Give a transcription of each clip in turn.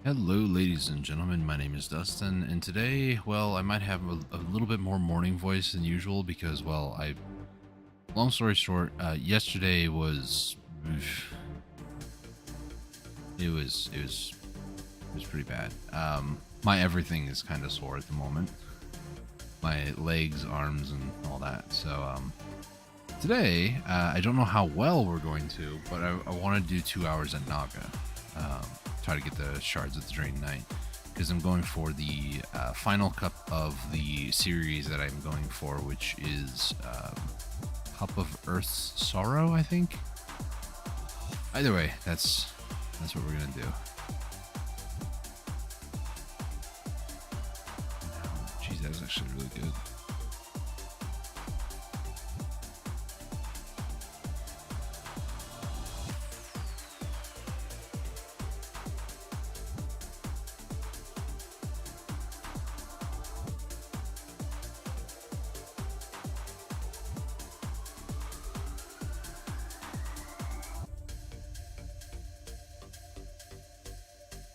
Hello, ladies and gentlemen. My name is Dustin, and today, well, I might have a little bit more morning voice than usual because, well, long story short, yesterday was, it was pretty bad. My everything is kind of sore at the moment. My legs, arms, and all that. So, today, I don't know how well we're going to, but I want to do 2 hours at Naga. Try to get the shards of the Drain Knight because I'm going for the final cup of the series that I'm going for, which is Cup of Earth's Sorrow, I think. Either way, that's what we're gonna do. Jeez, that was actually really good.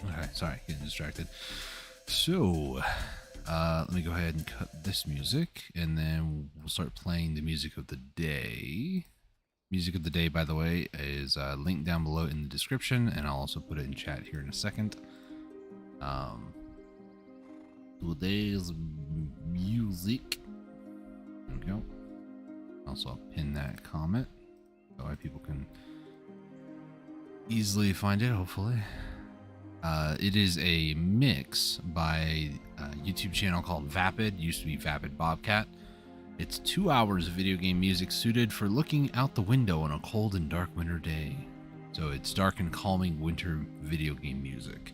Okay, sorry, getting distracted. So, let me go ahead and cut this music, and then we'll start playing the music of the day. Music of the day, by the way, is linked down below in the description, and I'll also put it in chat here in a second. Today's music. There we go. Also, I'll pin that comment so that people can easily find it, hopefully. It is a mix by a YouTube channel called Vapid, used to be Vapid Bobcat. It's 2 hours of video game music suited for looking out the window on a cold and dark winter day. So it's dark and calming winter video game music.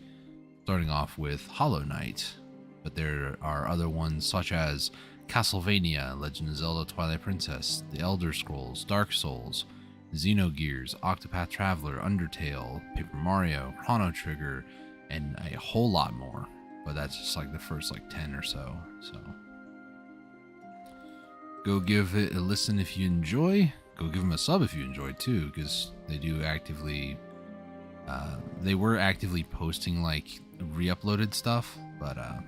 Starting off with Hollow Knight, but there are other ones such as Castlevania, Legend of Zelda Twilight Princess, The Elder Scrolls, Dark Souls, Xenogears, Octopath Traveler, Undertale, Paper Mario, Chrono Trigger, and a whole lot more. But that's just like the first 10 or so. So go give it a listen if you enjoy. Go give them a sub if you enjoy too, because they do actively. They were actively posting re-uploaded stuff, but yeah.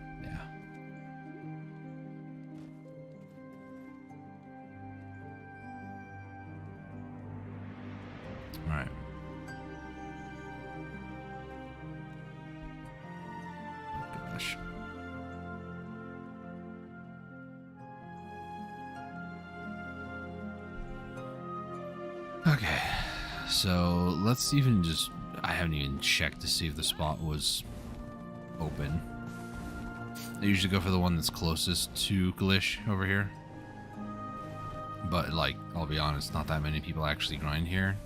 All right. Gosh. Okay. So let's even just. I haven't even checked to see if the spot was open. I usually go for the one that's closest to Glish over here. But I'll be honest, not that many people actually grind here.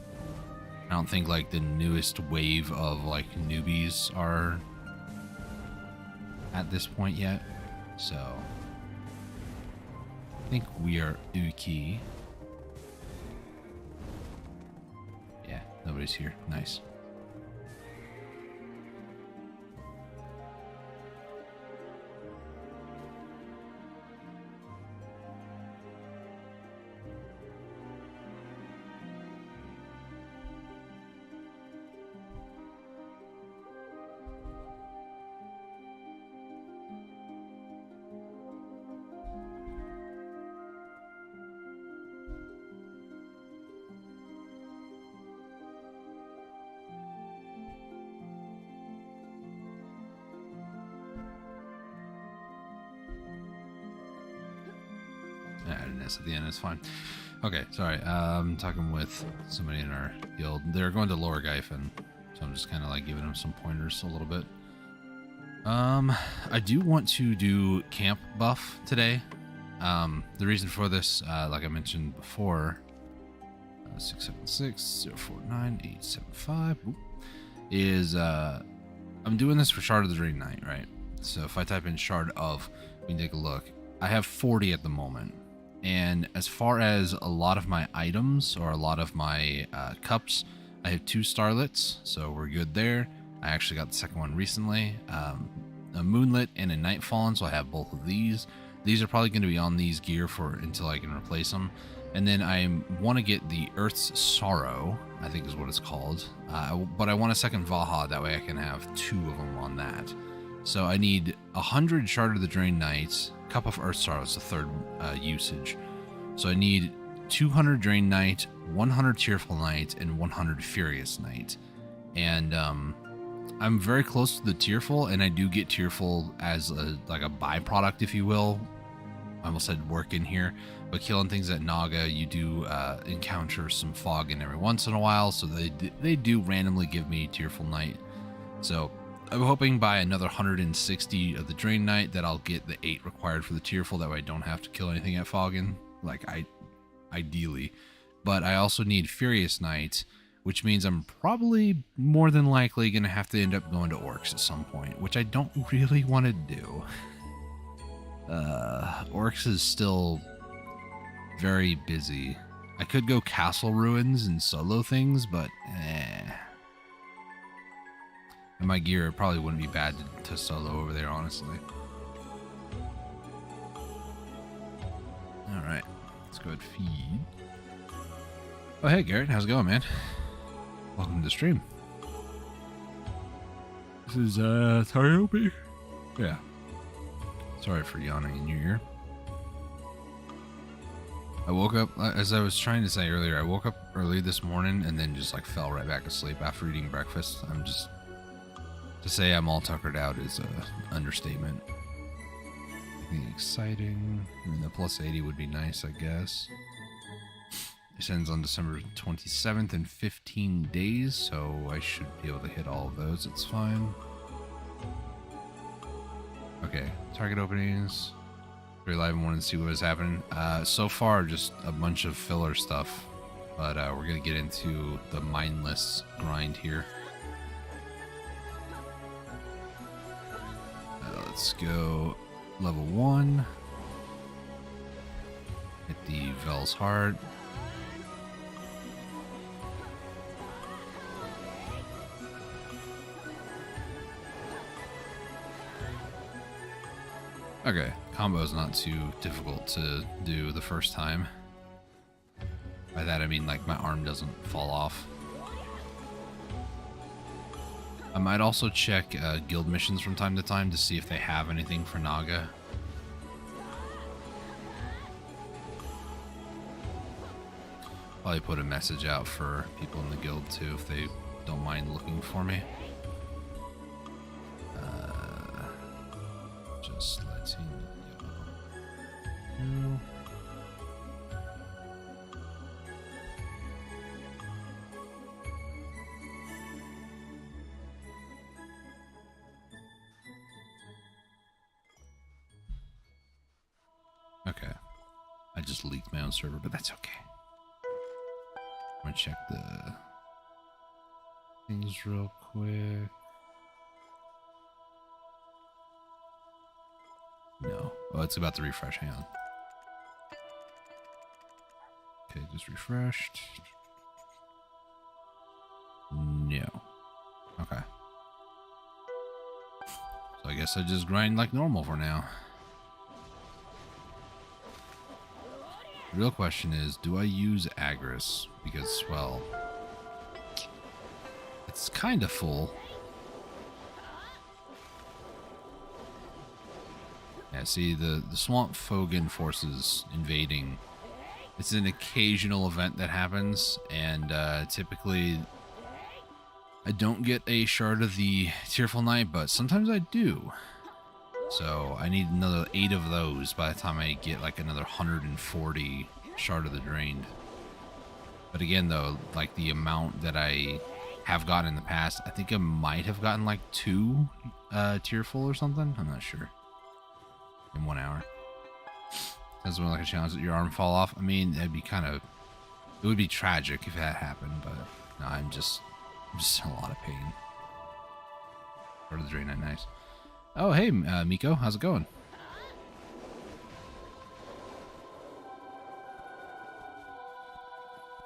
I don't think the newest wave of newbies are at this point yet. So I think we are Uki. Yeah, nobody's here. Nice. Add an S at the end, it's fine. Okay, sorry. I'm talking with somebody in our guild. They're going to Lower Gyfin, so I'm just kind of giving them some pointers a little bit. I do want to do camp buff today. The reason for this, like I mentioned before, 676-049-875 is I'm doing this for Shard of the Dream Knight, right? So if I type in Shard of, we can take a look. I have 40 at the moment. And as far as a lot of my items or a lot of my cups, I have 2 starlets, so we're good there. I actually got the second one recently. A moonlit and a nightfallen, so I have both of these. These are probably going to be on these gear for until I can replace them. And then I want to get the Earth's Sorrow, I think is what it's called. But I want a second Vaha, that way I can have 2 of them on that. So I need 100 Shard of the Drain Knights, Cup of Earth's Sorrow is the 3rd usage. So I need 200 Drain Knight, 100 Tearful Knight, and 100 Furious Knight. And I'm very close to the Tearful, and I do get Tearful as like a byproduct, if you will. I almost said work in here, but killing things at Naga, you do encounter some fog in every once in a while, so they do randomly give me Tearful Knight. So I'm hoping by another 160 of the Drain Knight that I'll get the 8 required for the Tearful, that way I don't have to kill anything at Foggin, like ideally. But I also need Furious Knight, which means I'm probably more than likely going to have to end up going to Orcs at some point, which I don't really want to do. Orcs is still very busy. I could go Castle Ruins and solo things, but and my gear, it probably wouldn't be bad to solo over there, honestly. Alright, let's go ahead and feed. Oh, hey Garrett, how's it going, man? Welcome to the stream. This is, Tariopi? Yeah. Sorry for yawning in your ear. I woke up, as I was trying to say earlier, I woke up early this morning and then just like fell right back asleep after eating breakfast. To say I'm all tuckered out is an understatement. Anything exciting? I mean, the plus 80 would be nice, I guess. This ends on December 27th in 15 days, so I should be able to hit all of those. It's fine. Okay, target openings. Very live and wanted to see what was happening. So far, just a bunch of filler stuff, but we're gonna get into the mindless grind here. Let's go level 1. Hit the Vel's Heart. Okay, combo's not too difficult to do the first time. By that I mean like my arm doesn't fall off. I might also check guild missions from time to time to see if they have anything for Naga. Probably put a message out for people in the guild too if they don't mind looking for me. Just letting you know. Okay. I just leaked my own server, but that's okay. I'm gonna check the things real quick. No. Oh, it's about to refresh. Hang on. Okay, just refreshed. No. Okay. So I guess I just grind like normal for now. The real question is, do I use Agris? Because, well, it's kind of full. Yeah, see, the Swamp Fogan forces invading. It's an occasional event that happens, and typically I don't get a shard of the Tearful Knight, but sometimes I do. So I need another 8 of those by the time I get like another 140 Shard of the Drained. But again, though, like the amount that I have gotten in the past, I think I might have gotten like 2 Tearful or something. I'm not sure. In 1 hour. Doesn't look like a challenge that your arm fall off. I mean, it'd be kind of, it would be tragic if that happened, but no, I'm just in a lot of pain. Shard of the Drain, nice. Oh, hey, Miko, how's it going?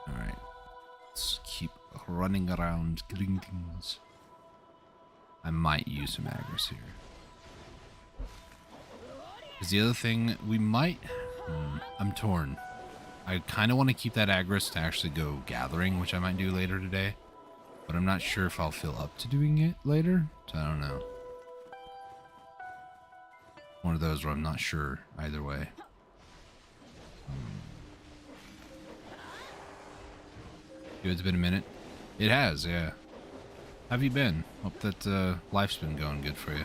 Alright. Let's keep running around killing things. I might use some Agris here. Because the other thing, we might... I'm torn. I kind of want to keep that Agris to actually go gathering, which I might do later today. But I'm not sure if I'll feel up to doing it later, so I don't know. One of those where I'm not sure either way. It's been a minute. It has, yeah. How have you been? Hope that life's been going good for you.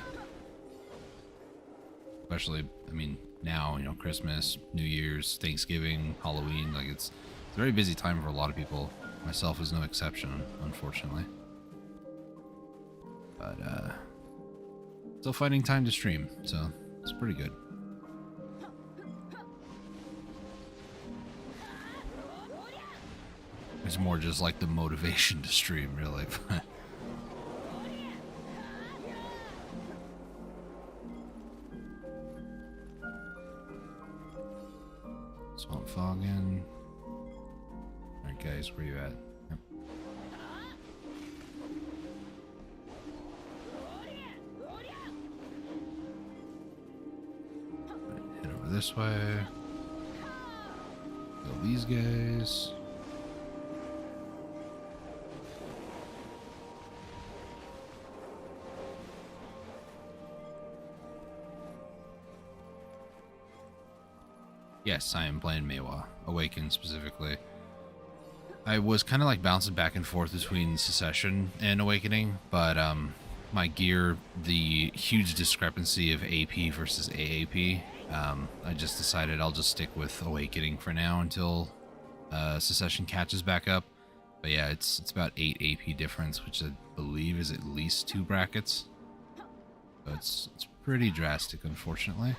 Especially, I mean, now, you know, Christmas, New Year's, Thanksgiving, Halloween, like it's a very busy time for a lot of people. Myself is no exception, unfortunately. But, still finding time to stream, so it's pretty good. It's more just like the motivation to stream, really. Swamp fogging. Alright guys, where you at? Yep. Right, head over this way. Kill these guys. Yes, I am playing Meiwa, Awaken specifically. I was kind of like bouncing back and forth between Secession and Awakening, but my gear, the huge discrepancy of AP versus AAP, I just decided I'll just stick with Awakening for now until Secession catches back up. But yeah, it's about 8 AP difference, which I believe is at least 2 brackets. So it's pretty drastic, unfortunately.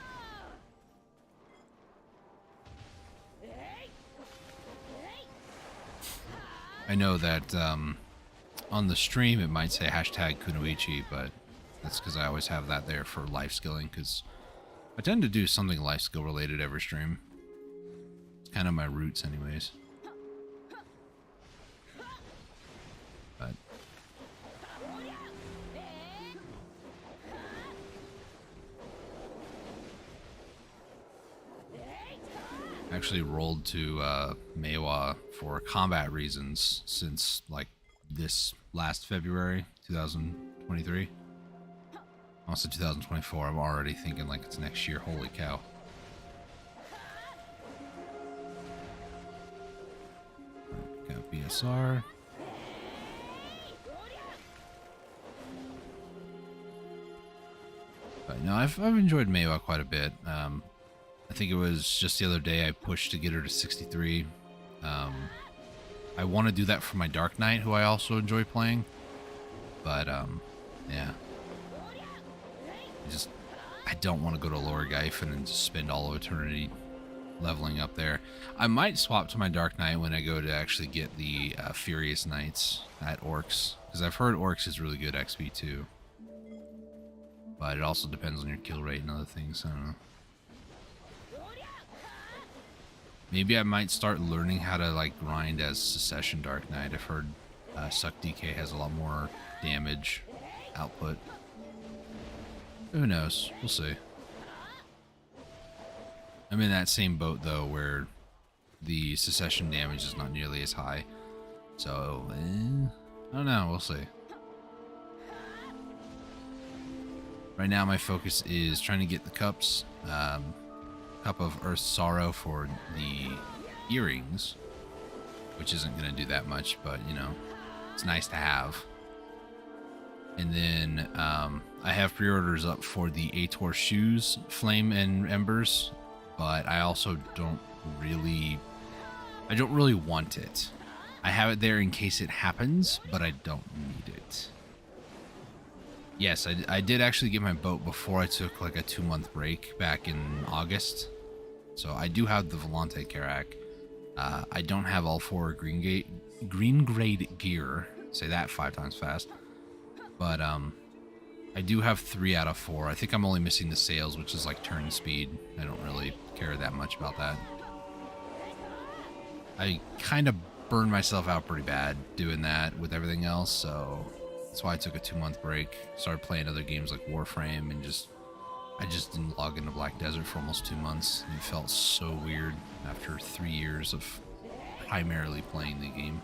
I know that on the stream it might say hashtag Kunoichi, but that's because I always have that there for life skilling, because I tend to do something life skill related every stream. It's kind of my roots anyways. But actually rolled to Meiwa for combat reasons since like this last February 2023. Also 2024. I'm already thinking like it's next year. Holy cow. Got BSR. But no, I've enjoyed Meiwa quite a bit. I think it was just the other day I pushed to get her to 63. I want to do that for my Dark Knight, who I also enjoy playing. But, yeah. I don't want to go to Lower Gyphon and just spend all of eternity leveling up there. I might swap to my Dark Knight when I go to actually get the Furious Knights at Orcs. Because I've heard Orcs is really good XP too. But it also depends on your kill rate and other things, I don't know. Maybe I might start learning how to like grind as Secession Dark Knight. I've heard Suck DK has a lot more damage output. Who knows? We'll see. I'm in that same boat though, where the Secession damage is not nearly as high. So, I don't know. We'll see. Right now, my focus is trying to get the cups. Cup of Earth's Sorrow for the earrings, which isn't going to do that much, but you know, it's nice to have. And then I have pre-orders up for the Ator shoes, Flame and Embers, but I also don't really want it. I have it there in case it happens, but I don't need it. Yes, I did actually get my boat before I took like a 2-month break back in August. So I do have the Volante Karak. I don't have all 4 green grade gear. Say that 5 times fast. But I do have 3 out of 4. I think I'm only missing the sails, which is like turn speed. I don't really care that much about that. I kind of burned myself out pretty bad doing that with everything else, so that's why I took a 2-month break. Started playing other games like Warframe and just I just didn't log into Black Desert for almost 2 months. And it felt so weird after 3 years of primarily playing the game.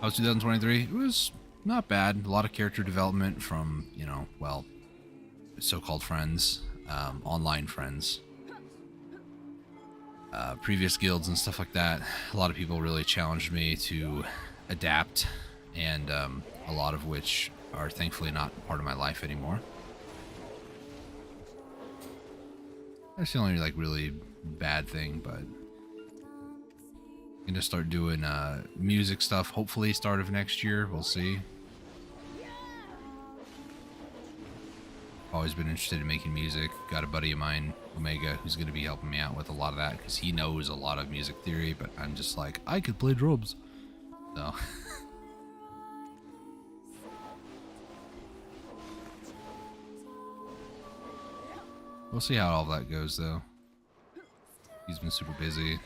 How was 2023? It was not bad. A lot of character development from, you know, well, so-called friends, online friends, previous guilds and stuff like that. A lot of people really challenged me to adapt, and a lot of which are thankfully not part of my life anymore. That's the only like really bad thing, but I'm gonna start doing music stuff hopefully start of next year. We'll see. Always been interested in making music. Got a buddy of mine, Omega, who's going to be helping me out with a lot of that because he knows a lot of music theory, but I'm just like, I could play drums. So we'll see how all that goes though. He's been super busy.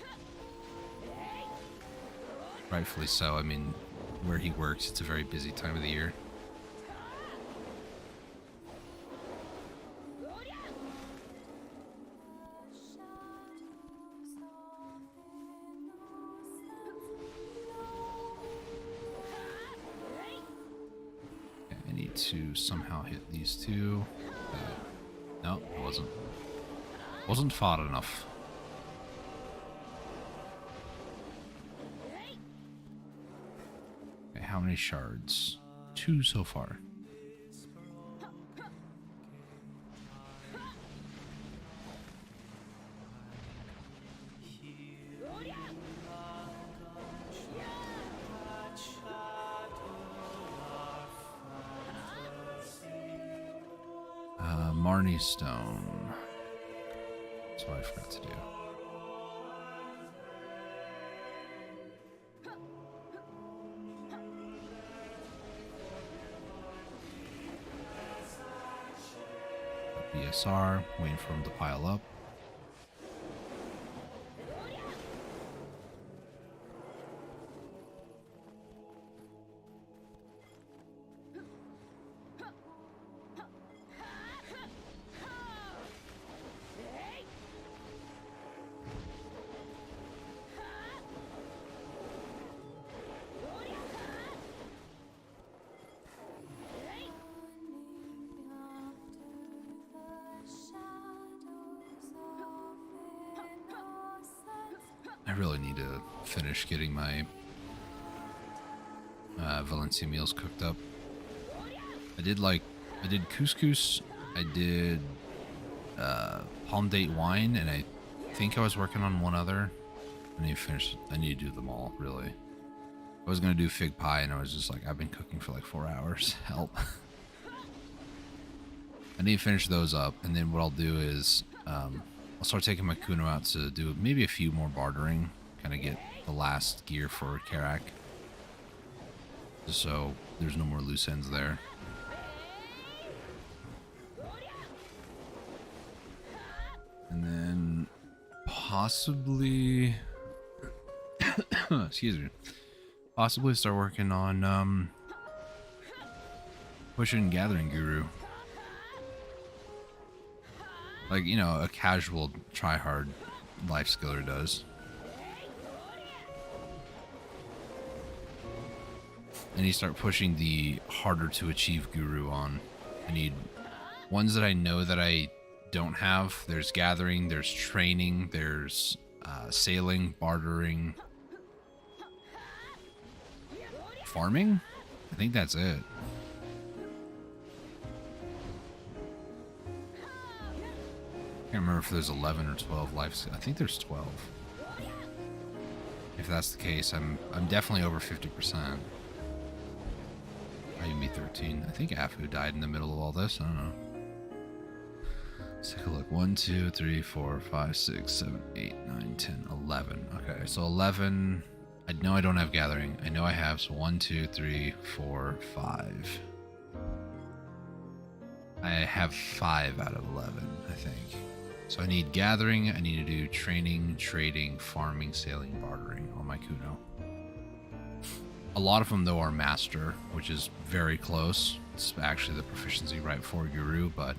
Rightfully so. I mean, where he works, it's a very busy time of the year. To somehow hit these two. No, it wasn't far enough. Okay, how many shards? 2 so far. Marnie Stone. That's what I forgot to do. BSR, waiting for him to pile up. I really need to finish getting my Valencia meals cooked up. I did couscous, I did palm date wine, and I think I was working on one other. I need to do them all, really. I was gonna do fig pie, and I was just like, I've been cooking for like 4 hours. Help. I need to finish those up, and then what I'll do is I'll start taking my Kuno out to do maybe a few more bartering, kind of get the last gear for Karak, just so there's no more loose ends there. And then possibly, excuse me, possibly start working on pushing Gathering Guru. Like, you know, a casual try-hard life skiller does. And you start pushing the harder to achieve Guru on. I need ones that I know that I don't have. There's Gathering, there's Training, there's Sailing, Bartering, Farming? I think that's it. I can't remember if there's 11 or 12 life. I think there's 12. If that's the case, I'm definitely over 50%. I even be 13. I think Afu died in the middle of all this. I don't know. Let's take a look. 1, 2, 3, 4, 5, 6, 7, 8, 9, 10, 11. Okay, so 11. I know I don't have Gathering. I know I have, so 1, 2, 3, 4, 5. I have 5 out of 11, I think. So I need Gathering, I need to do Training, Trading, Farming, Sailing, Bartering on my Kuno. A lot of them, though, are Master, which is very close. It's actually the proficiency right for Guru, but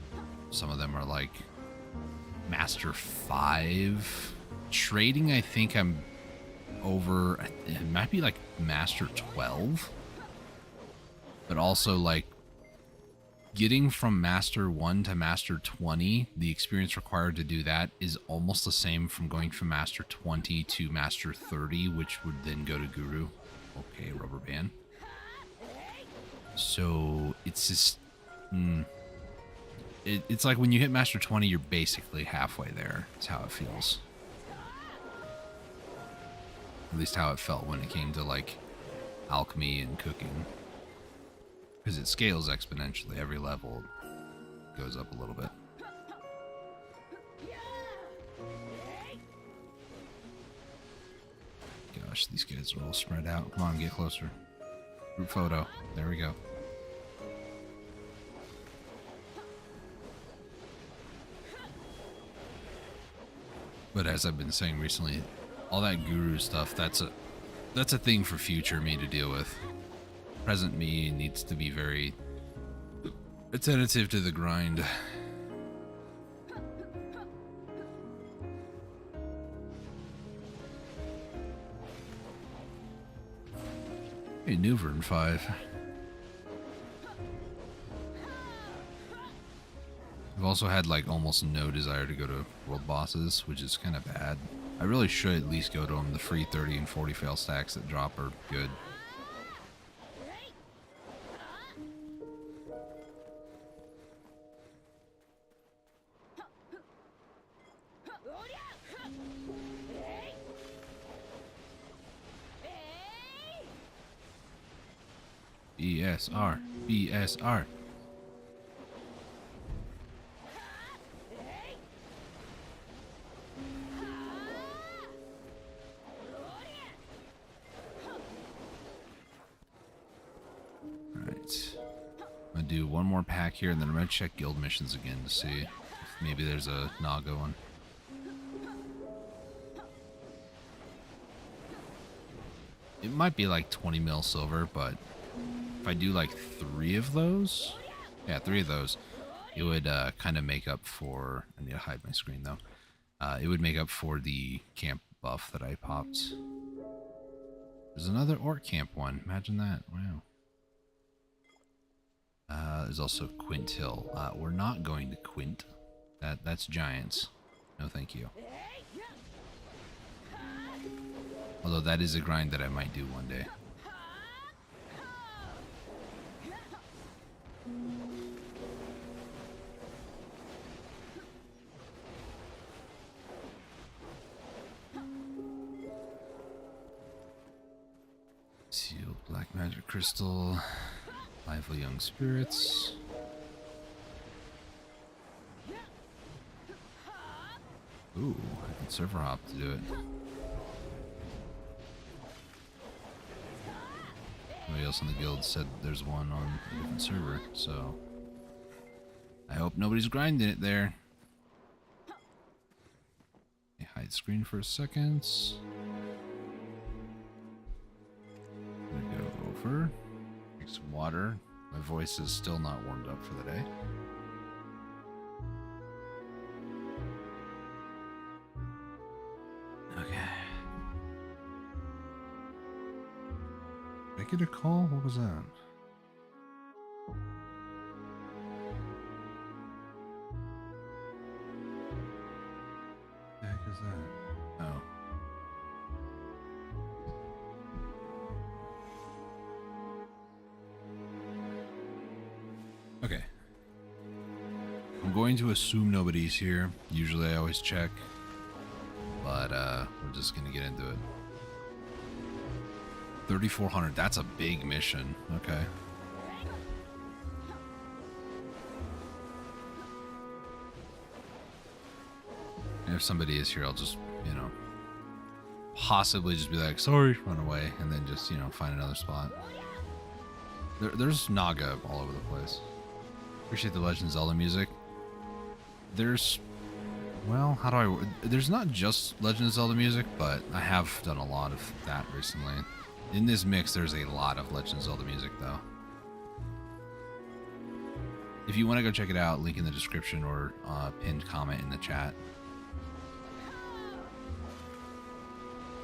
Some of them are like Master 5. Trading, I think I'm over, it might be like Master 12. But also like getting from Master 1 to Master 20, the experience required to do that is almost the same from going from Master 20 to Master 30, which would then go to Guru. Okay, rubber band. So it's just... It's like when you hit Master 20, you're basically halfway there. That's how it feels. At least how it felt when it came to like alchemy and cooking. Because it scales exponentially. Every level goes up a little bit. Gosh, these guys are all spread out. Come on, get closer. Group photo. There we go. But as I've been saying recently, all that guru stuff, that's a thing for future me to deal with. Present me needs to be very attentive to the grind. Hey, Nuvern 5. I've also had like almost no desire to go to world bosses, which is kind of bad. I really should at least go to them. The free 30 and 40 fail stacks that drop are good. BSR. BSR. Alright. I'm gonna do one more pack here, and then I'm gonna check guild missions again to see if maybe there's a Naga one. It might be like 20 mil silver, but if I do like 3 of those, yeah, 3 of those, it would kind of make up for, I need to hide my screen though, it would make up for the camp buff that I popped. There's another orc camp one, imagine that, wow. There's also Quint Hill. We're not going to Quint, that's giants, no thank you. Although that is a grind that I might do one day. Sealed black magic crystal. Lively young spirits. Ooh, I can server hop to do it. Somebody else in the guild said there's one on a different server, so I hope nobody's grinding it there. Okay, hide screen for a second. I'm gonna go over, drink some water. My voice is still not warmed up for the day. Okay. Did I get a call? What was that? What the heck is that? Oh. Okay. I'm going to assume nobody's here. Usually I always check. But we're just gonna get into it. 3,400, that's a big mission. Okay. And if somebody is here, I'll just, you know, possibly just be like, sorry, run away, and then just, you know, find another spot. There's Naga all over the place. Appreciate the Legend of Zelda music. There's, well, how do I, there's not just Legend of Zelda music, but I have done a lot of that recently. In this mix, there's a lot of Legend of Zelda music, though. If you want to go check it out, link in the description or pinned comment in the chat.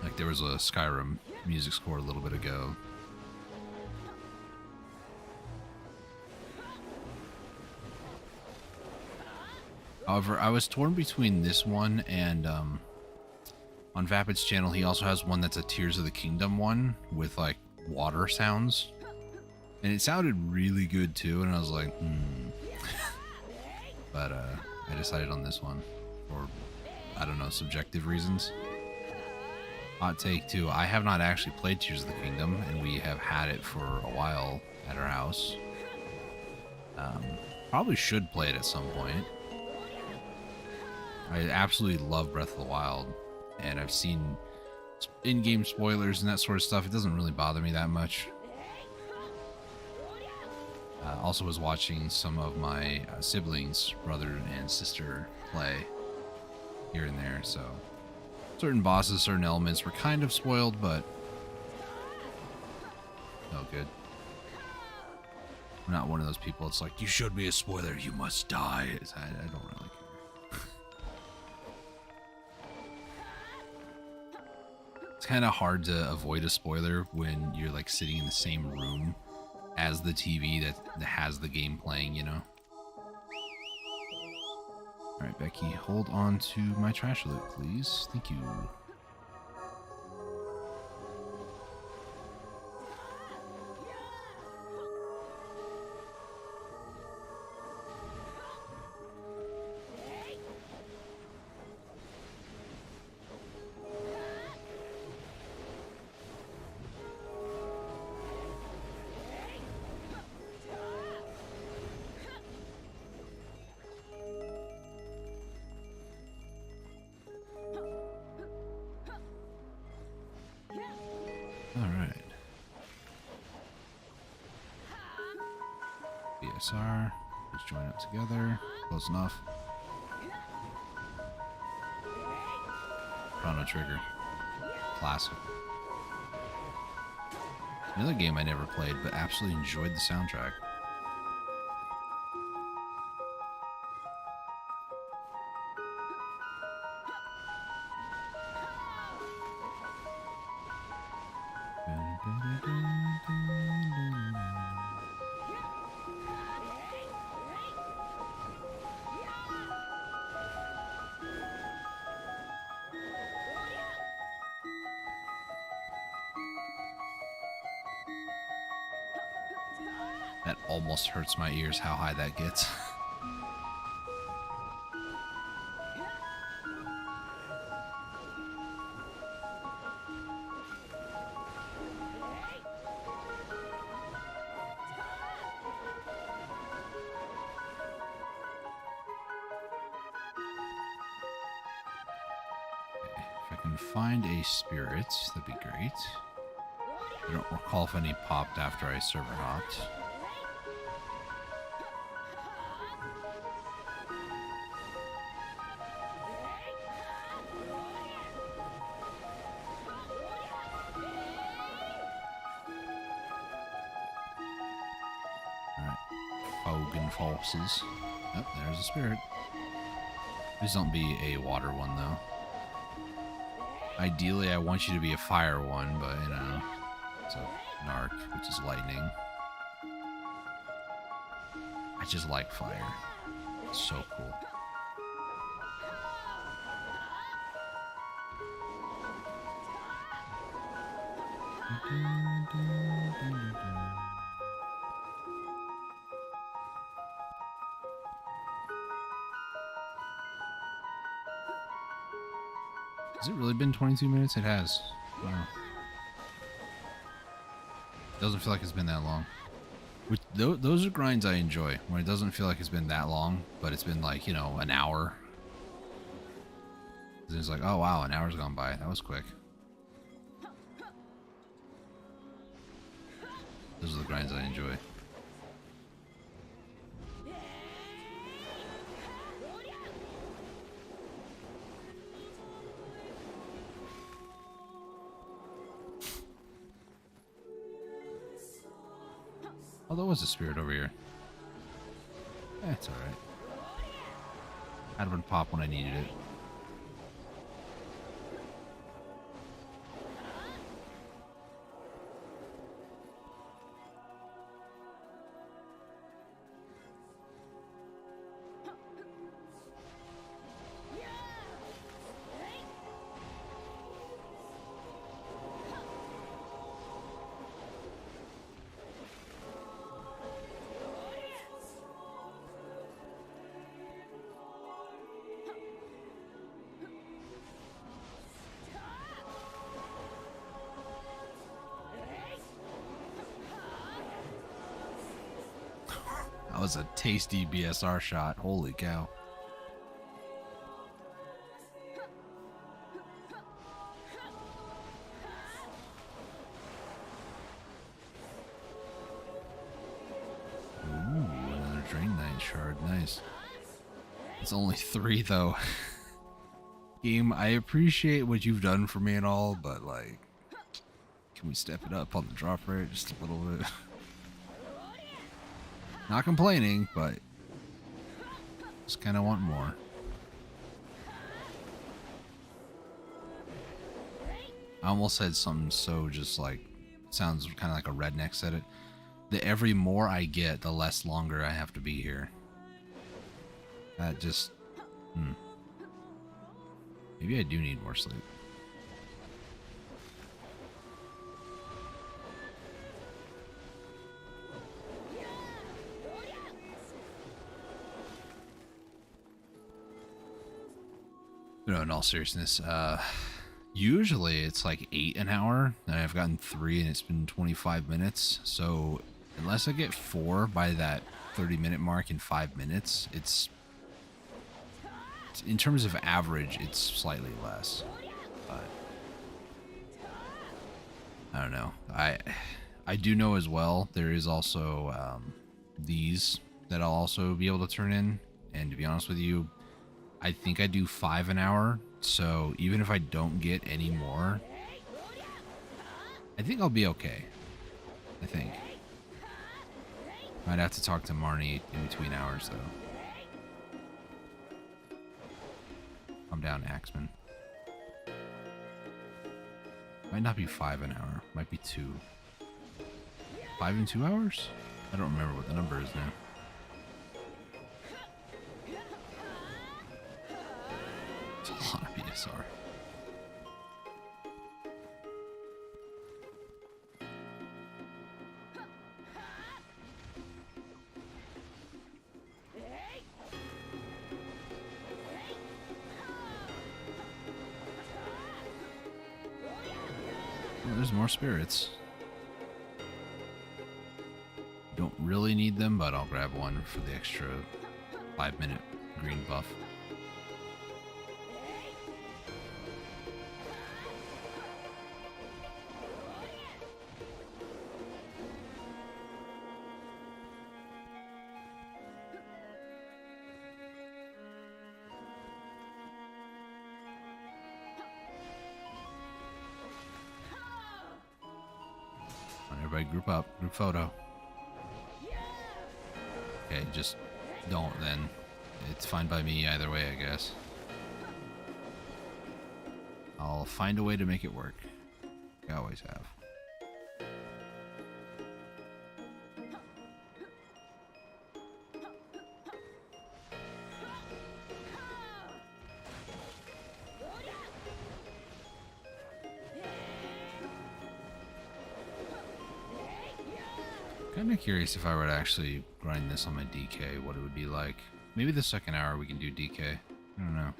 Like there was a Skyrim music score a little bit ago. However, I was torn between this one and on Vapid's channel, he also has one that's a Tears of the Kingdom one with like water sounds. And it sounded really good too, and I was like, But I decided on this one for, I don't know, subjective reasons. Hot take too, I have not actually played Tears of the Kingdom, and we have had it for a while at our house. Probably should play it at some point. I absolutely love Breath of the Wild, and I've seen in-game spoilers and that sort of stuff. It doesn't really bother me that much. Also was watching some of my siblings, brother and sister, play here and there, so certain bosses, certain elements were kind of spoiled, but no good. I'm not one of those people. It's like, you showed me a spoiler, you must die. I don't really care. It's kind of hard to avoid a spoiler when you're like sitting in the same room as the TV that has the game playing, you know? Alright, Becky, hold on to my trash loot, please. Thank you. Alright. BSR. Let's join up together. Close enough. Chrono Trigger. Classic. Another game I never played, but absolutely enjoyed the soundtrack. That almost hurts my ears how high that gets. If I can find a spirit, that'd be great. I don't recall if any popped after I server hopped. Bogan forces. Oh, there's a spirit. Please don't be a water one, though. Ideally, I want you to be a fire one, but, you know, it's a narc, which is lightning. I just like fire. It's so cool. Has it really been 22 minutes? It has. Wow. Doesn't feel like it's been that long. Which, those are grinds I enjoy, when it doesn't feel like it's been that long, but it's been like, you know, an hour. It's like, oh wow, an hour's gone by. That was quick. Those are the grinds I enjoy. Oh, there was a spirit over here. That's alright. Had one pop when I needed it. That was a tasty BSR shot. Holy cow. Ooh, another Drain Knight shard. Nice. It's only 3 though. Game, I appreciate what you've done for me and all, but like, can we step it up on the drop rate just a little bit? Not complaining, but just kind of want more. I almost said something so just like, sounds kind of like a redneck said it. The every more I get, the less longer I have to be here. That just, Maybe I do need more sleep. No, in all seriousness, usually it's like 8 an hour, and I've gotten 3 and it's been 25 minutes. So unless I get 4 by that 30-minute mark in 5 minutes, it's in terms of average, it's slightly less. But I don't know. I do know as well there is also these that I'll also be able to turn in, and to be honest with you, I think I do 5 an hour, so even if I don't get any more, I think I'll be okay. I think. Might have to talk to Marnie in between hours, though. I'm down, Axeman. Might not be 5 an hour. Might be 2. 5 in 2 hours? I don't remember what the number is now. It's a lot of BSR. Oh, there's more spirits. Don't really need them, but I'll grab one for the extra 5-minute green buff. Everybody group up, group photo. Okay, just don't then. It's fine by me either way, I guess. I'll find a way to make it work. I always have. Kind of curious if I were to actually grind this on my DK, what it would be like. Maybe the second hour we can do DK. I don't know.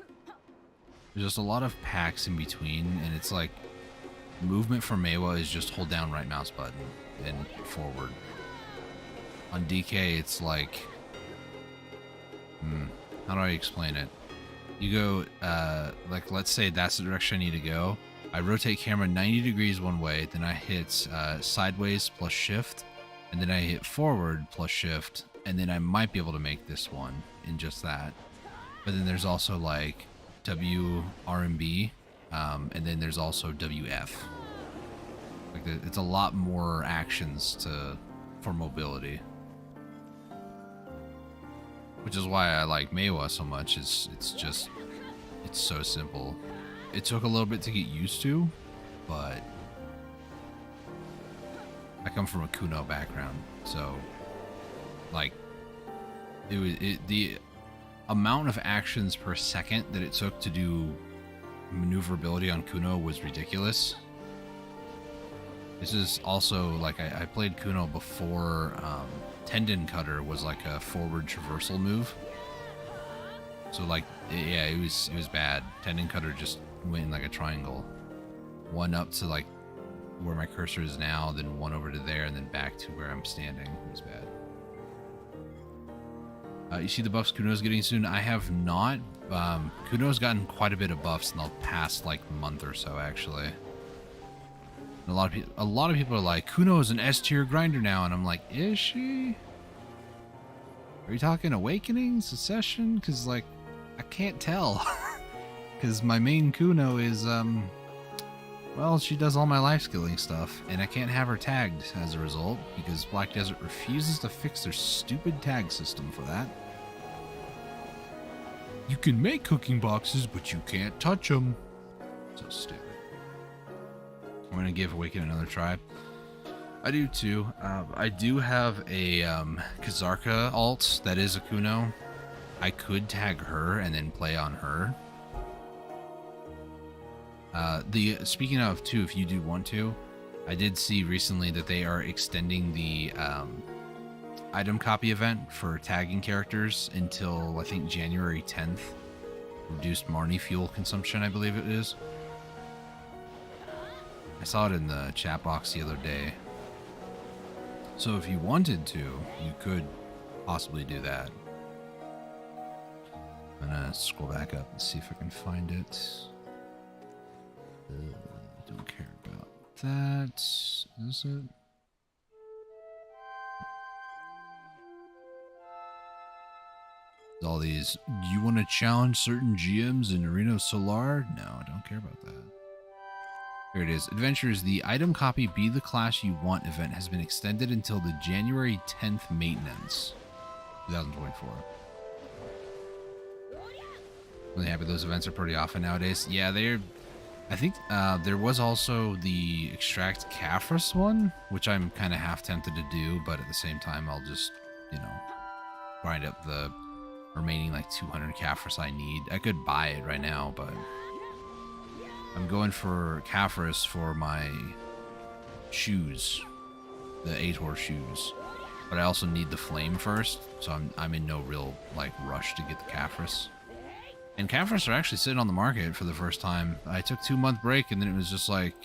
There's just a lot of packs in between, and it's like movement for Maewa is just hold down right mouse button and forward. On DK, it's like, how do I explain it? You go, like, let's say that's the direction I need to go. I rotate camera 90 degrees one way, then I hit sideways plus shift, and then I hit forward plus shift, and then I might be able to make this one in just that. But then there's also like W, R, and B, and then there's also WF. Like it's a lot more actions for mobility. which is why I like Meiwa so much. It's so simple. It took a little bit to get used to, but I come from a Kuno background, so like the amount of actions per second that it took to do maneuverability on Kuno was ridiculous. This is also like I played Kuno before Tendon Cutter was like a forward traversal move. So like yeah, it was bad. Tendon Cutter just went in like a triangle. One up to like where my cursor is now, then one over to there, and then back to where I'm standing. It was bad. You see the buffs Kuno's getting soon? I have not. Kuno's gotten quite a bit of buffs in the past like month or so, actually. And a lot of people are like, Kuno is an S tier grinder now, and I'm like, is she? Are you talking Awakening, Secession? Because like, I can't tell. Because my main Kuno is well, she does all my life skilling stuff, and I can't have her tagged as a result because Black Desert refuses to fix their stupid tag system for that. You can make cooking boxes, but you can't touch them. So stupid. I'm gonna give Awaken another try. I do too. I do have a Kazarka alt that is a Kuno. I could tag her and then play on her. Speaking of too, if you do want to, I did see recently that they are extending the item copy event for tagging characters until I think January 10th. Reduced Marnie fuel consumption, I believe it is. I saw it in the chat box the other day. So if you wanted to, you could possibly do that. I'm gonna scroll back up and see if I can find it. Don't care about that. Is it? All these, you want to challenge certain GMs in Arena Solar? No, I don't care about that. Here it is. Adventures, the item copy Be the Class You Want event has been extended until the January 10th maintenance, 2024. Really happy those events are pretty often nowadays. Yeah, they're... I think there was also the Extract Caphras one, which I'm kind of half tempted to do, but at the same time, I'll just, you know, grind up the remaining like 200 Caphras I need. I could buy it right now, but I'm going for Caphras for my shoes, the 8-horse shoes. But I also need the flame first, so I'm in no real like rush to get the Caphras. And Caphras are actually sitting on the market for the first time. I took 2-month break, and then it was just like,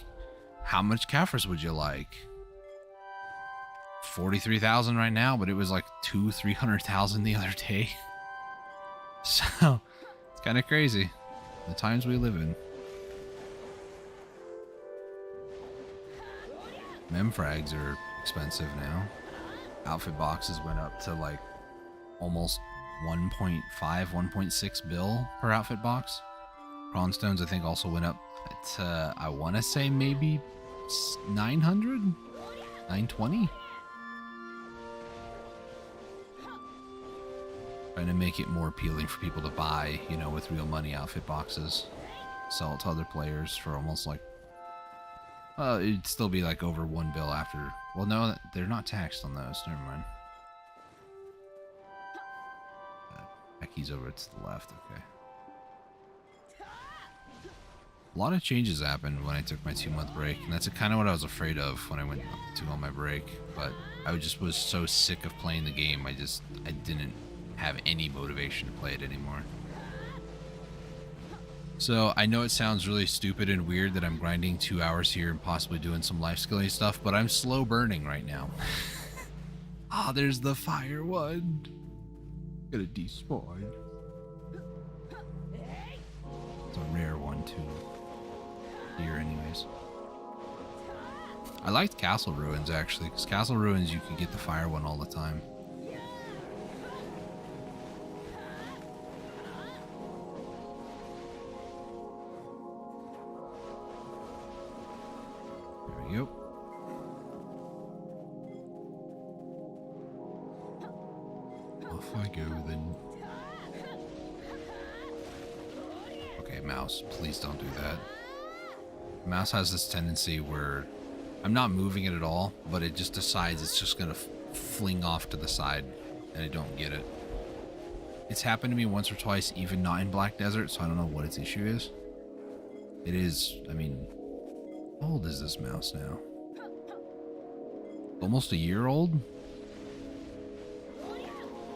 how much Caphras would you like? 43,000 right now, but it was like 300,000 the other day. So it's kind of crazy, the times we live in. Memfrags are expensive now. Outfit boxes went up to like almost 1.5, 1.6 bill per outfit box. Prawn stones I think also went up to, I want to say maybe 900, 920. Trying to make it more appealing for people to buy, you know, with real money outfit boxes. Sell it to other players for almost like, it'd still be like over 1 bill after. Well, no, they're not taxed on those. Never mind. Becky's over to the left, okay. A lot of changes happened when I took my 2-month break, and that's kind of what I was afraid of when I went to go on my break. But I just was so sick of playing the game, I didn't have any motivation to play it anymore. So I know it sounds really stupid and weird that I'm grinding 2 hours here and possibly doing some life skilling stuff, but I'm slow burning right now. Ah, there's the fire one. Gonna despawn. It's a rare one too. Here, anyways. I liked Castle Ruins actually, because Castle Ruins you could get the fire one all the time. There we go. Off I go then. Okay, mouse, please don't do that. Mouse has this tendency where I'm not moving it at all, but it just decides it's just gonna fling off to the side, and I don't get it. It's happened to me once or twice, even not in Black Desert, so I don't know what its issue is. It is, I mean, how old is this mouse now? Almost a year old?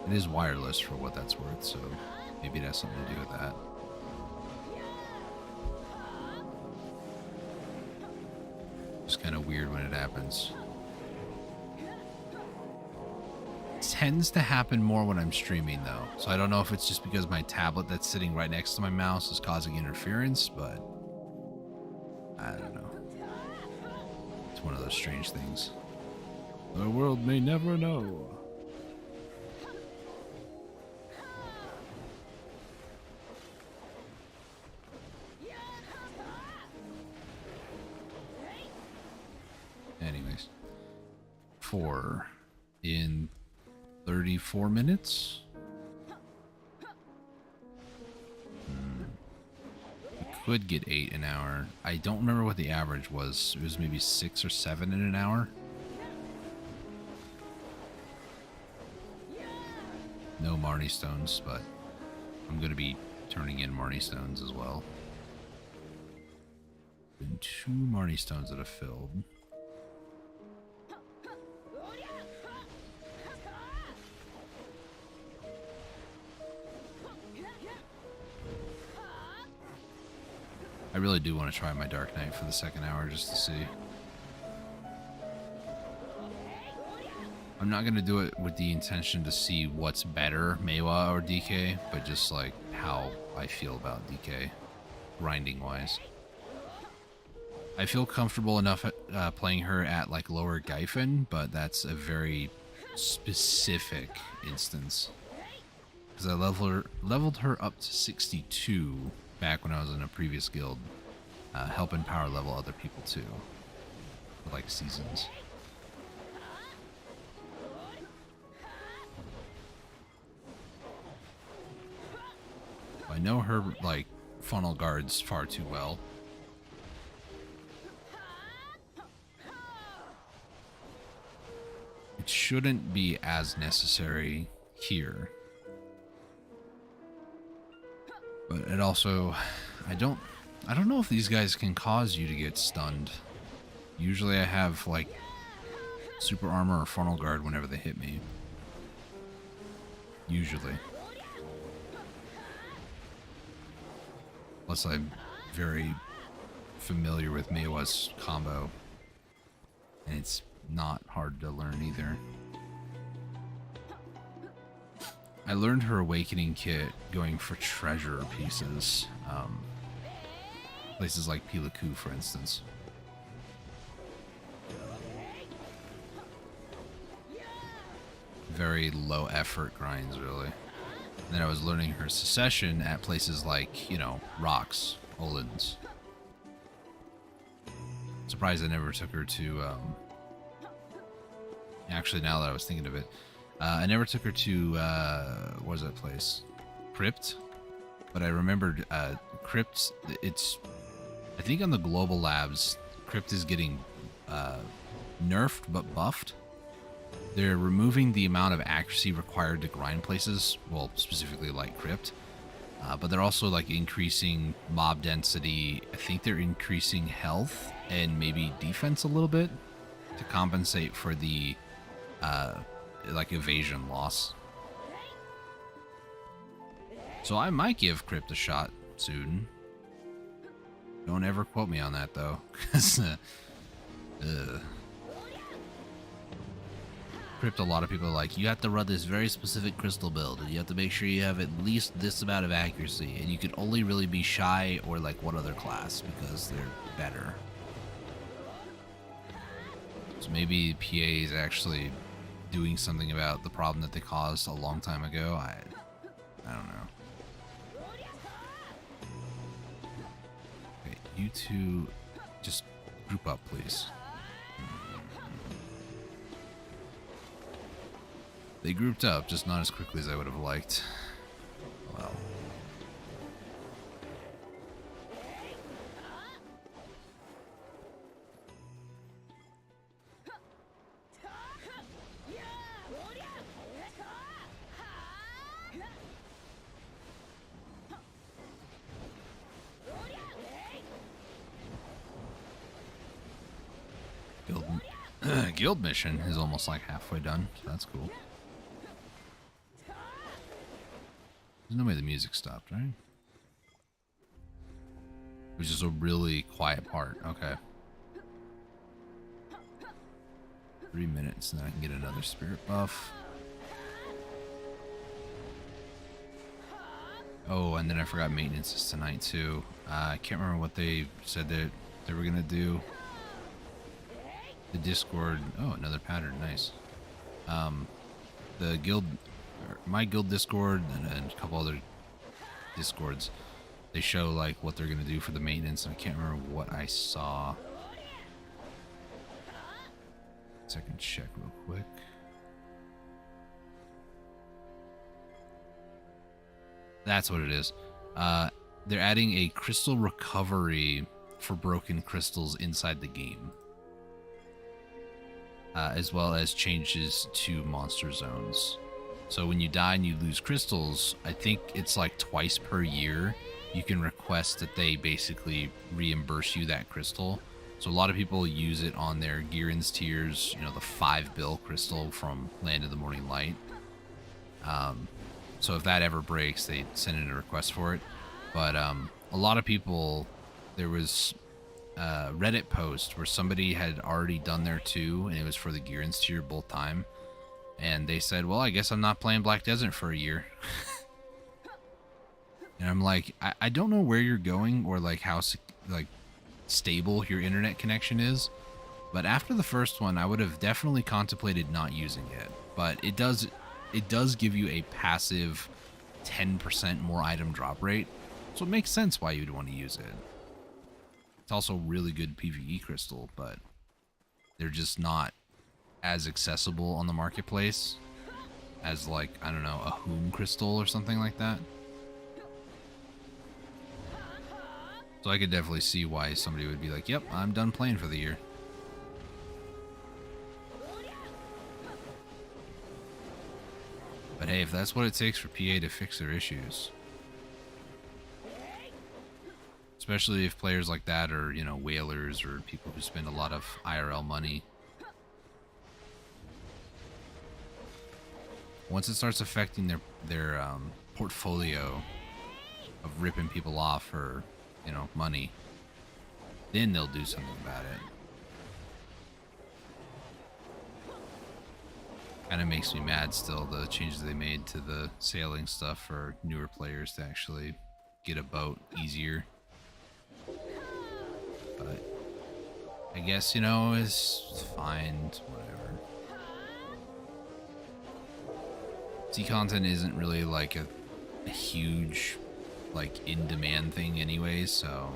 It is wireless for what that's worth, so maybe it has something to do with that. It's kind of weird when it happens. It tends to happen more when I'm streaming though, so I don't know if it's just because my tablet that's sitting right next to my mouse is causing interference, but I don't know. It's one of those strange things. The world may never know. Anyways, 4 in 34 minutes. We could get 8 an hour. I don't remember what the average was. It was maybe 6 or 7 in an hour. No Marnie stones, but I'm going to be turning in Marnie stones as well. Been 2 Marnie stones that have filled. I really do want to try my Dark Knight for the second hour just to see. I'm not going to do it with the intention to see what's better, Meiwa or DK, but just like how I feel about DK, grinding wise. I feel comfortable enough at, playing her at like lower Gaifen, but that's a very specific instance. Because I leveled her up to 62 back when I was in a previous guild, helping power level other people too, for like seasons. I know her like funnel guards far too well. It shouldn't be as necessary here. But it also, I don't know if these guys can cause you to get stunned. Usually I have like super armor or funnel guard whenever they hit me. Usually. Plus I'm very familiar with Meiwa's combo. And it's not hard to learn either. I learned her awakening kit going for treasure pieces. Places like Pilaku, for instance. Very low effort grinds, really. And then I was learning her succession at places like, you know, Rocks, Olin's. Surprised I never took her to, actually, now that I was thinking of it, I never took her to, what was that place? Crypt? But I remembered, Crypt, it's, I think on the global labs, Crypt is getting, nerfed but buffed. They're removing the amount of accuracy required to grind places, well, specifically like Crypt. But they're also like increasing mob density. I think they're increasing health and maybe defense a little bit to compensate for the like evasion loss. So I might give Crypt a shot soon. Don't ever quote me on that though, because Crypt, a lot of people are like, you have to run this very specific crystal build, and you have to make sure you have at least this amount of accuracy, and you can only really be Shy or like one other class because they're better. So maybe PA is actually doing something about the problem that they caused a long time ago. I don't know. Okay, you two just group up, please. They grouped up, just not as quickly as I would have liked. Well. Guild, guild mission is almost like halfway done, so that's cool. There's no way the music stopped, right? It was just a really quiet part. Okay. 3 minutes, and then I can get another spirit buff. Oh, and then I forgot maintenance is tonight too. I can't remember what they said that they were gonna do. The Discord. Oh, another pattern. Nice. The guild, my guild Discord, and a couple other Discords. They show like what they're gonna do for the maintenance, and I can't remember what I saw. Second check real quick. That's what it is. They're adding a crystal recovery for broken crystals inside the game. As well as changes to monster zones. So when you die and you lose crystals, I think it's like twice per year, you can request that they basically reimburse you that crystal. So a lot of people use it on their Girin's tiers, you know, the 5 bill crystal from Land of the Morning Light. So if that ever breaks, they send in a request for it. But a lot of people, there was a Reddit post where somebody had already done their 2, and it was for the Girin's tier both time. And they said, well, I guess I'm not playing Black Desert for a year. And I'm like, I don't know where you're going or like how like stable your internet connection is. But after the first one, I would have definitely contemplated not using it. But it does give you a passive 10% more item drop rate. So it makes sense why you'd want to use it. It's also really good PvE crystal, but they're just not as accessible on the marketplace as like, I don't know, a Hoom crystal or something like that. So I could definitely see why somebody would be like, yep, I'm done playing for the year. But hey, if that's what it takes for PA to fix their issues. Especially if players like that are, you know, whalers or people who spend a lot of IRL money. Once it starts affecting their portfolio of ripping people off for, you know, money, then they'll do something about it. Kind of makes me mad still, the changes they made to the sailing stuff for newer players to actually get a boat easier. But I guess, you know, it's fine, whatever. Sea content isn't really like a huge, like, in-demand thing anyways, so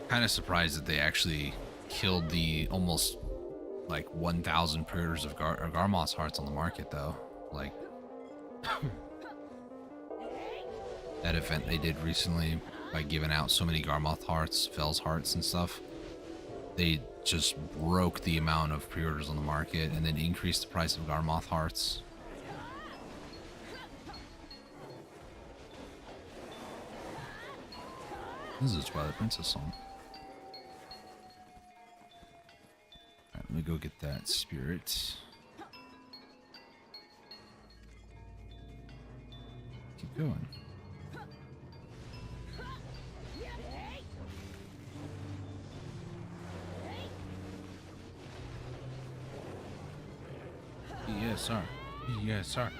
kind of surprised that they actually killed the almost like 1,000 pre-orders of Garmoth's hearts on the market, though. Like that event they did recently by giving out so many Garmoth hearts, Fel's hearts and stuff, they just broke the amount of pre-orders on the market and then increased the price of Garmoth hearts. This is a Twilight Princess song. Alright, let me go get that spirit. Keep going. Yes, sir. Yes, sir.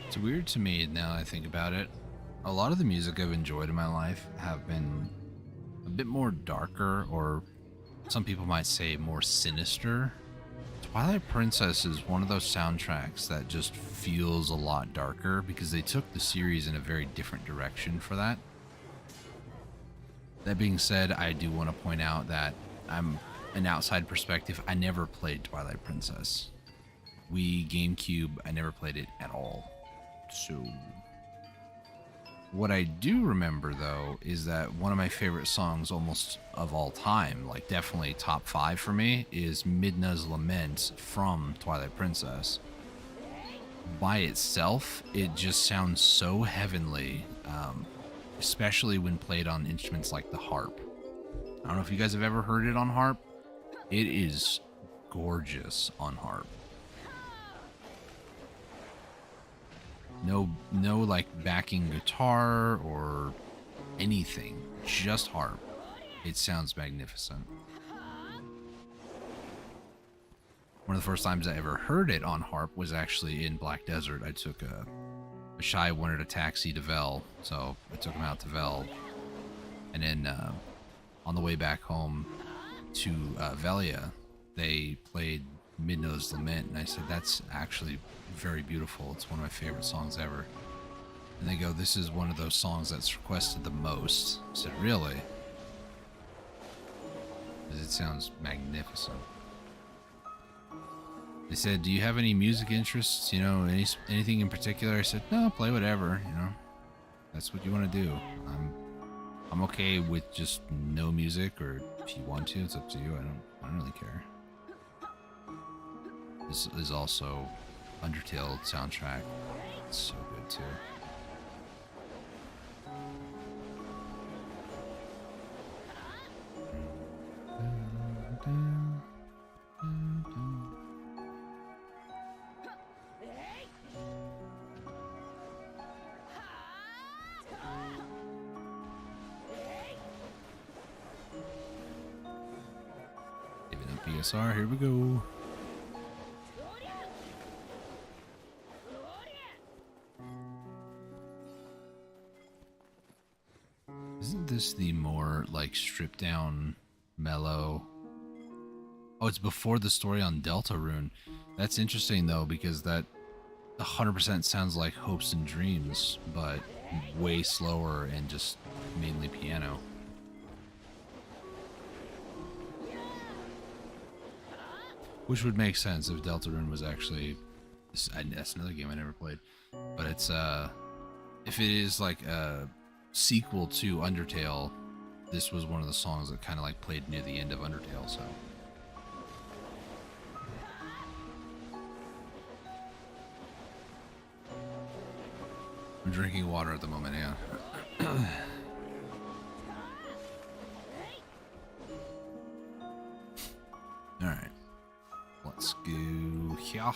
It's weird to me now I think about it. A lot of the music I've enjoyed in my life have been a bit more darker, or some people might say more sinister Twilight Princess is one of those soundtracks that just feels a lot darker because they took the series in a very different direction for that. That being said, I do want to point out that I'm an outside perspective. I never played Twilight Princess. Wii, GameCube, I never played it at all. So what I do remember, though, is that one of my favorite songs almost of all time, like definitely top 5 for me, is Midna's Lament from Twilight Princess. By itself, it just sounds so heavenly, especially when played on instruments like the harp. I don't know if you guys have ever heard it on harp. It is gorgeous on harp. No like backing guitar or anything, just harp. It sounds magnificent. One of the first times I ever heard it on harp was actually in Black Desert. I took a Shy wanted a taxi to Vel, so I took him out to Vel, and then on the way back home to Velia, they played Midna's Lament, and I said, that's actually very beautiful. It's one of my favorite songs ever. And they go, this is one of those songs that's requested the most. I said, really? Because it sounds magnificent. They said, do you have any music interests? You know, anything in particular? I said, no, play whatever, you know. That's what you want to do. I'm okay with just no music, or if you want to, it's up to you. I don't really care. This is also Undertale soundtrack. It's so good too. Giving up BSR, here we go. Isn't this the more like stripped down, mellow? Oh, it's before the story on Deltarune. That's interesting though, because that 100% sounds like Hopes and Dreams, but way slower and just mainly piano. Which would make sense if Deltarune was actually... That's another game I never played. But it's, if it is like a sequel to Undertale, this was one of the songs that kind of like played near the end of Undertale, so... I'm drinking water at the moment, yeah. Alright. Let's go here.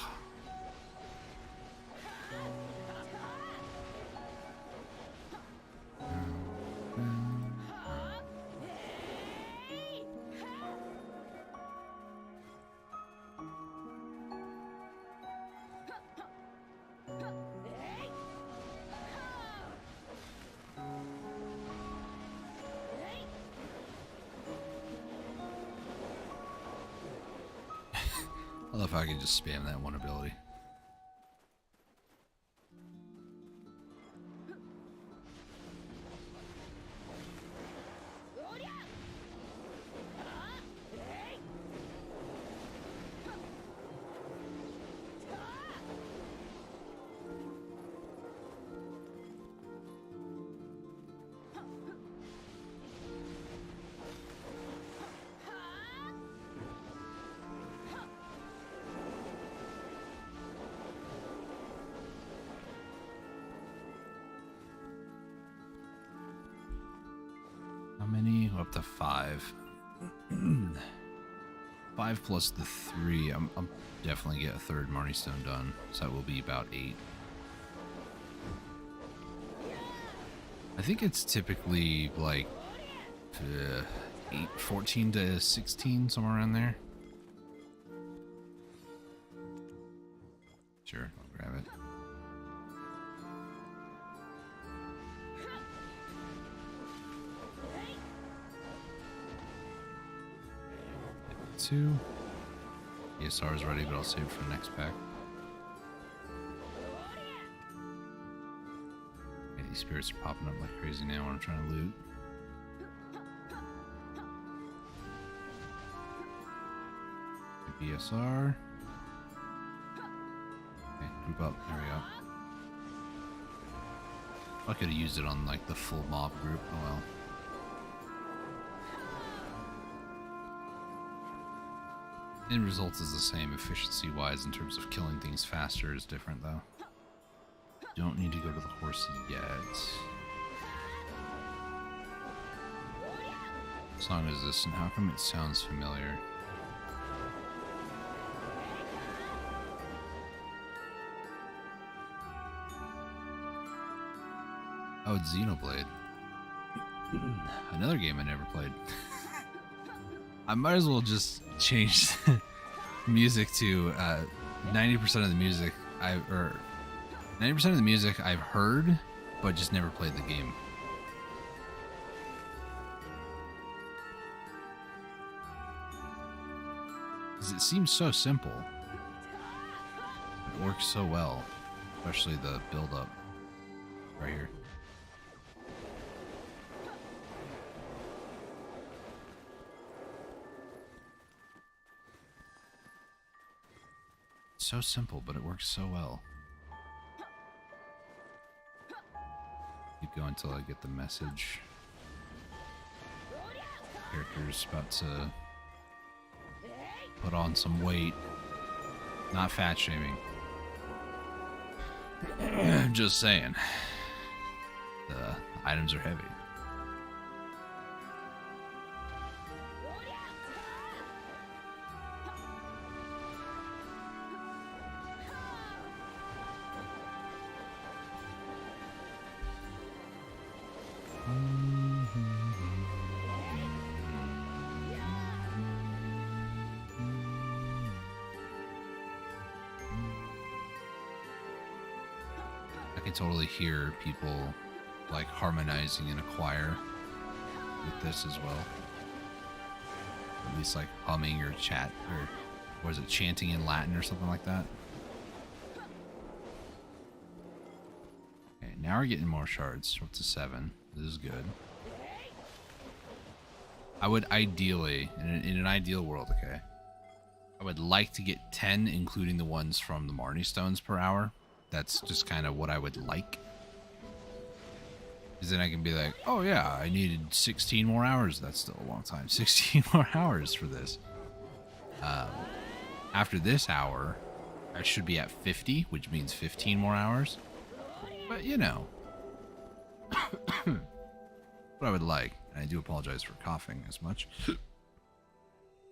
I love how I can just spam that one ability. How many? Up to 5. 5 plus the 3. I'm definitely get a third Marnie Stone done, so that will be about 8. I think it's typically like 14 to 16, somewhere around there. Sure, I'll grab it. Two. ESR is ready, but I'll save it for the next pack. Okay, these spirits are popping up like crazy now when I'm trying to loot. BSR. Okay, group up. There we go. I could have used it on like the full mob group. Oh well. End result is the same efficiency-wise in terms of killing things faster is different though. Don't need to go to the horse yet. What song is this and how come it sounds familiar? Oh, it's Xenoblade. Another game I never played. I might as well just change music to 90% of the music I've heard, but just never played the game. Because it seems so simple. It works so well, especially the build-up right here. So simple, but it works so well. Keep going until I get the message. Character's about to put on some weight. Not fat shaming. I'm just saying. The items are heavy. I can totally hear people like harmonizing in a choir with this as well. At least like humming or chat or was it chanting in Latin or something like that. Okay, now we're getting more shards. We're up to 7. This is good. I would ideally, in an ideal world, okay, I would like to get 10, including the ones from the Marnie Stones per hour. That's just kind of what I would like. Because then I can be like, oh yeah, I needed 16 more hours. That's still a long time. 16 more hours for this. After this hour, I should be at 50, which means 15 more hours. But, you know. What I would like. And I do apologize for coughing as much.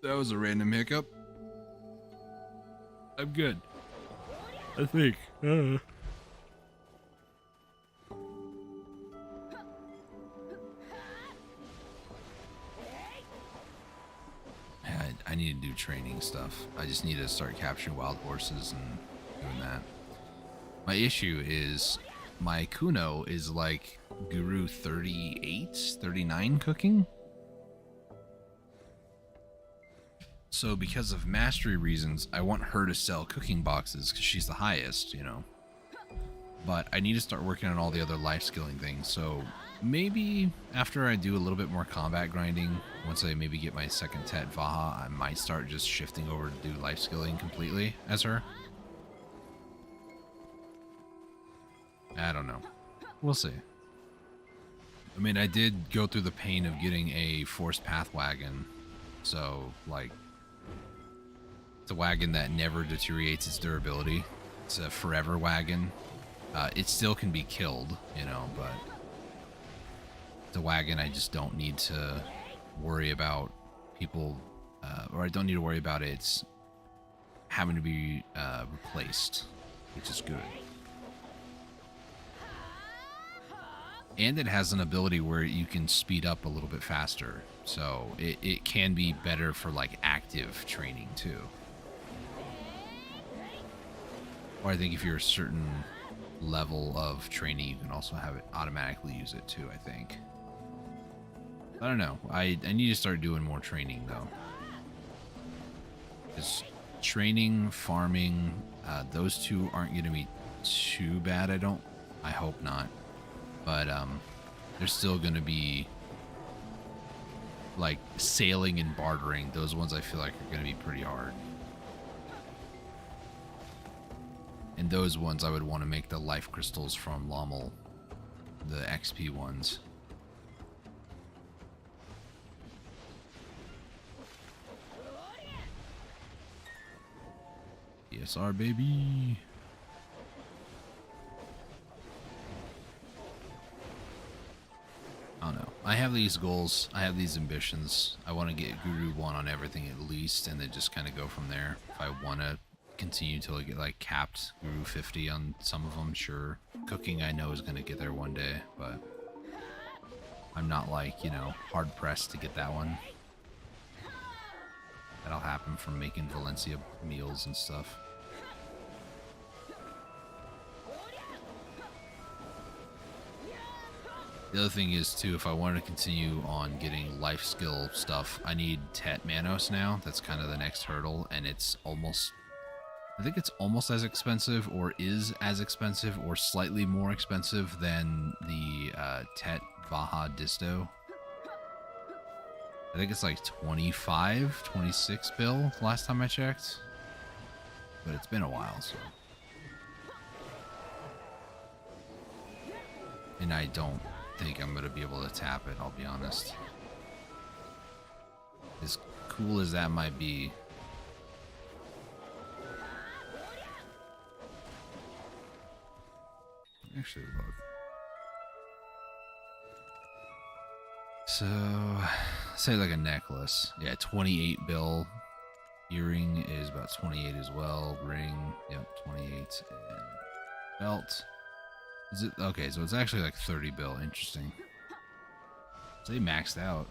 That was a random hiccup. I'm good. I think. I need to do training stuff. I just need to start capturing wild horses and doing that. My issue is my Kuno is like Guru 38, 39 cooking. So because of mastery reasons, I want her to sell cooking boxes because she's the highest, you know. But I need to start working on all the other life skilling things. So maybe after I do a little bit more combat grinding, once I maybe get my second Tet Vaha, I might start just shifting over to do life skilling completely as her. I don't know. We'll see. I mean, I did go through the pain of getting a forced path wagon. So, like, it's a wagon that never deteriorates its durability. It's a forever wagon. It still can be killed, you know, but the wagon I just don't need to worry about people, or I don't need to worry about it's having to be replaced, which is good. And it has an ability where you can speed up a little bit faster. So it can be better for like active training too. Or I think if you're a certain level of training, you can also have it automatically use it too, I think. I don't know. I need to start doing more training though. Because training, farming, those two aren't going to be too bad. I hope not. But they're still going to be like sailing and bartering. Those ones I feel like are going to be pretty hard. And those ones I would want to make the life crystals from Lommel, the XP ones. ESR, baby. I don't know. I have these goals. I have these ambitions. I want to get Guru 1 on everything at least, and then just kind of go from there. If I want to continue till I get like capped Guru 50 on some of them, sure. Cooking I know is going to get there one day, but I'm not like, you know, hard pressed to get that one. That'll happen from making Valencia meals and stuff. The other thing is, too, if I want to continue on getting life skill stuff, I need Tet Manos now. That's kind of the next hurdle, and it's almost... I think it's almost as expensive, or is as expensive, or slightly more expensive than the Tet Vaha Disto. I think it's like 25, 26 bill last time I checked. But it's been a while, so... And I don't think I'm going to be able to tap it, I'll be honest. As cool as that might be... Actually, look. So, say like a necklace. Yeah, 28 bill. Earring is about 28 as well. Ring, yep, 28. And belt. Is it? Okay, so it's actually like 30 bill. Interesting. So they maxed out.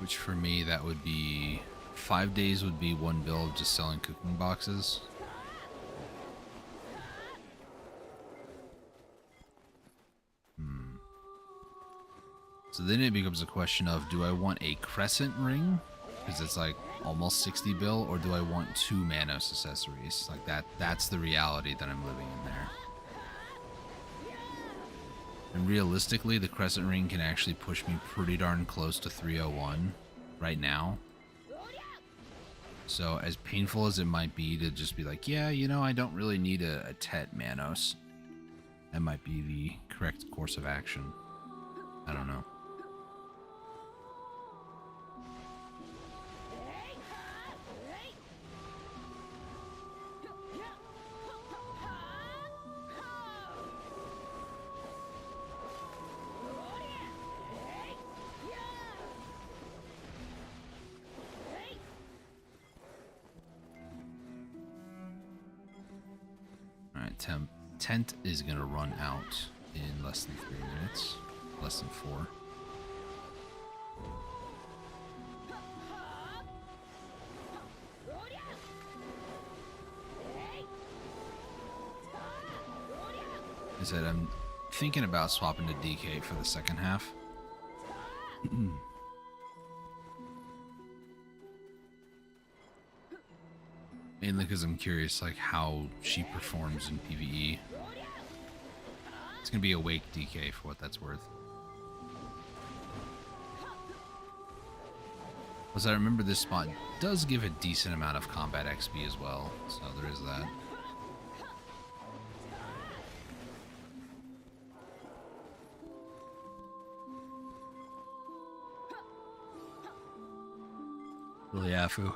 Which for me, that would be... 5 days would be 1 bill of just selling cooking boxes. So then it becomes a question of, do I want a crescent ring? Because it's like almost 60 bill, or do I want 2 Manos accessories? Like that's the reality that I'm living in there. And realistically, the crescent ring can actually push me pretty darn close to 301 right now. So as painful as it might be to just be like, yeah, you know, I don't really need a Tet Manos. That might be the correct course of action. I don't know. Tent is going to run out in less than 3 minutes. Less than 4. I said I'm thinking about swapping to DK for the second half. Mainly because I'm curious like how she performs in PvE. It's gonna be a Wake DK for what that's worth. Plus I remember this spot does give a decent amount of combat XP as well, so there is that. Liafu.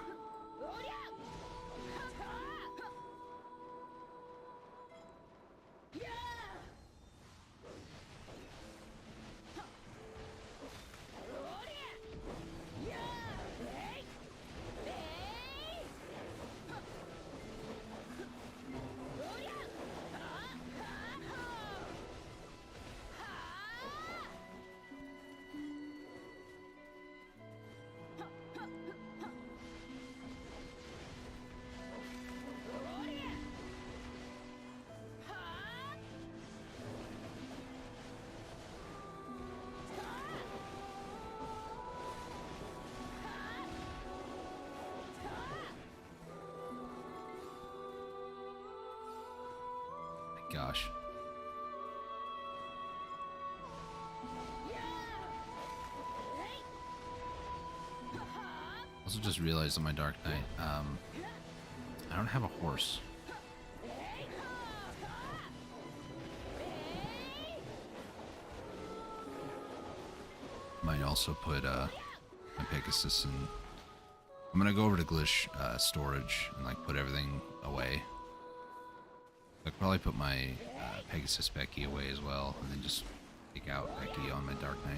gosh. Also just realized on my Dark Knight, I don't have a horse. Might also put my Pegasus in. I'm gonna go over to Glitch storage and like put everything away. I'd probably put my Pegasus Becky away as well, and then just take out Becky on my Dark Knight.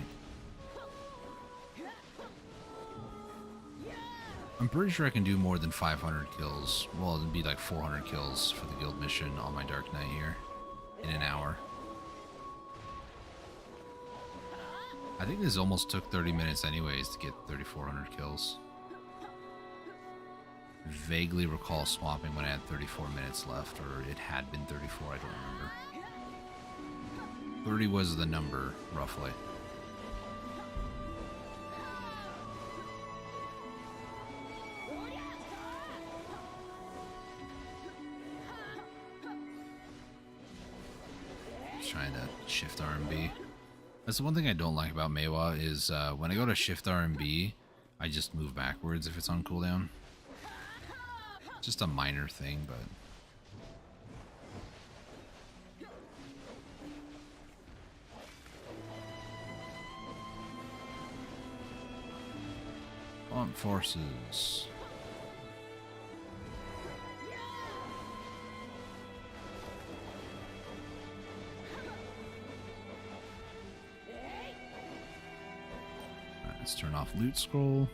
I'm pretty sure I can do more than 500 kills. Well, it'd be like 400 kills for the guild mission on my Dark Knight here in an hour. I think this almost took 30 minutes anyways to get 3,400 kills. Vaguely recall swapping when I had 34 minutes left, or it had been 34, I don't remember. 30 was the number, roughly. Trying to shift R&B. That's the one thing I don't like about Meiwa is when I go to shift R&B, I just move backwards if it's on cooldown. Just a minor thing, but on forces. Let's turn off loot scroll.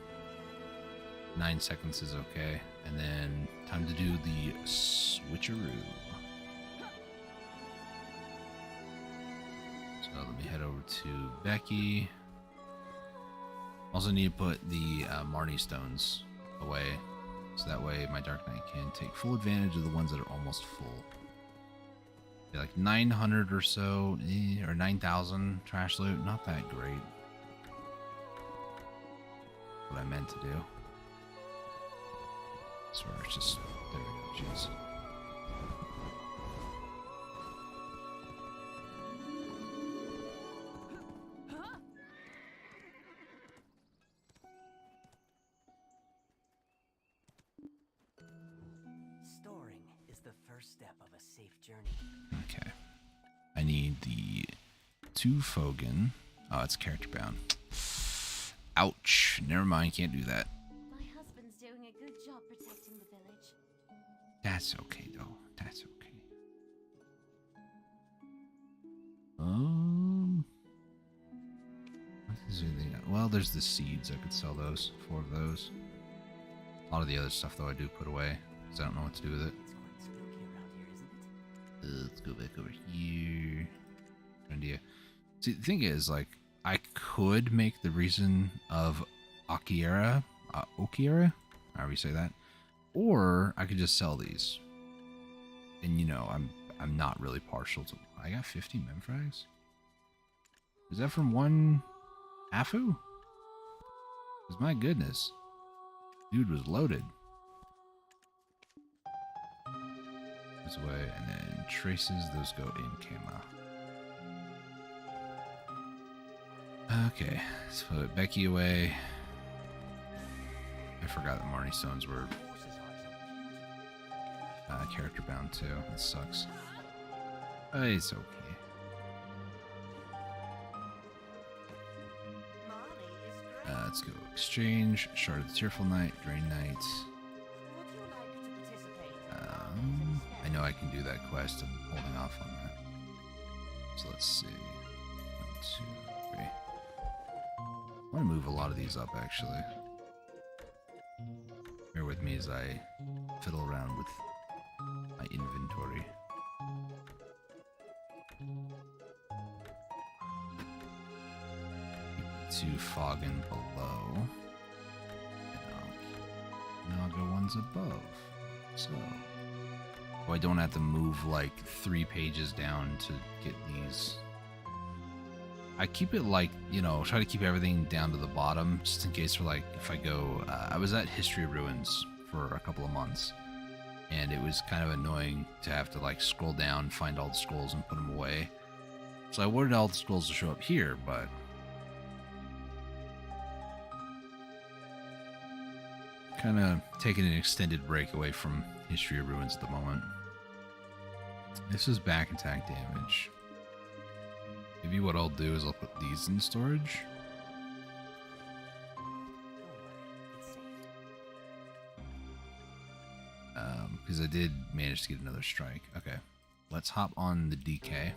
9 seconds is okay. And then time to do the switcheroo. So let me head over to Becky. Also need to put the Marnie stones away. So that way my Dark Knight can take full advantage of the ones that are almost full. Yeah, like 900 or so, or 9,000 trash loot. Not that great. What I meant to do. So it's just, there we go, jeez. Storing is the first step of a safe journey. Okay. I need the 2 Fogan. Oh, it's character bound. Ouch. Never mind, can't do that. My husband's doing a good job protecting the village. That's okay, though. That's okay. What is anything? Well, there's the seeds. I could sell those. 4 of those. A lot of the other stuff, though, I do put away. Because I don't know what to do with it. It's quite spooky around here, isn't it? Let's go back over here. Idea. See, the thing is, like, I could make the reason of Okiera, however you say that, or I could just sell these. And you know, I'm not really partial to. I got 50 memfrags. Is that from one Afu? Because my goodness, dude was loaded. This way, and then traces. Those go in Kama. Okay, let's put Becky away. I forgot that Marnie stones were character bound too. That sucks. It's okay. Let's go exchange. Shard of the Tearful Knight, Drain Knight. I know I can do that quest. I'm holding off on that. So let's see. 1, 2, 3. I want to move a lot of these up, actually. Bear with me as I fiddle around with my inventory. Keep 2 Foggin below. And Naga one's above. So. Oh, I don't have to move like 3 pages down to get these. I keep it like, you know, try to keep everything down to the bottom just in case for like if I go, I was at History Ruins for a couple of months and it was kind of annoying to have to like scroll down, find all the scrolls, and put them away. So I wanted all the scrolls to show up here, but kind of taking an extended break away from History of Ruins at the moment. This is back attack damage. Maybe what I'll do is I'll put these in storage. Because I did manage to get another strike. Okay, let's hop on the DK.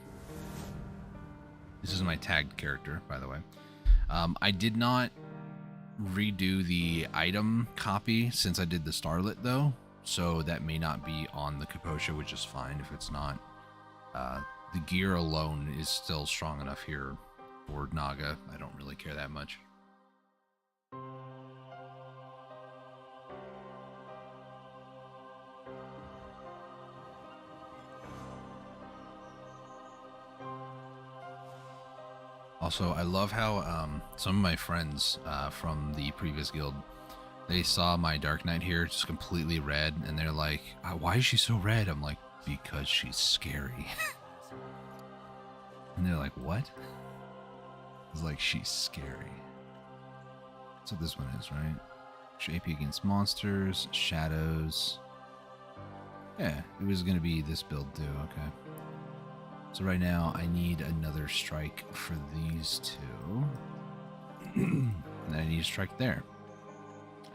This is my tagged character, by the way. I did not redo the item copy since I did the Starlet, though, so that may not be on the Kaposha, which is fine if it's not. The gear alone is still strong enough here for Naga. I don't really care that much. Also, I love how some of my friends from the previous guild, they saw my Dark Knight here just completely red, and they're like, why is she so red? I'm like, because she's scary. And they're like, what? It's like, she's scary. That's what this one is, right? AP against monsters, shadows. Yeah, it was going to be this build too, okay. So right now, I need another strike for these two. And I need a strike there.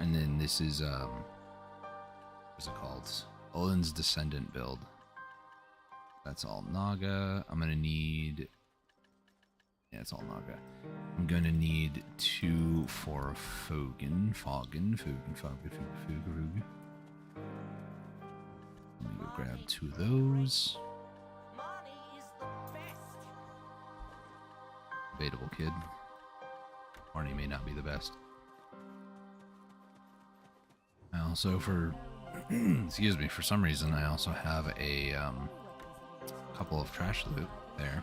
And then this is, what's it called? Olin's Descendant build. That's all Naga. I'm going to need... Yeah, it's all Naga. I'm going to need 2 for Fogan. Fogan. Let me go grab 2 of those. Debatable kid. Marnie may not be the best. I also, for excuse me, for some reason, I also have a couple of trash loot there.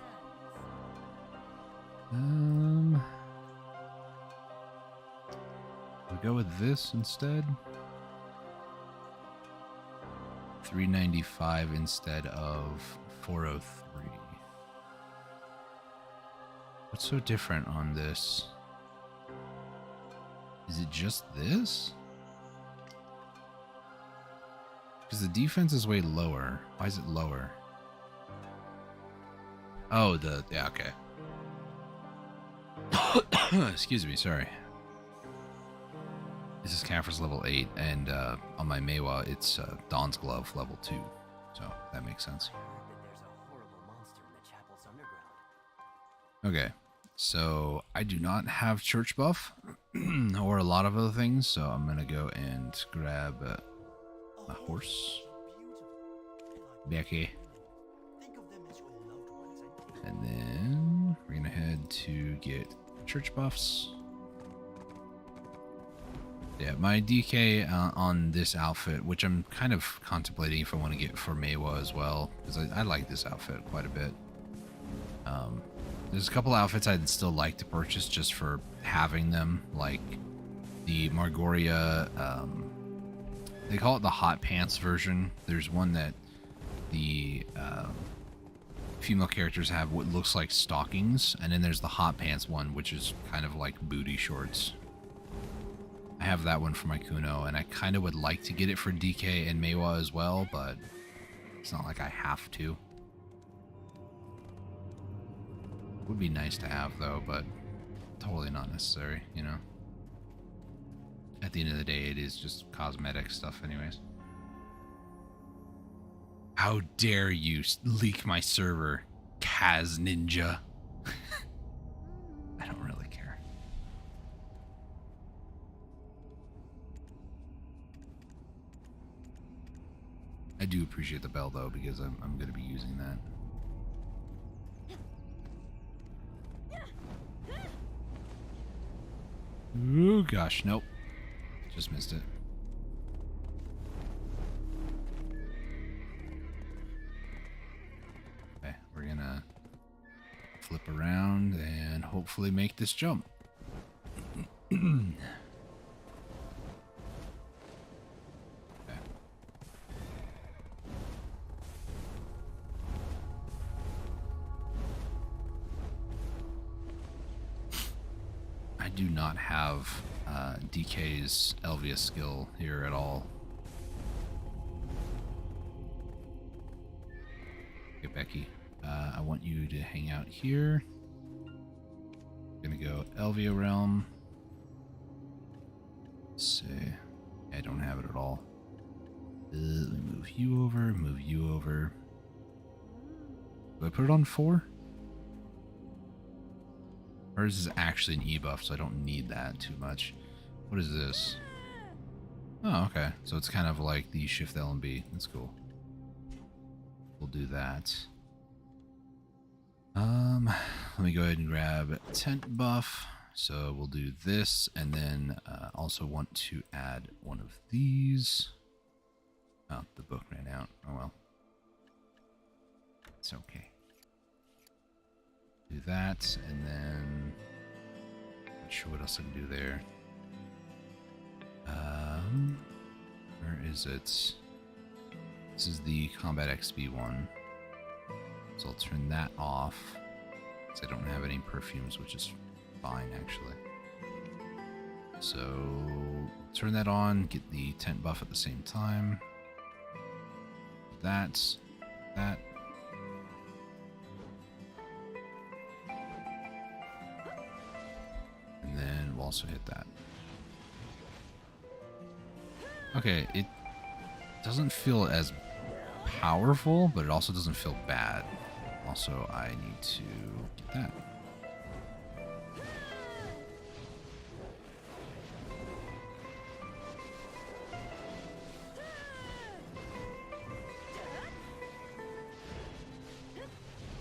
We'll go with this instead. 395 instead of 403. What's so different on this? Is it just this? Because the defense is way lower. Why is it lower? Oh, yeah, okay. Excuse me, sorry. This is Kaffir's level 8, and on my Meiwa, it's Dawn's Glove level 2. So that makes sense. Okay, so I do not have church buff or a lot of other things, so I'm gonna go and grab my horse, Becky, and then we're gonna head to get church buffs. Yeah, my DK on this outfit, which I'm kind of contemplating if I want to get for Meiwa as well, because I like this outfit quite a bit. There's a couple outfits I'd still like to purchase just for having them, like the Margoria, they call it the hot pants version. There's one that the female characters have what looks like stockings, and then there's the hot pants one, which is kind of like booty shorts. I have that one for my Kuno, and I kind of would like to get it for DK and Meiwa as well, but it's not like I have to. Would be nice to have, though, but totally not necessary, you know? At the end of the day, it is just cosmetic stuff anyways. How dare you leak my server, Kaz Ninja? I don't really care. I do appreciate the bell, though, because I'm going to be using that. Ooh, gosh, nope. Just missed it. Okay, we're gonna flip around and hopefully make this jump. Okay. do not have DK's Elvia skill here at all. Okay, Becky. I want you to hang out here. Gonna go Elvia Realm. Let's see. I don't have it at all. Let me move you over, move you over. Do I put it on 4? Hers is actually an E-buff, so I don't need that too much. What is this? Oh, okay. So it's kind of like the Shift L and B. That's cool. We'll do that. Let me go ahead and grab tent buff. So we'll do this, and then also want to add one of these. Oh, the book ran out. Oh well. It's okay. Do that, and then not sure what else I can do there. Where is it? This is the Combat XP one. So I'll turn that off, because I don't have any perfumes, which is fine, actually. So, turn that on, get the tent buff at the same time. That. And then we'll also hit that. Okay, it doesn't feel as powerful, but it also doesn't feel bad. Also, I need to get that.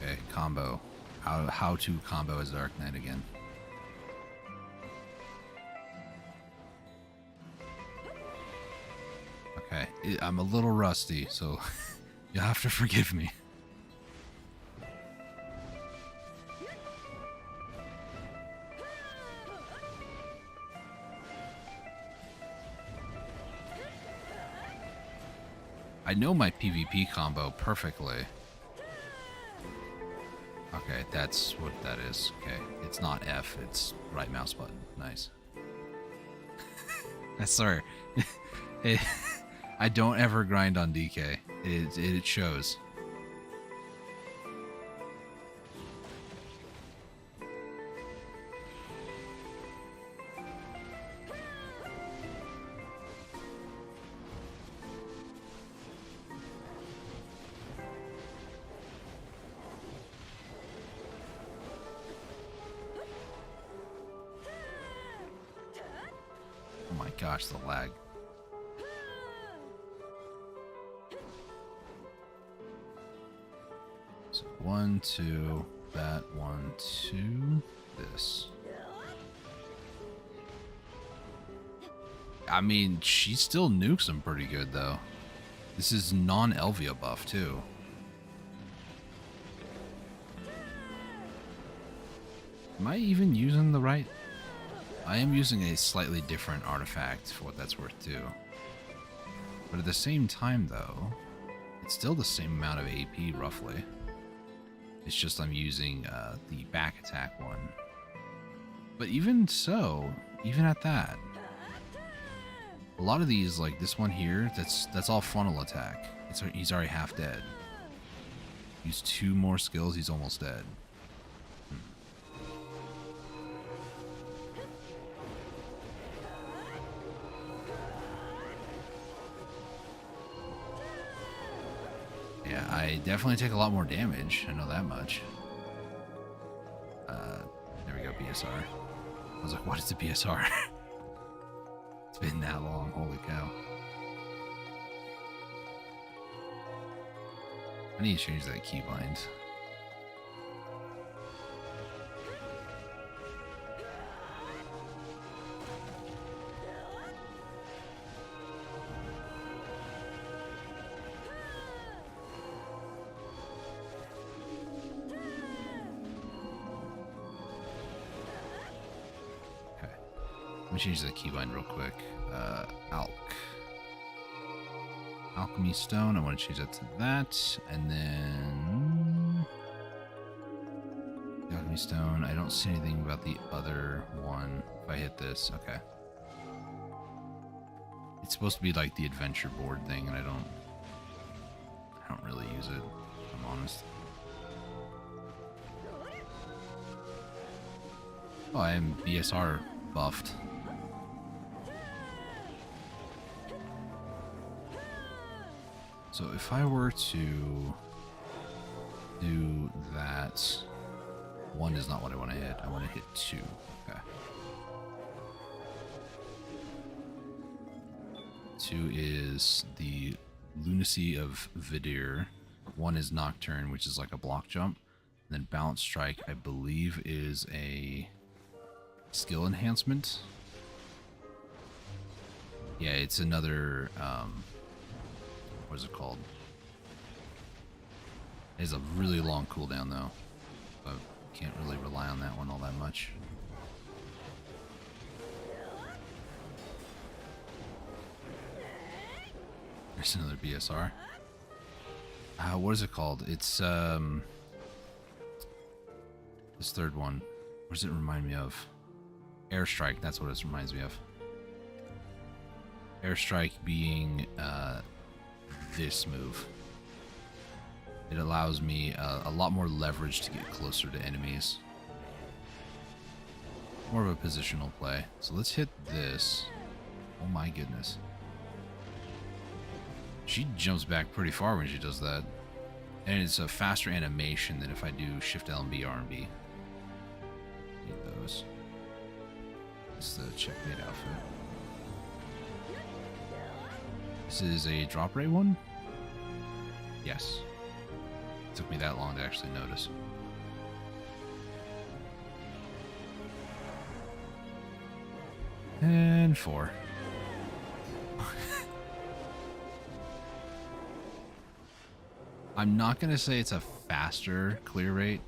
Okay, combo. How to combo as Dark Knight again. Okay, I'm a little rusty, so you'll have to forgive me. I know my PvP combo perfectly. Okay, that's what that is. Okay, it's not F, it's right mouse button. Nice. Sorry. I don't ever grind on DK. It shows. Oh my gosh, the lag. So 1, 2, that 1, 2, this. I mean, she still nukes him pretty good though. This is non-Elvia buff too. Am I even using the right? I am using a slightly different artifact for what that's worth too. But at the same time though, it's still the same amount of AP roughly. It's just I'm using the back attack one. But even so, even at that, a lot of these, like this one here, that's all frontal attack. He's already half dead. Use 2 more skills, he's almost dead. Yeah, I definitely take a lot more damage. I know that much. There we go, BSR. I was like, what is the BSR? It's been that long, holy cow. I need to change that keybind. Let me change the keybind real quick. Alchemy Stone, I want to change that to that. And then the Alchemy Stone, I don't see anything about the other one. If I hit this. Okay. It's supposed to be like the adventure board thing, and I don't really use it, if I'm honest. Oh, I am BSR buffed. So if I were to do that, 1 is not what I want to hit. I want to hit 2. Okay. 2 is the Lunacy of Vidir. 1 is Nocturne, which is like a block jump. And then Balance Strike, I believe, is a skill enhancement. Yeah, it's another, what is it called? It has a really long cooldown, though. But can't really rely on that one all that much. There's another BSR. What is it called? It's, this third one. What does it remind me of? Airstrike, that's what it reminds me of. Airstrike being, this move. It allows me a lot more leverage to get closer to enemies. More of a positional play. So let's hit this. Oh my goodness. She jumps back pretty far when she does that. And it's a faster animation than if I do Shift L and B, R and B. Need those. It's the checkmate outfit. This is a drop rate one? Yes. It took me that long to actually notice. And 4. I'm not going to say it's a faster clear rate.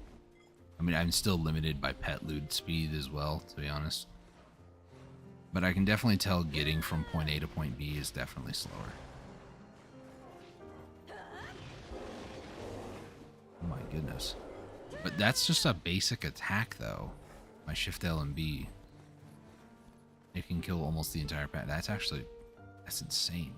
I mean, I'm still limited by pet loot speed as well, to be honest. But I can definitely tell getting from point A to point B is definitely slower. Oh my goodness. But that's just a basic attack, though. My Shift L and B. It can kill almost the entire pack. That's insane.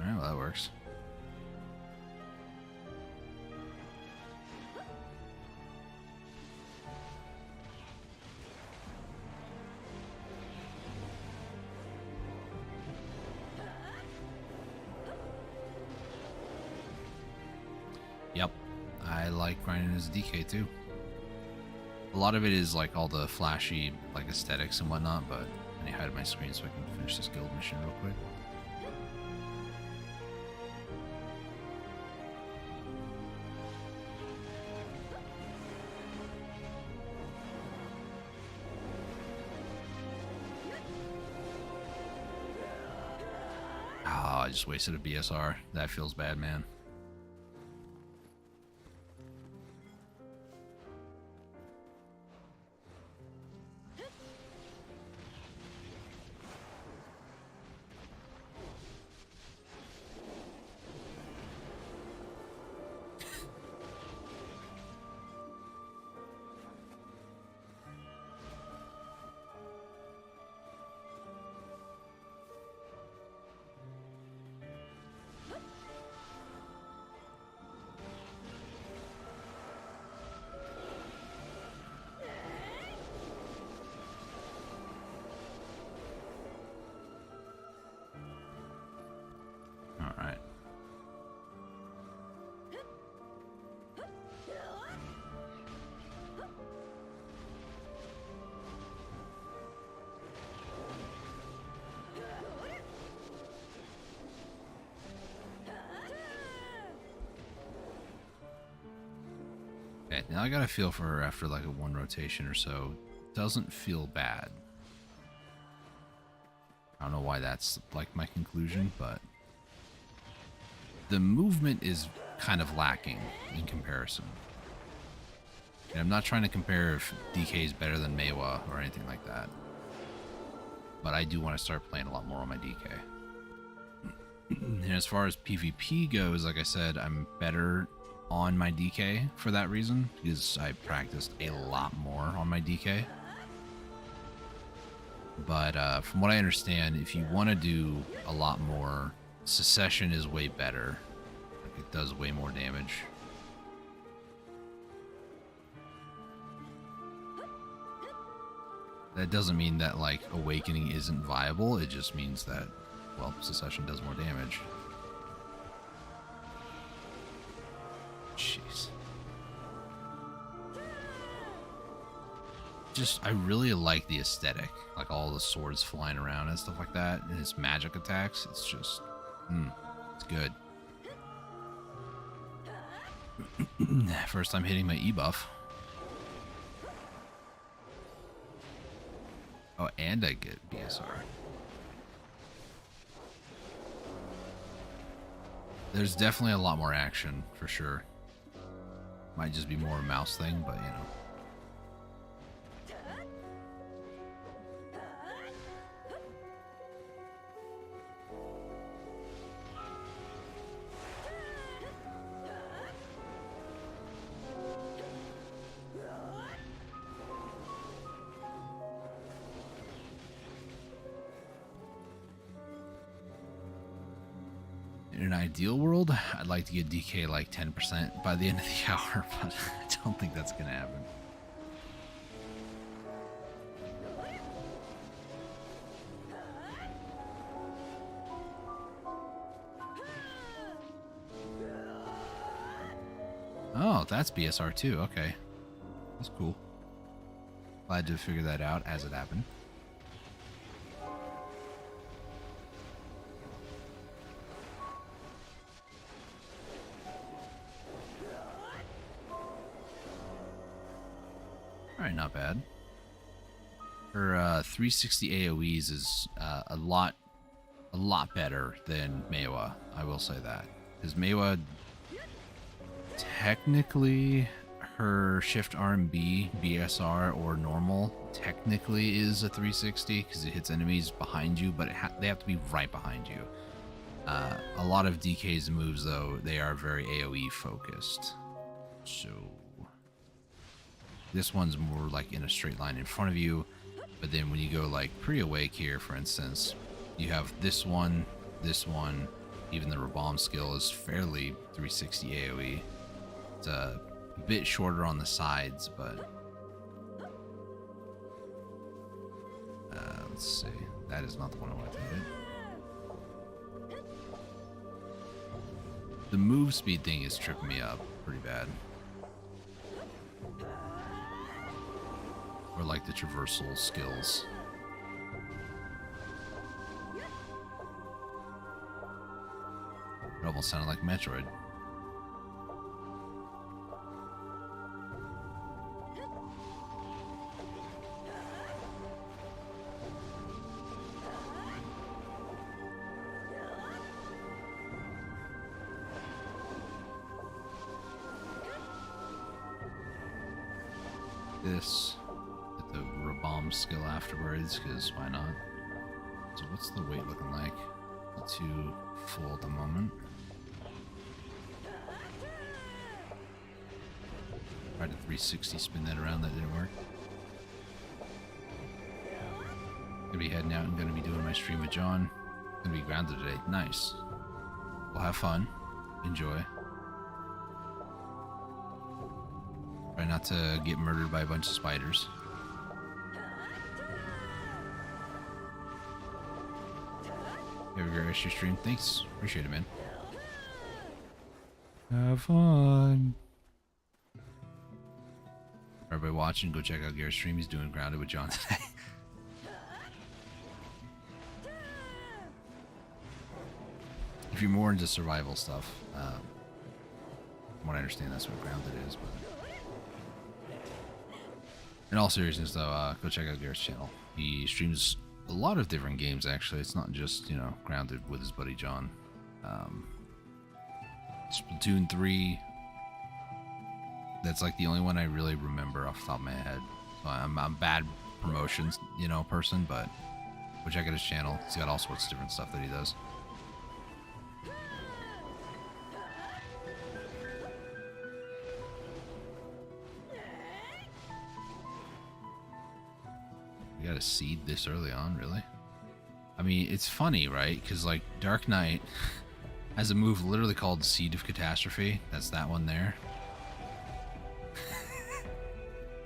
Alright, well that works. Yep, I like grinding as DK too. A lot of it is like all the flashy like aesthetics and whatnot, but I need to hide my screen so I can finish this guild mission real quick. Ah, I just wasted a BSR. That feels bad, man. Alright. Okay, now I got a feel for her after like a 1 rotation or so. Doesn't feel bad. I don't know why that's like my conclusion, but the movement is kind of lacking in comparison. And I'm not trying to compare if DK is better than Meiwa or anything like that. But I do want to start playing a lot more on my DK. And as far as PvP goes, like I said, I'm better on my DK for that reason, because I practiced a lot more on my DK. But from what I understand, if you want to do a lot more, Secession is way better. Like, it does way more damage. That doesn't mean that, like, Awakening isn't viable. It just means that, well, Secession does more damage. Jeez. Just, I really like the aesthetic. Like, all the swords flying around and stuff like that. And his magic attacks. It's just, it's good. First time hitting my E-buff. Oh, and I get BSR. There's definitely a lot more action, for sure. Might just be more a mouse thing, but you know. In an ideal world, I'd like to get DK like 10% by the end of the hour, but I don't think that's going to happen. Oh, that's BSR too. Okay. That's cool. Glad to figure that out as it happened. Alright, not bad. Her 360 AoEs is a lot better than Meiwa, I will say that. Because Meiwa, technically, her Shift RMB, BSR, or normal, technically is a 360, because it hits enemies behind you, but they have to be right behind you. A lot of DK's moves, though, they are very AoE focused. So this one's more like in a straight line in front of you, but then when you go like pre-awake here, for instance, you have this one, even the Rabam skill is fairly 360 AoE. It's a bit shorter on the sides, but let's see. That is not the one I want to hit. The move speed thing is tripping me up pretty bad. Or like the traversal skills. It almost sounded like Metroid. This, with the Rabam skill afterwards, because why not? So what's the weight looking like? Not too full at the moment. Tried to 360 spin that around, that didn't work. Gonna be heading out and gonna be doing my stream with John. Gonna be grounded today. Nice. We'll have fun. Enjoy. Try not to get murdered by a bunch of spiders. Have a great rest of your stream. Thanks. Appreciate it, man. Have fun. Everybody watching, go check out Garrett's stream. He's doing Grounded with John today. If you're more into survival stuff, from what I understand, that's what Grounded is. But in all seriousness, though, go check out Garrett's channel. He streams a lot of different games, actually. It's not just, you know, Grounded with his buddy John. Splatoon 3, That's like the only one I really remember off the top of my head. So I'm a bad promotions, person, but go check out his channel. He's got all sorts of different stuff that he does. We got a seed this early on, really? I mean, it's funny, right? Because, like, Dark Knight has a move literally called Seed of Catastrophe. That's that one there.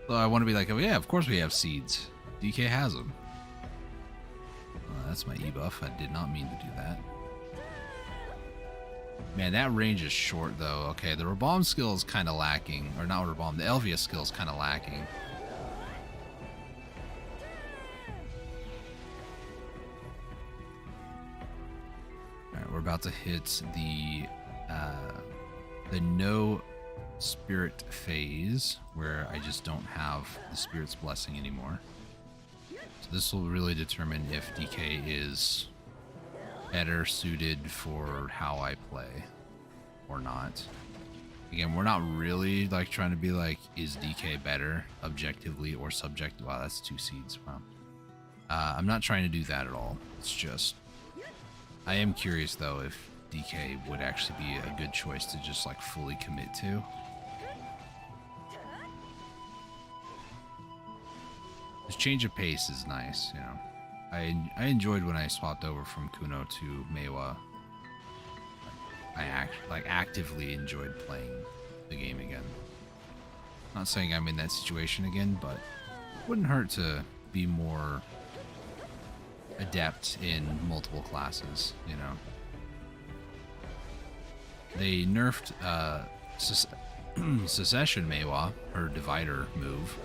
So I want to be like, oh yeah, of course we have seeds. DK has them. That's my E-buff. I did not mean to do that. Man, that range is short, though. Okay, the Rabam skill is kind of lacking. Or not Rabam, the Elvia skill is kind of lacking. Alright, we're about to hit the no spirit phase, where I just don't have the spirit's blessing anymore. So this will really determine if DK is better suited for how I play or not. Again, we're not really like trying to be like, is DK better objectively or subjectively? Wow, that's 2 seeds. Wow. I'm not trying to do that at all. It's just, I am curious though if DK would actually be a good choice to just like fully commit to. This change of pace is nice, I enjoyed when I swapped over from Kuno to Meiwa. I actively enjoyed playing the game again. Not saying I'm in that situation again, but it wouldn't hurt to be more adept in multiple classes, They nerfed Secession Meiwa, her divider move.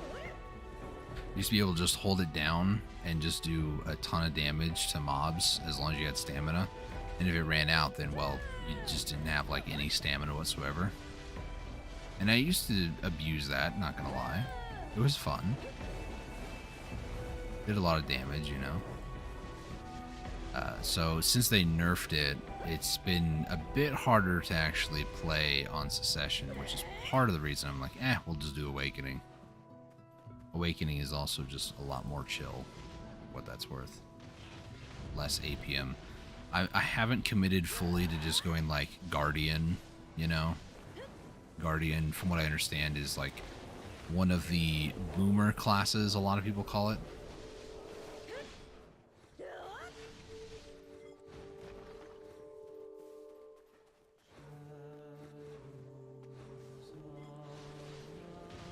You used to be able to just hold it down and just do a ton of damage to mobs as long as you had stamina. And if it ran out, then, well, you just didn't have, like, any stamina whatsoever. And I used to abuse that, not gonna lie. It was fun. Did a lot of damage, So since they nerfed it, it's been a bit harder to actually play on Secession, which is part of the reason I'm like, we'll just do Awakening. Awakening is also just a lot more chill, what that's worth. Less APM. I haven't committed fully to just going like Guardian, Guardian, from what I understand, is like one of the boomer classes, a lot of people call it.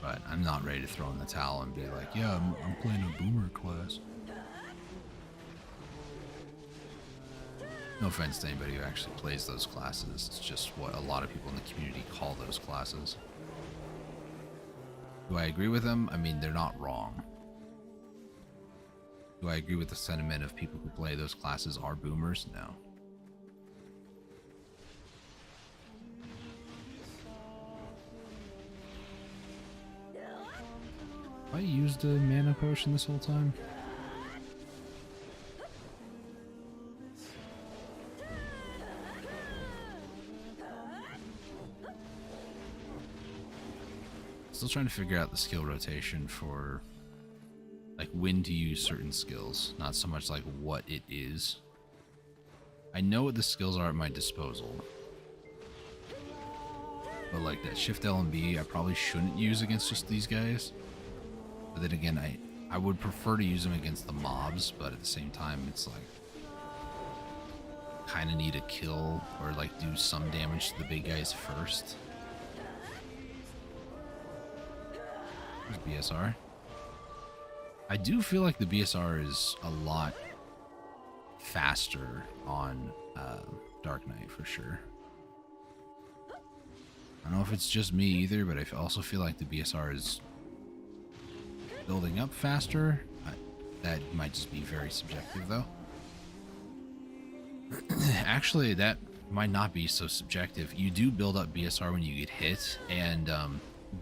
But I'm not ready to throw in the towel and be like, yeah, I'm playing a boomer class. No offense to anybody who actually plays those classes. It's just what a lot of people in the community call those classes. Do I agree with them? I mean, they're not wrong. Do I agree with the sentiment of people who play those classes are boomers? No. Have I used a mana potion this whole time? Still trying to figure out the skill rotation for like when to use certain skills, not so much like what it is. I know what the skills are at my disposal, but like that Shift L and B I probably shouldn't use against just these guys. But then again, I would prefer to use them against the mobs, but at the same time it's like kind of need a kill or like do some damage to the big guys first. There's BSR. I do feel like the BSR is a lot faster on Dark Knight for sure. I don't know if it's just me either, but I also feel like the BSR is building up faster. That might just be very subjective though. Actually, that might not be so subjective. You do build up BSR when you get hit, and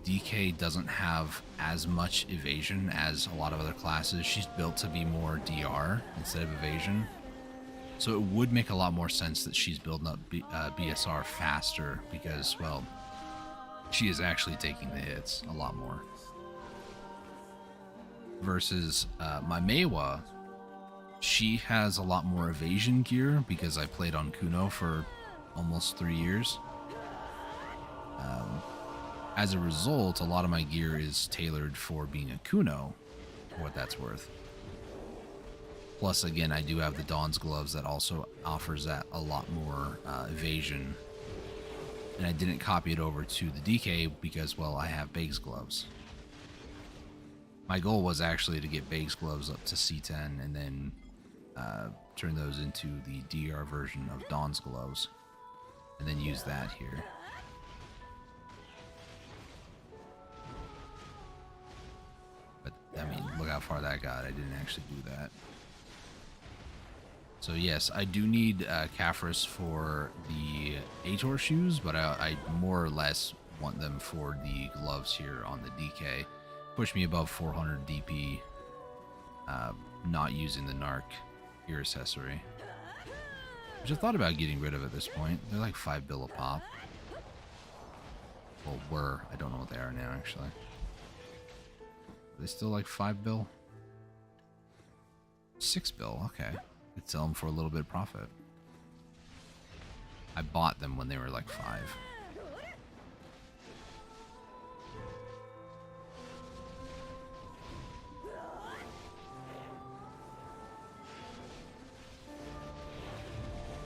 DK doesn't have as much evasion as a lot of other classes. She's built to be more DR instead of evasion. So it would make a lot more sense that she's building up BSR faster because, well, she is actually taking the hits a lot more. Versus my Meiwa, she has a lot more evasion gear because I played on Kuno for almost 3 years. As a result, a lot of my gear is tailored for being a Kuno, for what that's worth. Plus, again, I do have the Dawn's Gloves that also offers that a lot more evasion. And I didn't copy it over to the DK because, well, I have Bake's Gloves. My goal was actually to get Bake's Gloves up to C10 and then turn those into the DR version of Dawn's Gloves. And then use that here. But, I mean, look how far that got. I didn't actually do that. So yes, I do need Caphras for the Ator shoes, but I more or less want them for the gloves here on the DK. Push me above 400 DP, not using the Narc ear accessory. Which I thought about getting rid of at this point. They're like 5 bill a pop. Well, were. I don't know what they are now, actually. Are they still like 5 bill? 6 bill, okay. Could sell them for a little bit of profit. I bought them when they were like 5.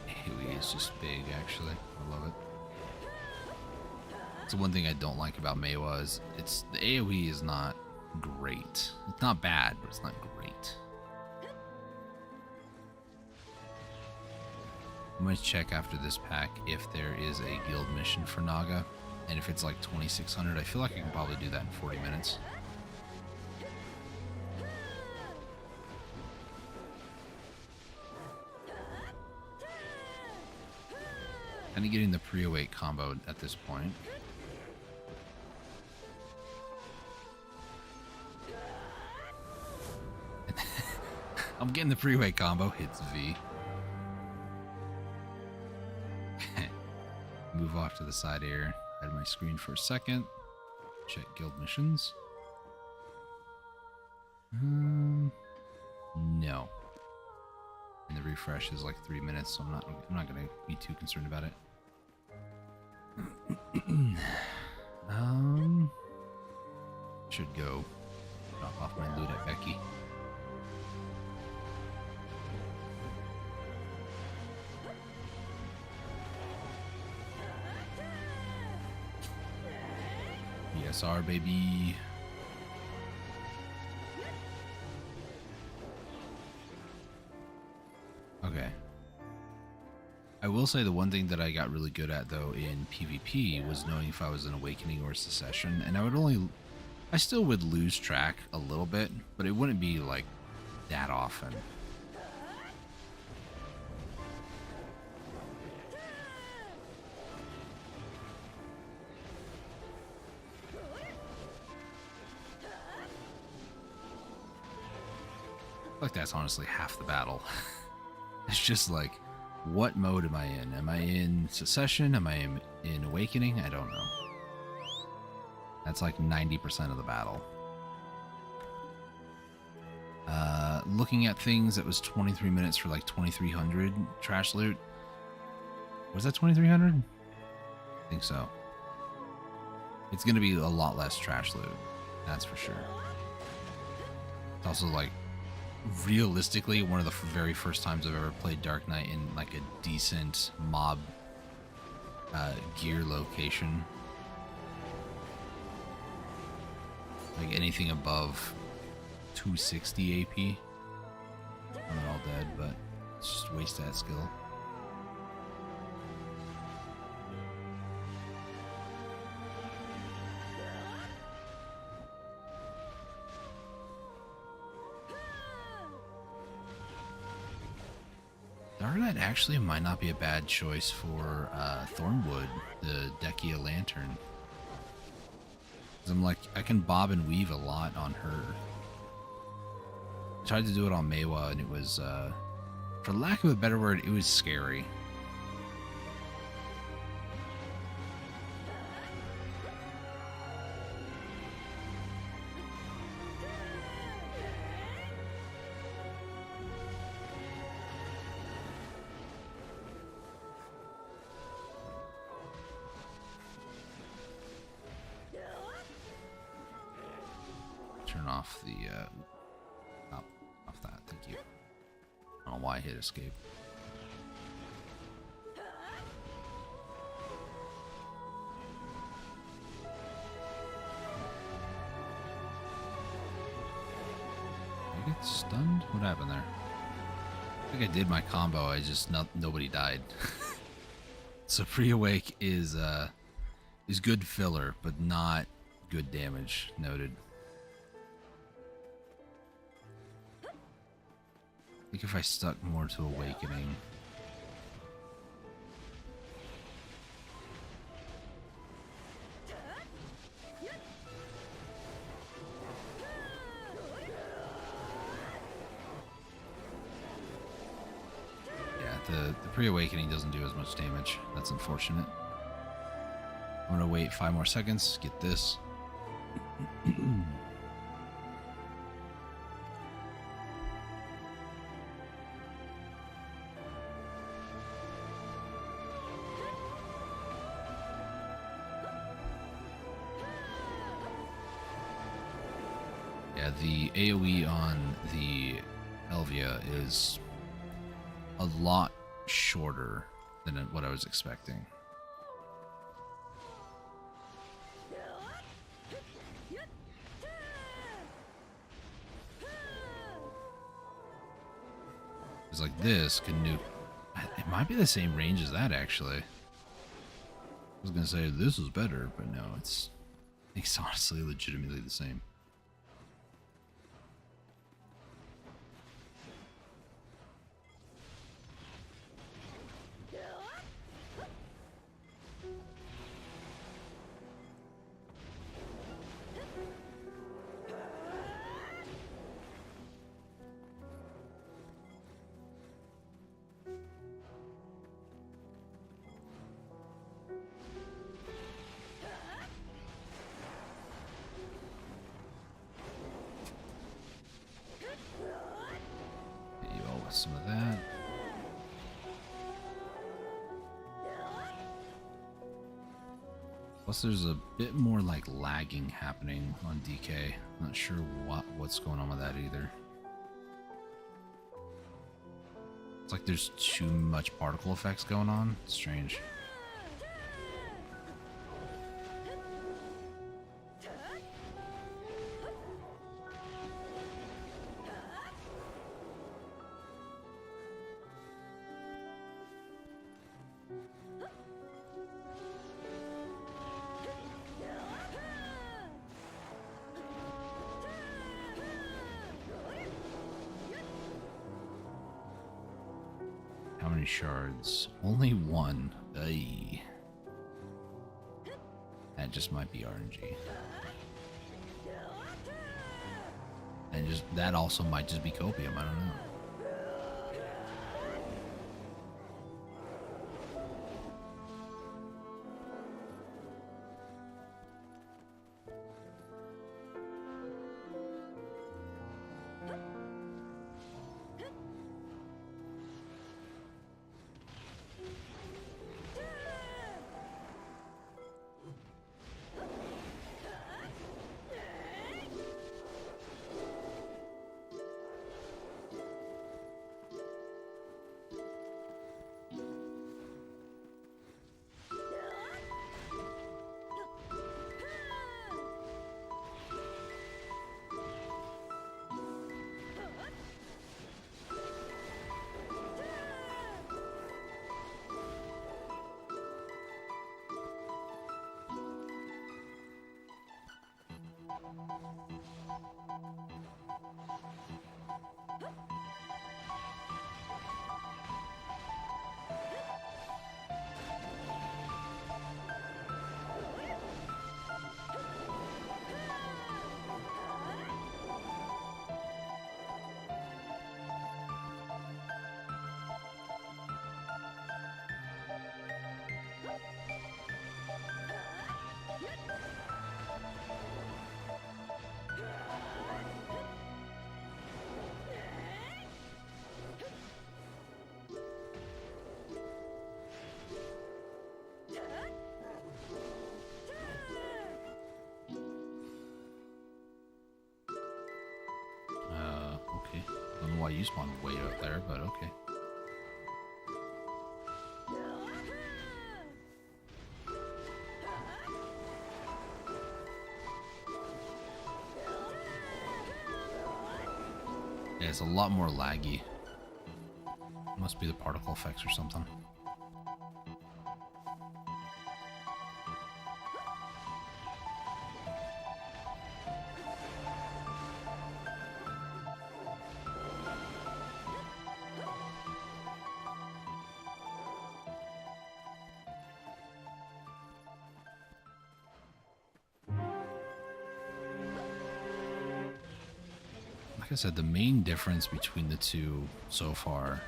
AoE is just big, actually. I love it. It's the one thing I don't like about Meiwa is the AoE is not great. It's not bad, but it's not great. I'm going to check after this pack if there is a guild mission for Naga. And if it's like 2600, I feel like I can probably do that in 40 minutes. Kind of getting the pre-awake combo at this point. I'm getting the pre-awake combo. Hits V. Move off to the side here. Hide my screen for a second. Check guild missions. No. And the refresh is like 3 minutes, so I'm not gonna be too concerned about it. Should go drop off my loot at Becky. ESR, baby. Okay. I will say the one thing that I got really good at, though, in PvP was knowing if I was an Awakening or a Secession, and I still would lose track a little bit, but it wouldn't be, like, that often. Like that's honestly half the battle. It's just like, what mode am I in? Am I in Secession? Am I in Awakening? I don't know. That's like 90% of the battle. Looking at things, it was 23 minutes for like 2300 trash loot. Was that 2300? I think so. It's going to be a lot less trash loot. That's for sure. It's also like, realistically, one of the very first times I've ever played Dark Knight in like a decent mob gear location. Like anything above 260 AP. I'm not all dead, but it's just waste that skill. Dark Knight actually might not be a bad choice for Thornwood, the Dekia Lantern. Because I'm like, I can bob and weave a lot on her. I tried to do it on Meiwa, and it was, for lack of a better word, it was scary. off the off that. Thank you. I don't know why I hit escape. Did I get stunned? What happened there? I think I did my combo. I just nobody died. So pre-awake is good filler, but not good damage. Noted. I think if I stuck more to awakening. The pre-awakening doesn't do as much damage. That's unfortunate. I'm gonna wait 5 more seconds, get this. Yeah, the AoE on the Elvia is a lot shorter than what I was expecting. It's like this can nuke. It might be the same range as that actually. I was gonna say this was better, but no, it's honestly legitimately the same. Some of that. Plus there's a bit more like lagging happening on DK. Not sure what's going on with that either. It's like there's too much particle effects going on. It's strange. How many shards? Only 1. Ay. That just might be RNG. And just that also might just be copium, I don't know. know why you spawned way out there, but okay. Yeah, it's a lot more laggy. Must be the particle effects or something. Like I said, the main difference between the two so far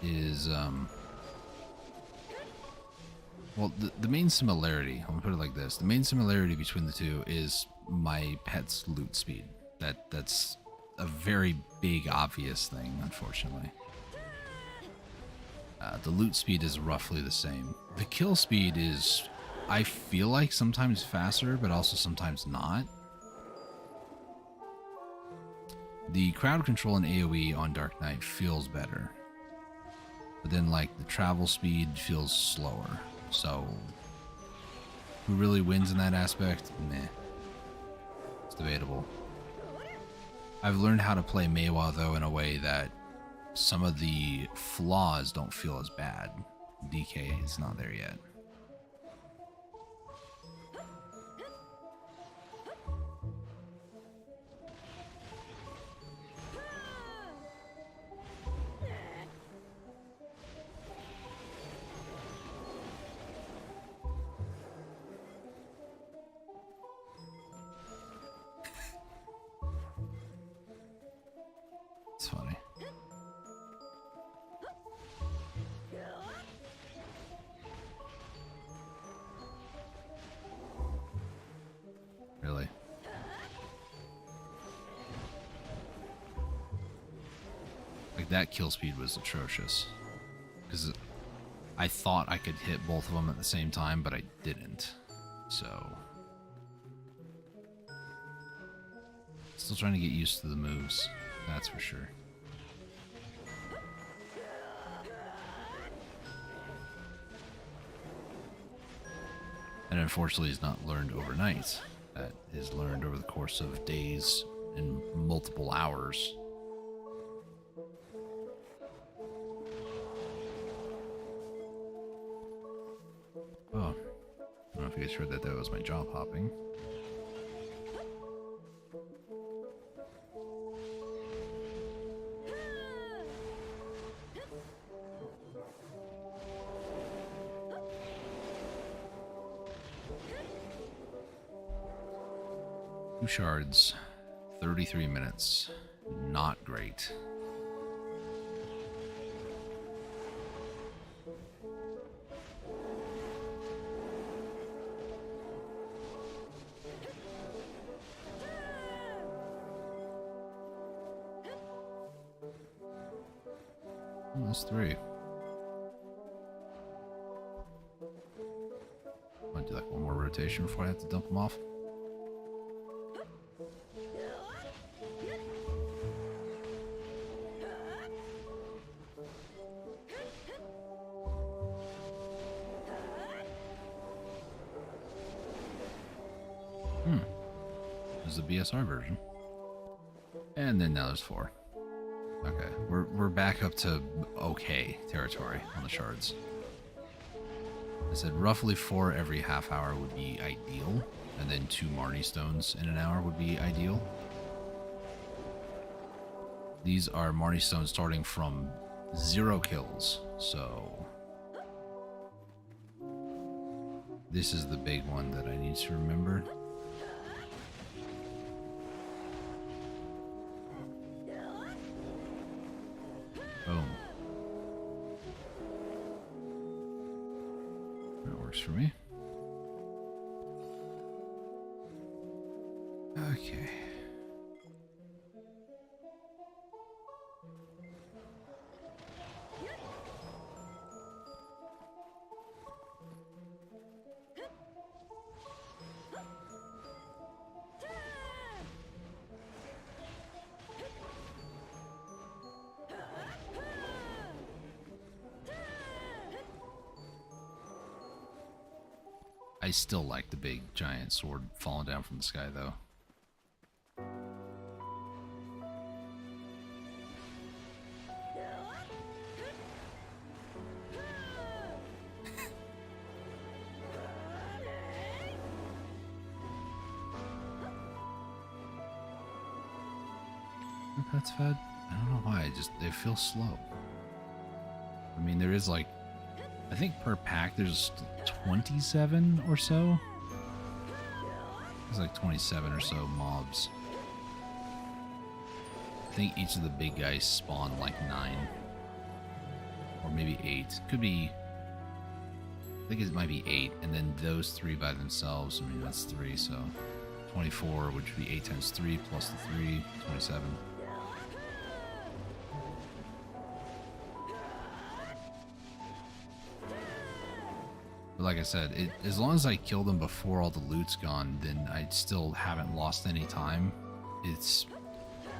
is, well, the main similarity, I'm gonna put it like this, the main similarity between the two is my pet's loot speed. That's a very big, obvious thing, unfortunately. The loot speed is roughly the same. The kill speed is, I feel like, sometimes faster, but also sometimes not. The crowd control in AoE on Dark Knight feels better. But then, like, the travel speed feels slower. So, who really wins in that aspect? Meh. It's debatable. I've learned how to play Meiwa, though, in a way that some of the flaws don't feel as bad. DK is not there yet. It's funny. Really? Like, that kill speed was atrocious. Because I thought I could hit both of them at the same time, but I didn't. So, still trying to get used to the moves, that's for sure. And unfortunately, it's not learned overnight. That is learned over the course of days and multiple hours. Oh, I don't know if you guys heard that. That was my job hopping. Two shards, 33 minutes. Not great. Oh, that's 3. Might do like one more rotation before I have to dump them off. This is the BSR version. And then now there's 4. Okay, we're back up to okay territory on the shards. I said roughly 4 every half hour would be ideal, and then 2 Marnie stones in an hour would be ideal. These are Marnie stones starting from 0 kills, so this is the big one that I need to remember. Boom. That works for me. Okay. I still like the big giant sword falling down from the sky, though. The pets fed? I don't know why. They feel slow. I mean, there is like, I think per pack there's 27 or so. There's like 27 or so mobs. I think each of the big guys spawn like 9. Or maybe 8. Could be, I think it might be 8. And then those 3 by themselves, I mean, that's 3, so 24, which would be 8 times 3 plus the 3, 27. But like I said, as long as I kill them before all the loot's gone, then I still haven't lost any time.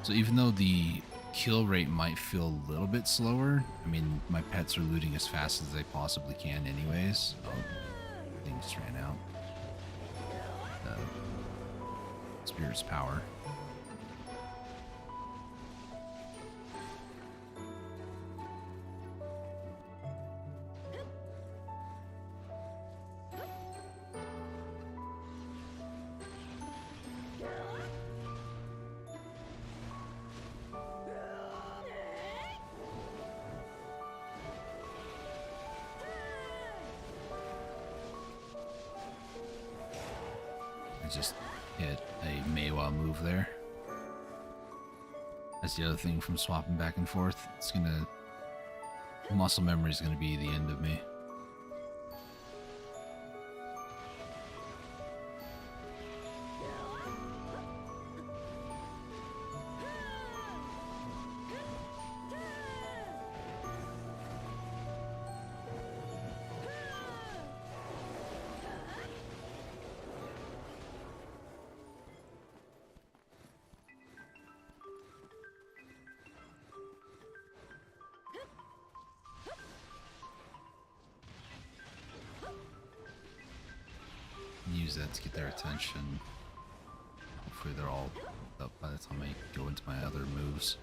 So even though the kill rate might feel a little bit slower, I mean, my pets are looting as fast as they possibly can anyways. Oh, thing just ran out. Spirit's power. I just hit a Meiwa move there. That's the other thing from swapping back and forth. Muscle memory is gonna be the end of me. Use that to get their attention. Hopefully they're all up by the time I go into my other moves.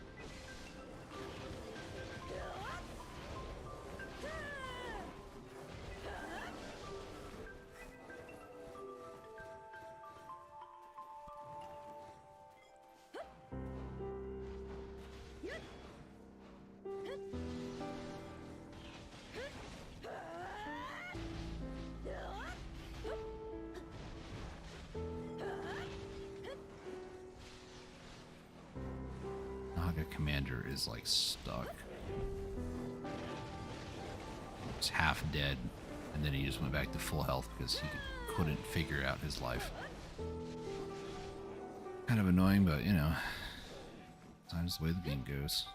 Naga commander is like stuck. He's half dead, and then he just went back to full health because he couldn't figure out his life. Kind of annoying, but you know, sometimes the way the game goes.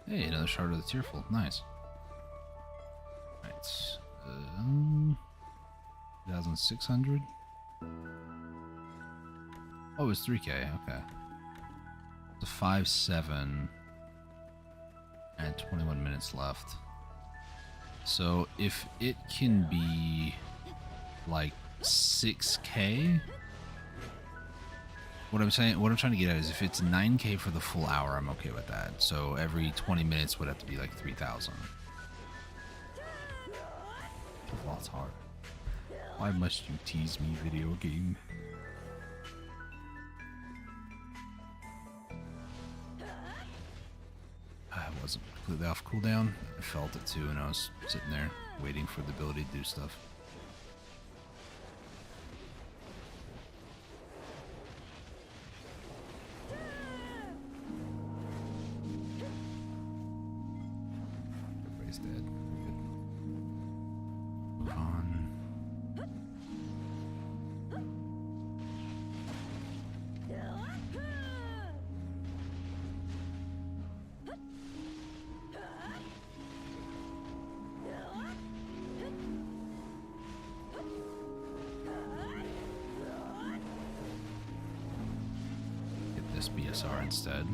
Hey, another shard of the tearful. Nice. Right. 2,600. Oh, it was 3K. Okay. It's a 5-7 and 21 minutes left. So if it can be like 6K, what I'm trying to get at is if it's 9K for the full hour, I'm okay with that. So every 20 minutes would have to be like 3,000. Well, it's hard. Why must you tease me, video game? I wasn't completely off cooldown. I felt it too, and I was sitting there waiting for the ability to do stuff. Everybody's dead. We're good. Move on. Get this BSR instead.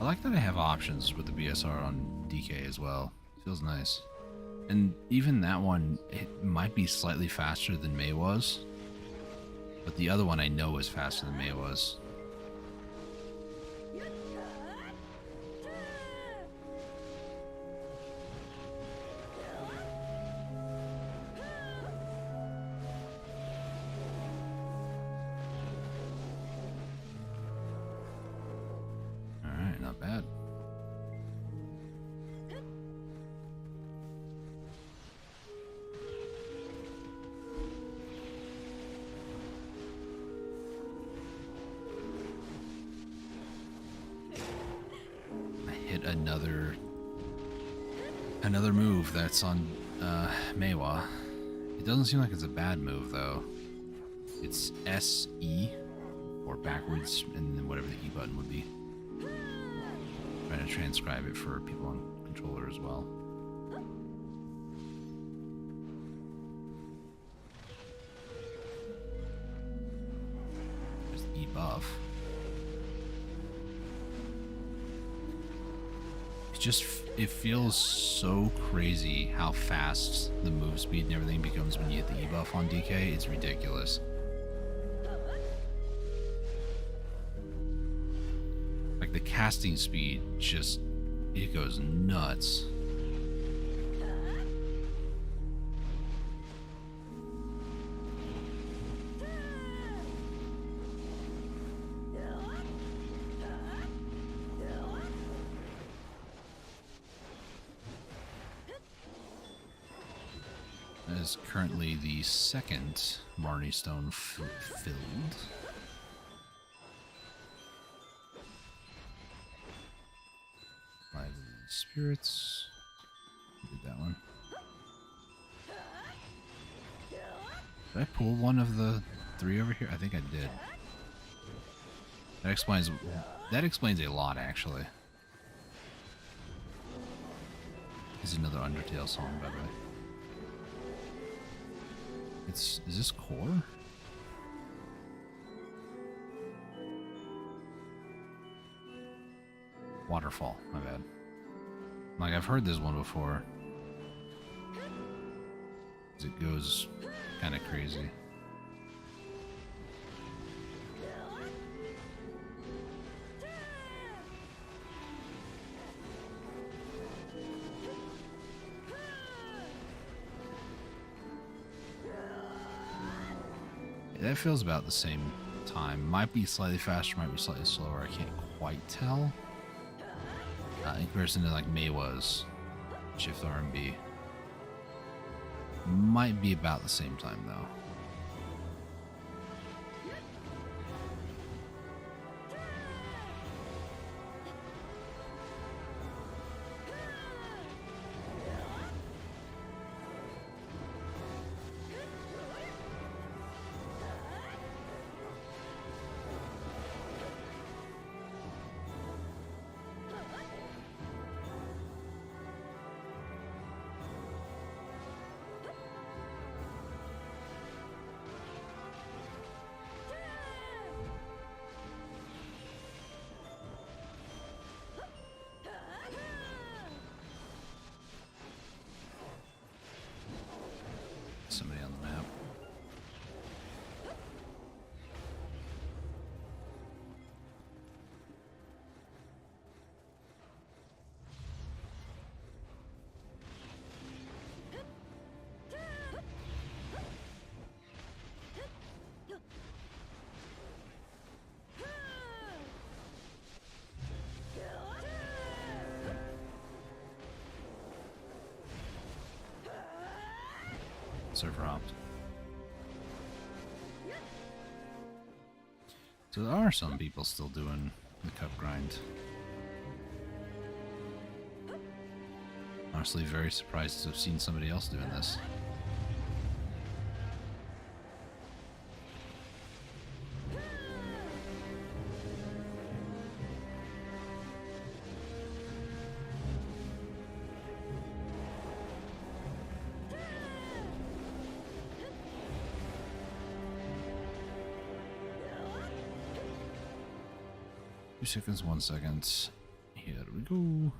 I like that I have options with the BSR on DK as well. Feels nice. And even that one, it might be slightly faster than May was. But the other one I know is faster than May was. Alright, not bad. Another move that's on Meiwa. It doesn't seem like it's a bad move though. It's SE or backwards and then whatever the E button would be. I'm trying to transcribe it for people on controller as well. There's the E buff. It feels so crazy how fast the move speed and everything becomes when you hit the E buff on DK. It's ridiculous. Like the casting speed just, it goes nuts. That is currently the second Marnie Stone filled. Five spirits. Did that one. Did I pull one of the three over here? I think I did. That explains a lot, actually. This is another Undertale song, by the way. Is this core? Waterfall, my bad. Like, I've heard this one before. It goes kind of crazy. That feels about the same time. Might be slightly faster, might be slightly slower. I can't quite tell. In comparison to like May was, Shift R and B. Might be about the same time though. server hopped. So there are some people still doing the cup grind. Honestly, very surprised to have seen somebody else doing this. Two seconds, 1 second. Here we go.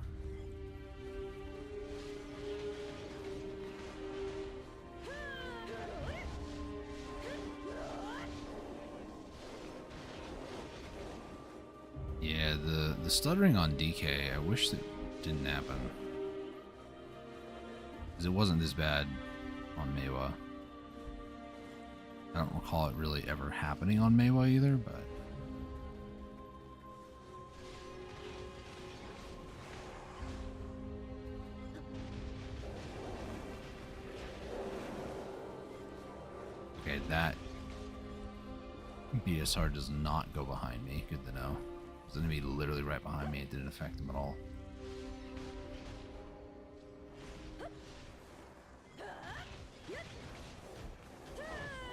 Yeah, the stuttering on DK, I wish that didn't happen. Because it wasn't this bad on Meiwa. I don't recall it really ever happening on Meiwa either, but... Okay, that BSR does not go behind me. Good to know. There's an enemy literally right behind me. It didn't affect him at all.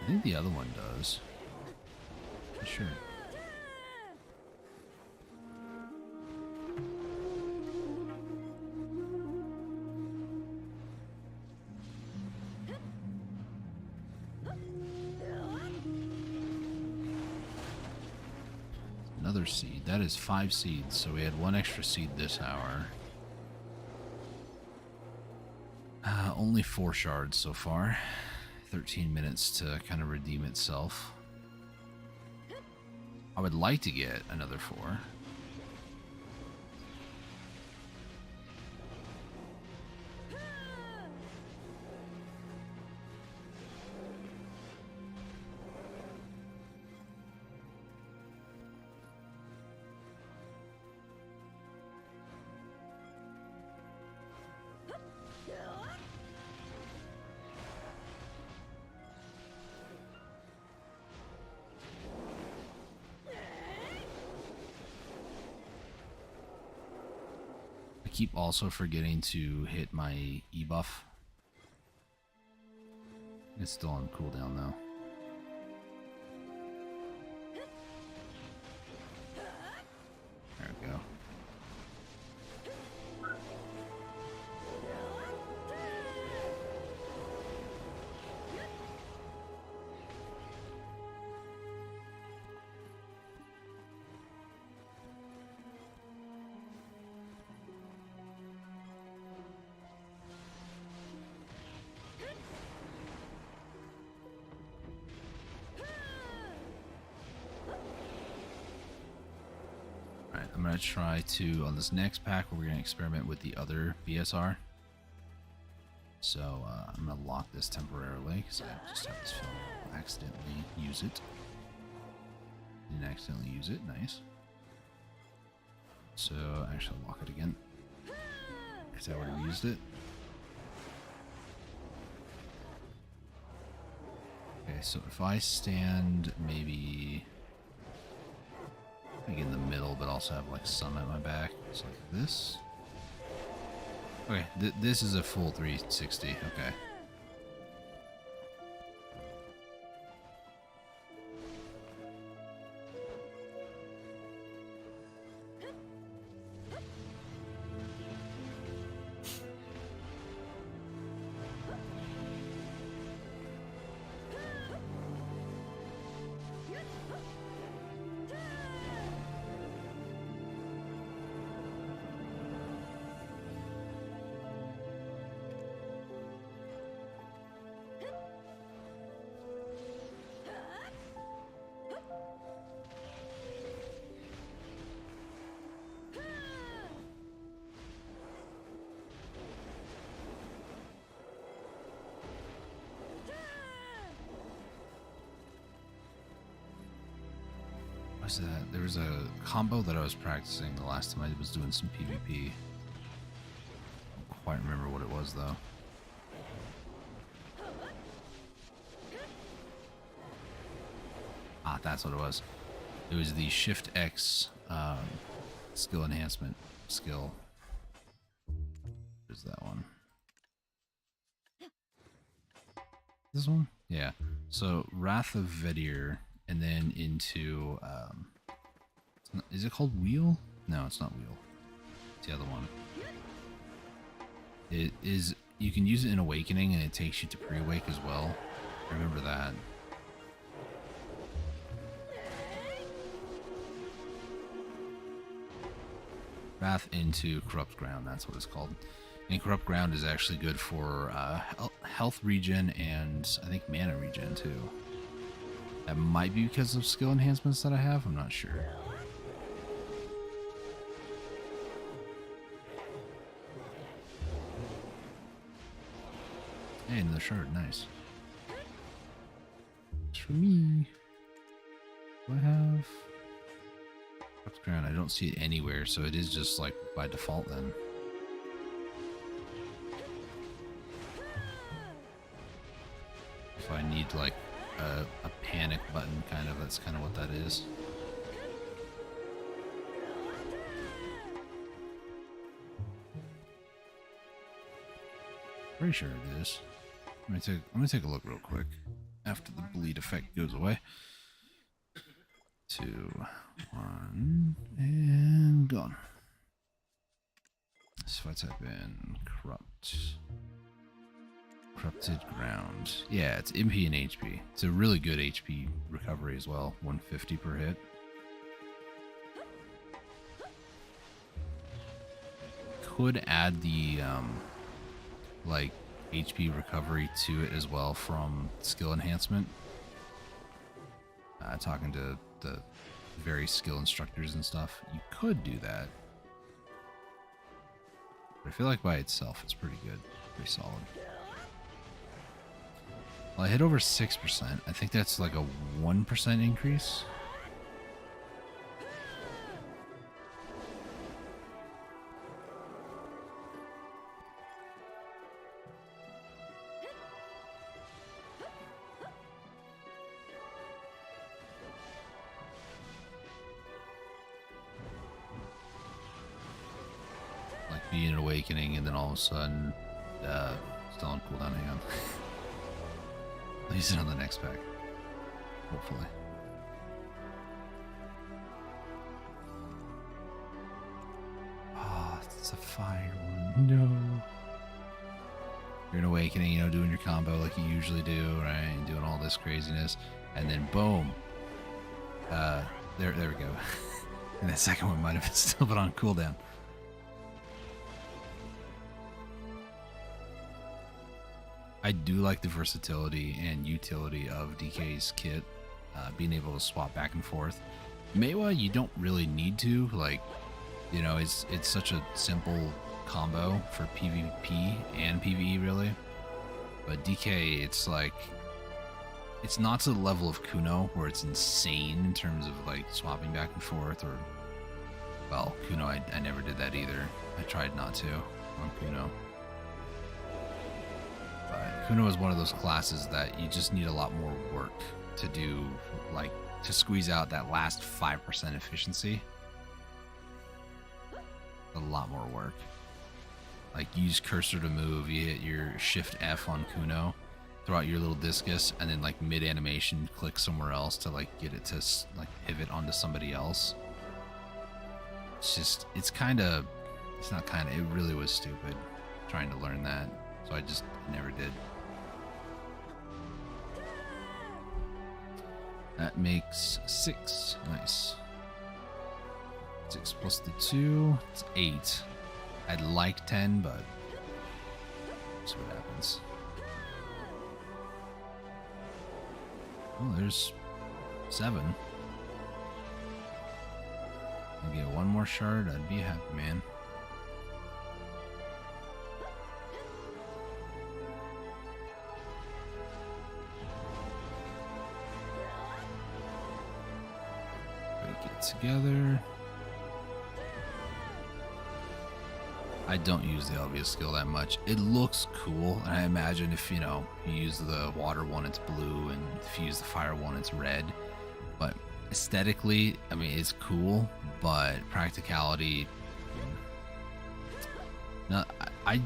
I think the other one does. For sure. Another seed. That is 5 seeds, so we had 1 extra seed this hour. Only 4 shards so far. 13 minutes to kind of redeem itself. I would like to get another 4. I keep also forgetting to hit my E buff. It's still on cooldown though. There we go. I'm going to try to, on this next pack, we're going to experiment with the other BSR. So I'm going to lock this temporarily, because I just have this film. I'll accidentally use it. Didn't accidentally use it, nice. So actually lock it again. Because I would have used it. Okay, so if I stand maybe... like in the middle, but also have like some at my back. It's like this. Okay, this is a full 360. Okay. What's that? There was a combo that I was practicing the last time I was doing some PvP. I don't quite remember what it was though. That's what it was. It was the Shift X skill enhancement skill. There's that one. This one? Yeah. So Wrath of Vedir, and then into is it called Wheel? No, it's not Wheel. It's the other one. It is, you can use it in Awakening and it takes you to pre-awake as well. I remember that. Wrath into Corrupt Ground, that's what it's called. And Corrupt Ground is actually good for health regen and I think mana regen too. That might be because of skill enhancements that I have, I'm not sure. Hey, another shard, nice. It's for me. Do I have Corrupt Ground? I don't see it anywhere, so it is just like by default then. If I need like a panic button, kind of, that's kind of what that is. Pretty sure it is. I'm gonna take a look real quick after the bleed effect goes away. 2, 1, and gone. So if I type in Corrupted Ground. Yeah, it's MP and HP. It's a really good HP recovery as well. 150 per hit. Could add the like HP recovery to it as well from skill enhancement. Talking to the various skill instructors and stuff, you could do that. But I feel like by itself it's pretty good, pretty solid. Well, I hit over 6%. I think that's like a 1% increase. Like being an awakening and then all of a sudden, still on cooldown. Hang on. I'll use it on the next pack. Hopefully. Oh, it's a fire one. No. You're an awakening, you know, doing your combo like you usually do, right? And doing all this craziness. And then boom. There we go. And that second one might have still been on cooldown. I do like the versatility and utility of DK's kit, being able to swap back and forth. Meiwa, you don't really need to, like, you know, it's such a simple combo for PvP and PvE really. But DK, it's like, it's not to the level of Kuno where it's insane in terms of like swapping back and forth, or, well, Kuno, I never did that either. I tried not to on Kuno. Kuno is one of those classes that you just need a lot more work to do, like to squeeze out that last 5% efficiency. A lot more work. Like use cursor to move, you hit your Shift F on Kuno, throw out your little discus, and then like mid animation click somewhere else to like get it to like pivot onto somebody else. It's just, it's not kind of, it really was stupid trying to learn that. So I just never did. That makes 6. Nice. 6 plus the 2. It's 8. I'd like 10, but see what happens. Oh, there's 7. I get one more shard, I'd be a happy man. Together. I don't use the obvious skill that much. It looks cool, and I imagine if, you know, you use the water one, it's blue, and if you use the fire one, it's red. But aesthetically, I mean, it's cool, but practicality, no, I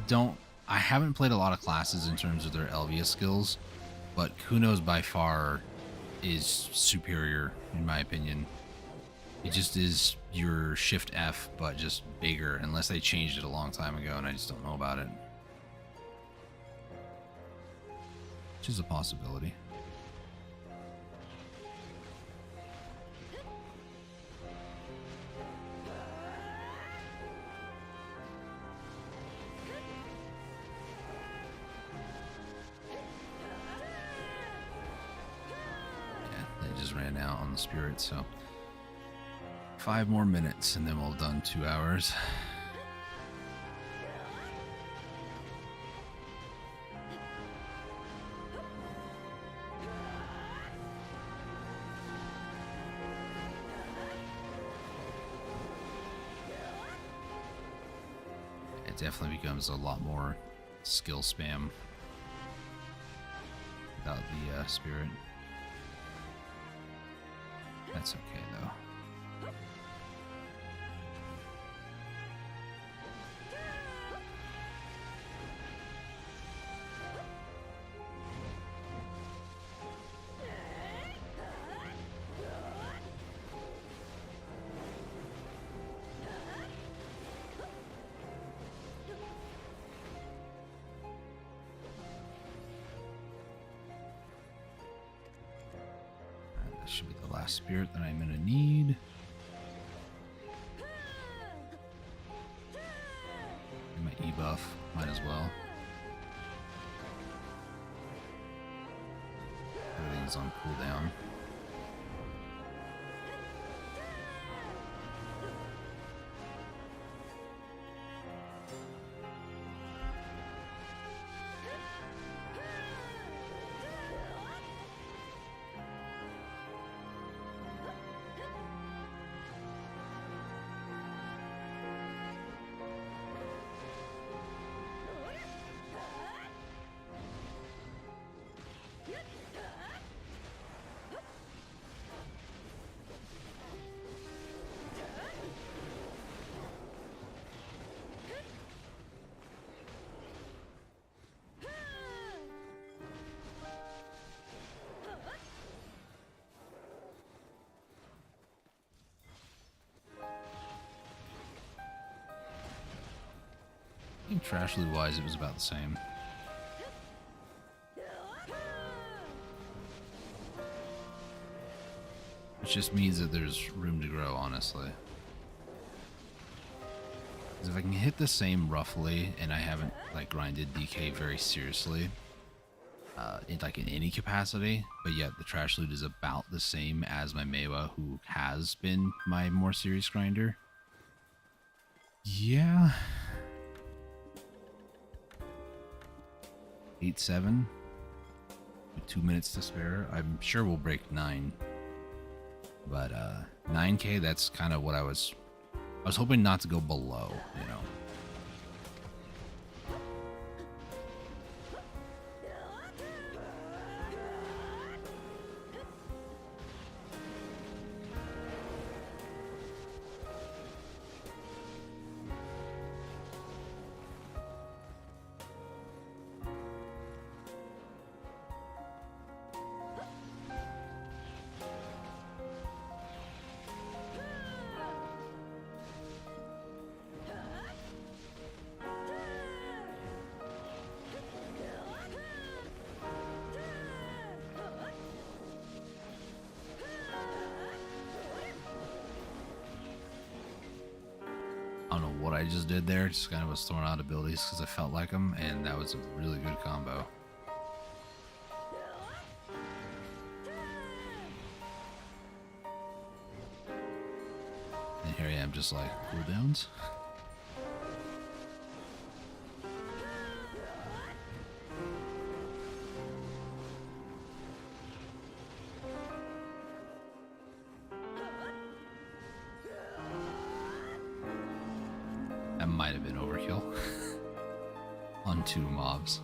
haven't played a lot of classes in terms of their Elvia skills, but Kuno's by far is superior in my opinion. It just is your Shift F, but just bigger, unless they changed it a long time ago and I just don't know about it. Which is a possibility. Yeah, they just ran out on the spirit, so 5 more minutes and then we'll have done 2 hours. It definitely becomes a lot more skill spam without the spirit. That's okay though. That should be the last spirit that I'm gonna need. And my E-buff, might as well. Everything's on cooldown. I think trash loot wise it was about the same. Which just means that there's room to grow, honestly. Because if I can hit the same roughly, and I haven't like grinded DK very seriously, in any capacity, but yet the trash loot is about the same as my Meiwa, who has been my more serious grinder. Yeah. 8-7 with 2 minutes to spare. I'm sure we'll break 9, but 9k, that's kind of what I was hoping not to go below, you know. I don't know what I just did there, just kind of was throwing out abilities because I felt like them, and that was a really good combo. And here I am just like, cooldowns? That might have been overkill on 2 mobs.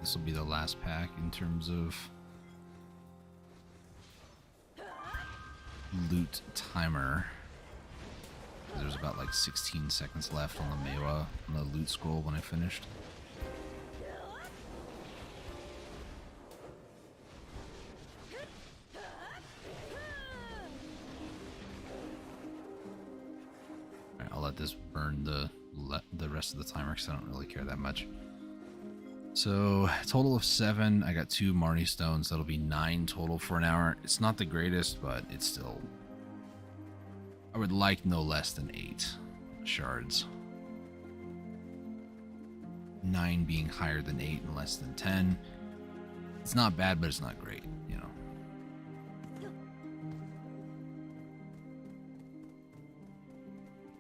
this will be the last pack in terms of loot timer. There's about like 16 seconds left on the Mewa, on the loot scroll when I finished. Alright, I'll let this burn the rest of the timer because I don't really care that much. So, total of 7. I got 2 Marnie stones. That'll be 9 total for an hour. It's not the greatest, but it's still... I would like no less than 8 shards. 9 being higher than 8 and less than 10. It's not bad, but it's not great, you know.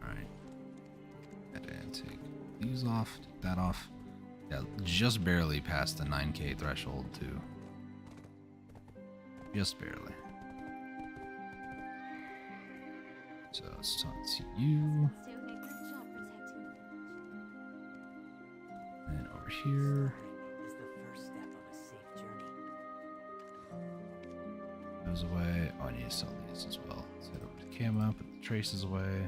Alright. And take these off, take that off. Yeah, just barely past the 9k threshold, too. Just barely. So let's talk to you. And over here. Is the first step of a safe journey. Goes away. Oh, I need to sell these as well. Let's head over to Kama, put the traces away.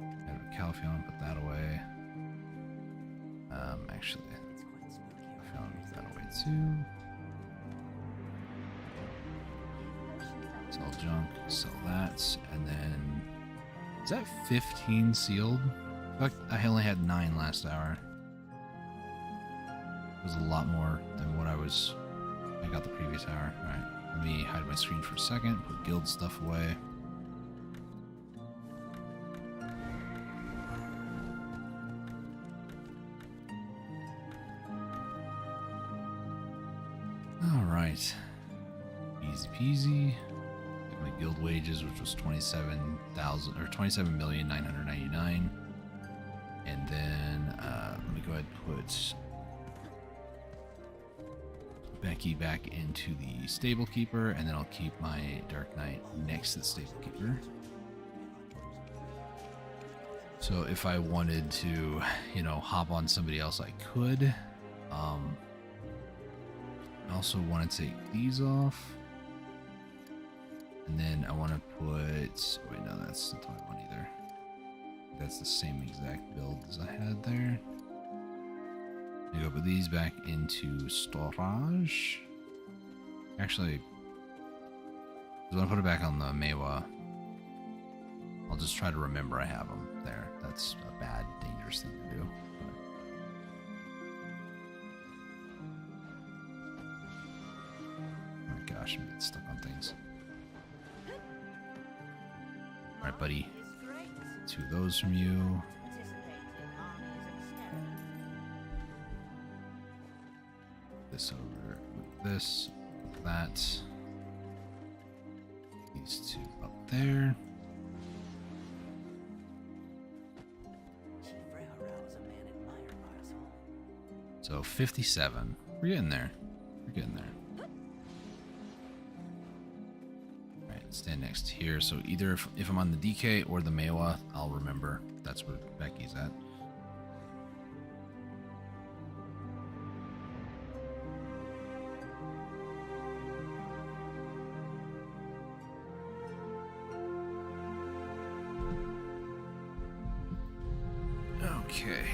Head over to Calphion, put that away. Actually, I found that away too. Sell junk, sell that, and then is that 15 sealed? I only had 9 last hour. It was a lot more than what I got the previous hour. Alright, let me hide my screen for a second, put guild stuff away. Alright. Easy peasy. Get my guild wages, which was 27,000 or 27,999,000. And then let me go ahead and put Becky back into the stable keeper, and then I'll keep my Dark Knight next to the stable keeper. So if I wanted to, you know, hop on somebody else, I could. I also want to take these off. And then I want to put... Wait, no, that's not what I want either. That's the same exact build as I had there. I go put these back into storage. Actually, I want to put it back on the Mewa. I'll just try to remember I have them there. That's a bad, dangerous thing to do. Oh my gosh, I'm getting stuck on things. Alright, buddy. 2 of those from you. This over with this, with that. These 2 up there. So 57. We're getting there. We're getting there. Alright, stand next here. So either if I'm on the DK or the Mewa, I'll remember that's where Becky's at. Okay.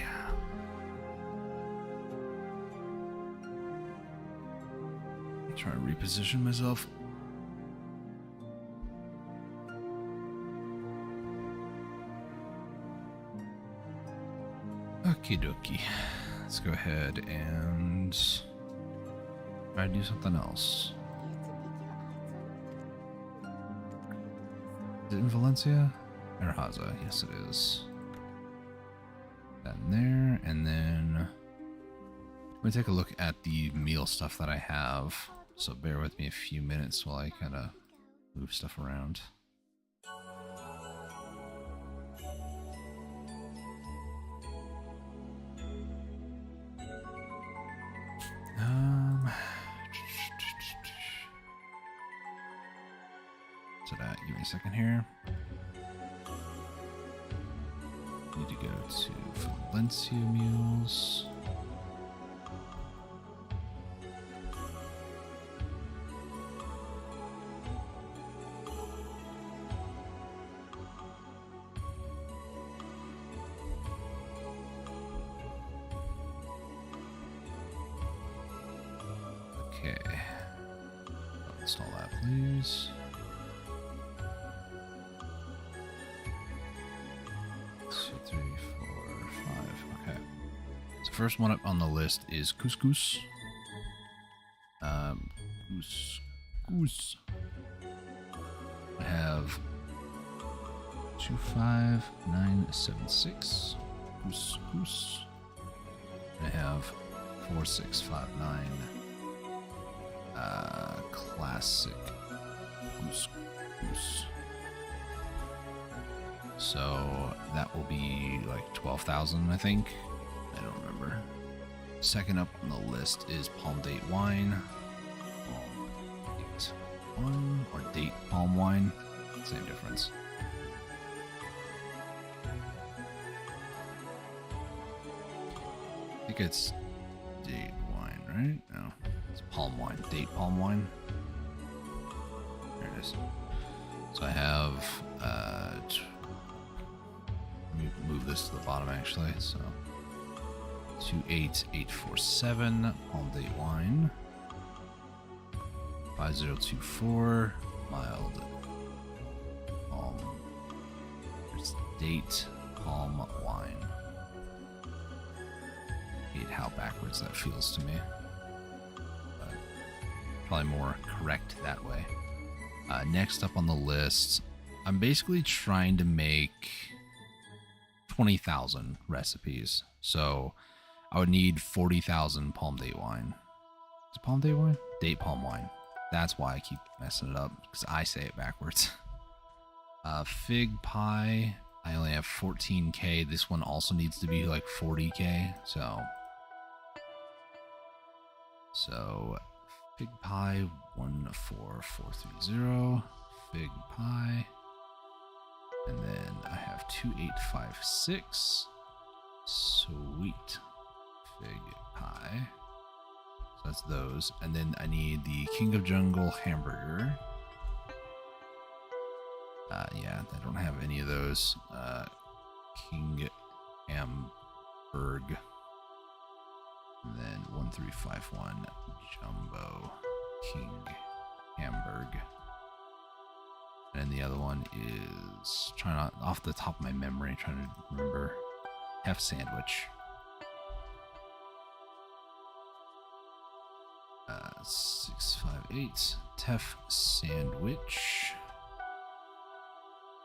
Try to reposition myself. Okie dokie. Let's go ahead and try to do something else. Is it in Valencia? Erhaza, yes it is. That in there, and then let me take a look at the meal stuff that I have. So bear with me a few minutes while I kind of move stuff around. So that, give me a second here. Need to go to Valencia mules. Okay. Install that, please. Two, three, four, five. Okay. So first one up on the list is couscous. Couscous. I have 25976. Couscous. I have 4659. Classic couscous. So that will be like 12,000, I think. I don't remember. Second up on the list is palm date wine. Palm date wine or date palm wine. Same difference. I think it's date wine, right? No, it's palm wine. Date palm wine. There it is. So I have, let me move this to the bottom actually. So 28847 palm date wine. 5024 mild palm. It's date palm wine. Hate how backwards that feels to me. But probably more correct that way. Next up on the list, I'm basically trying to make 20,000 recipes. So I would need 40,000 palm date wine. Is it palm date wine? Date palm wine. That's why I keep messing it up, because I say it backwards. Fig pie, I only have 14k. This one also needs to be like 40k. So fig pie 14430. Fig pie. And then I have 2856. Sweet. Fig pie. So that's those. And then I need the King of Jungle hamburger. Yeah, I don't have any of those. King Hamburg. And then 1351 Jumbo King Hamburg. And the other one is off the top of my memory, trying to remember. Hef sandwich. 658 Tef sandwich.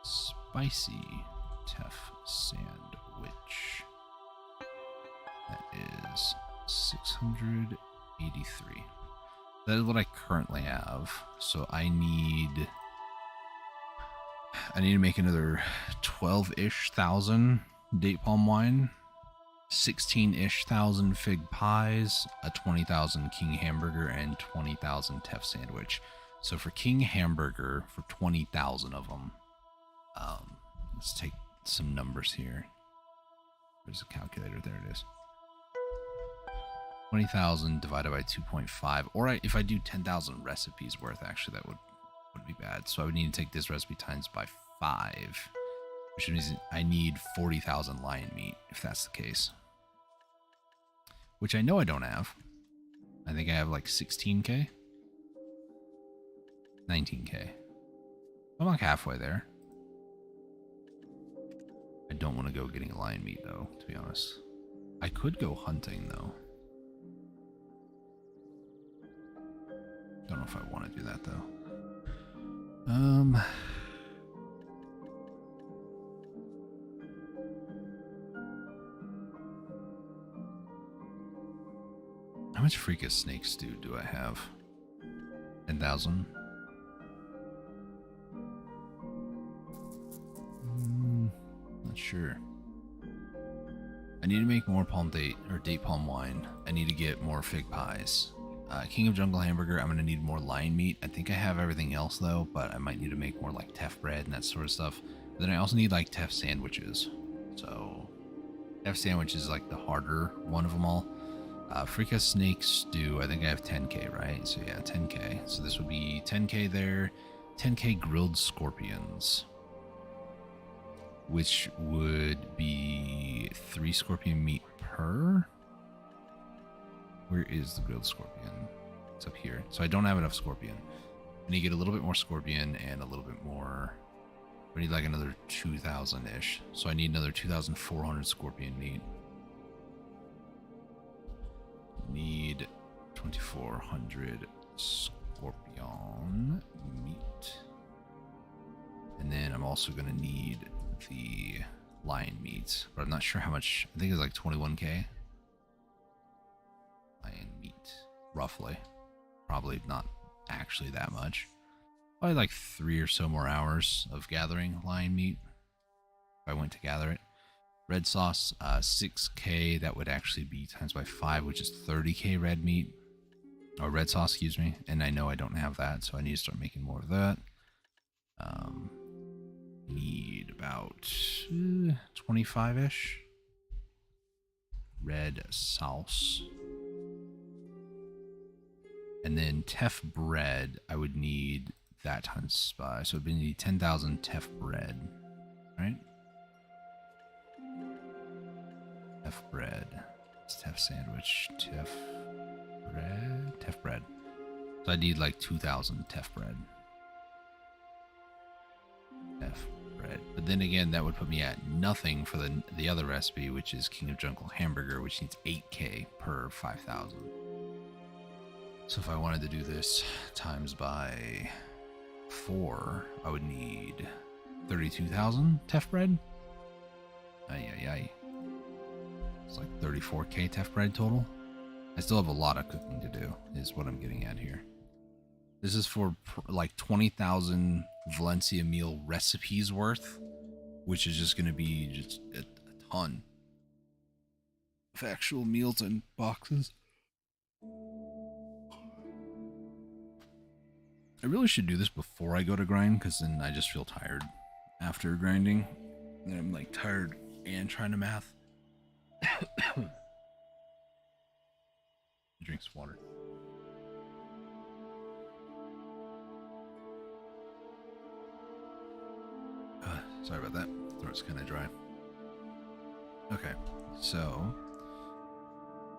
Spicy Tef sandwich. That is 683. That is what I currently have. So I need to make another 12-ish thousand date palm wine, 16-ish thousand fig pies, a 20,000 King hamburger, and 20,000 Tef sandwich. So for King hamburger, for 20,000 of them, let's take some numbers here. There's a calculator. There it is. 20,000 divided by 2.5, or if I do 10,000 recipes worth, actually that would be bad. So I would need to take this recipe times by 5, which means I need 40,000 lion meat, if that's the case. Which I know I don't have. I think I have like 16k? 19k. I'm like halfway there. I don't want to go getting lion meat though, to be honest. I could go hunting though. Don't know if I want to do that though. How much freaking snake stew do I have? 10,000? Not sure. I need to make more palm date or date palm wine. I need to get more fig pies. King of Jungle hamburger, I'm going to need more lion meat. I think I have everything else though, but I might need to make more like Tef bread and that sort of stuff. But then I also need like Tef sandwiches. So Tef sandwich is like the harder one of them all. Freaka snake stew, I think I have 10k, right? So yeah, 10k. So this would be 10k there. 10k grilled scorpions, which would be 3 scorpion meat per. Where is the grilled scorpion? It's up here. So I don't have enough scorpion. I need to get a little bit more scorpion and a little bit more. I need like another 2,000-ish. So I need another 2,400 scorpion meat. Need 2,400 scorpion meat. And then I'm also going to need the lion meat. But I'm not sure how much. I think it's like 21k. Lion meat. Roughly. Probably not actually that much. Probably like 3 or so more hours of gathering lion meat. If I went to gather it. Red sauce, 6k. That would actually be times by 5, which is 30k red meat. Or red sauce, excuse me. And I know I don't have that, so I need to start making more of that. Need about 25-ish. Red sauce. And then teff bread, I would need that times by. So it'd be 10,000 teff bread, right? Teff bread. It's teff sandwich. Teff bread. Teff bread. So I need like 2,000 teff bread. Teff bread. But then again, that would put me at nothing for the other recipe, which is King of Jungle Hamburger, which needs 8k per 5,000. So if I wanted to do this times by 4, I would need 32,000 teff bread. Ay. It's like 34k teff bread total. I still have a lot of cooking to do, is what I'm getting at here. This is for like 20,000 Valencia meal recipes worth, which is just going to be just a ton of actual meals and boxes. I really should do this before I go to grind, because then I just feel tired after grinding. And I'm like tired and trying to math. Drink some water. Sorry about that. Throat's kind of dry. Okay, so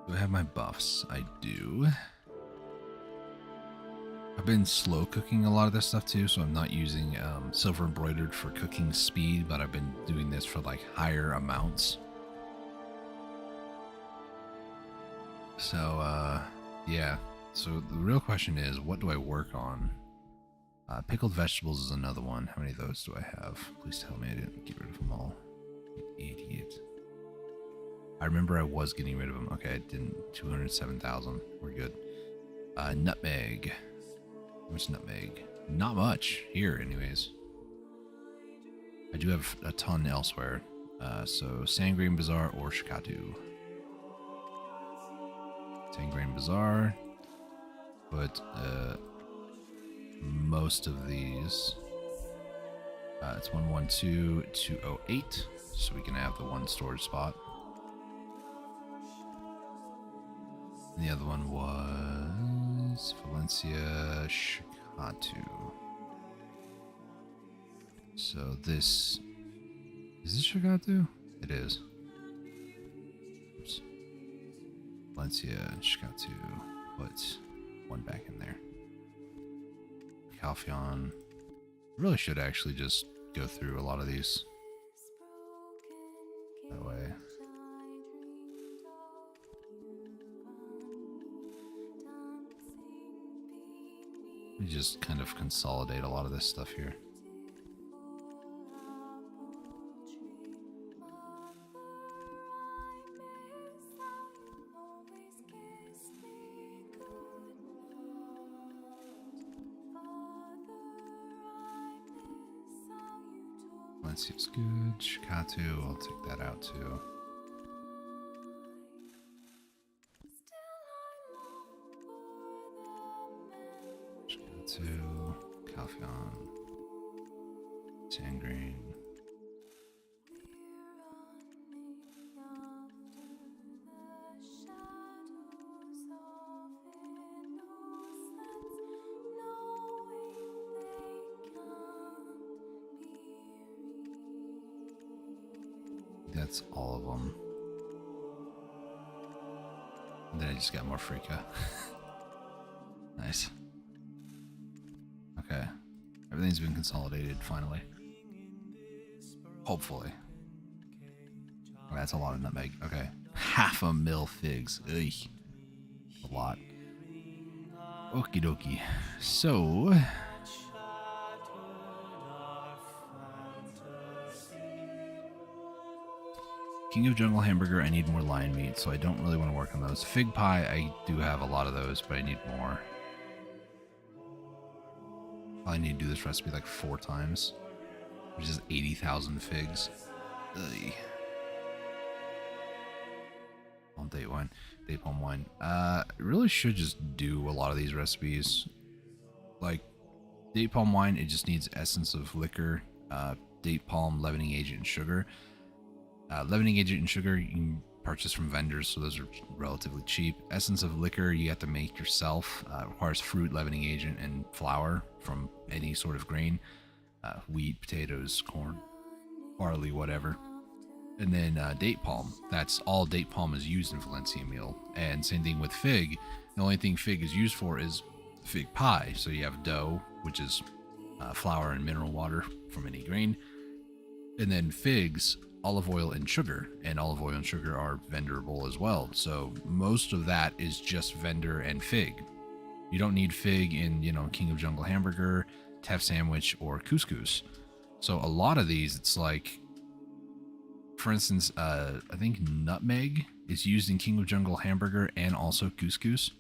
do I have my buffs? I do. I've been slow cooking a lot of this stuff too, so I'm not using silver embroidered for cooking speed, but I've been doing this for like higher amounts. So yeah, so the real question is, what do I work on? Pickled vegetables is another one. How many of those do I have? Please tell me I didn't get rid of them all. Idiot. I remember I was getting rid of them. Okay, I didn't. 207,000. We're good. Nutmeg. How much nutmeg? Not much here, anyways. I do have a ton elsewhere. So Sangrain Bazaar or Shikatu. Sangrain Bazaar. But most of these. It's 112,208, so we can have the one storage spot. And the other one was Valencia Shikatu. So this is this Shikatu? It is. Oops. Valencia Shikatu. Put one back in there. Calphion. Really should actually just go through a lot of these. That way. We just kind of consolidate a lot of this stuff here. Seems good. Shikatu, I'll take that out too. Shikatu, Calphion, Sangrain. That's all of them. And then I just got more Freaka. Nice. Okay. Everything's been consolidated finally. Hopefully. Oh, that's a lot of nutmeg. Okay. 1/2 mil figs. Ugh. A lot. Okie dokie. So. King of Jungle Hamburger, I need more lion meat, so I don't really want to work on those. Fig pie, I do have a lot of those, but I need more. I need to do this recipe like 4 times, which is 80,000 figs. Ugh. On date wine, date palm wine. Really should just do a lot of these recipes. Like date palm wine, it just needs essence of liquor, date palm, leavening agent, and sugar. Leavening agent and sugar you can purchase from vendors, so those are relatively cheap. Essence of liquor you have to make yourself. Requires fruit, leavening agent, and flour from any sort of grain. Wheat, potatoes, corn, barley, whatever. And then date palm. That's all date palm is used in Valencia meal. And same thing with fig. The only thing fig is used for is fig pie. So you have dough, which is flour and mineral water from any grain. And then figs, olive oil and sugar. And olive oil and sugar are venderable as well. So most of that is just vendor and fig. You don't need fig in, King of Jungle Hamburger, Teff Sandwich, or couscous. So a lot of these, it's like, for instance, I think nutmeg is used in King of Jungle Hamburger and also couscous.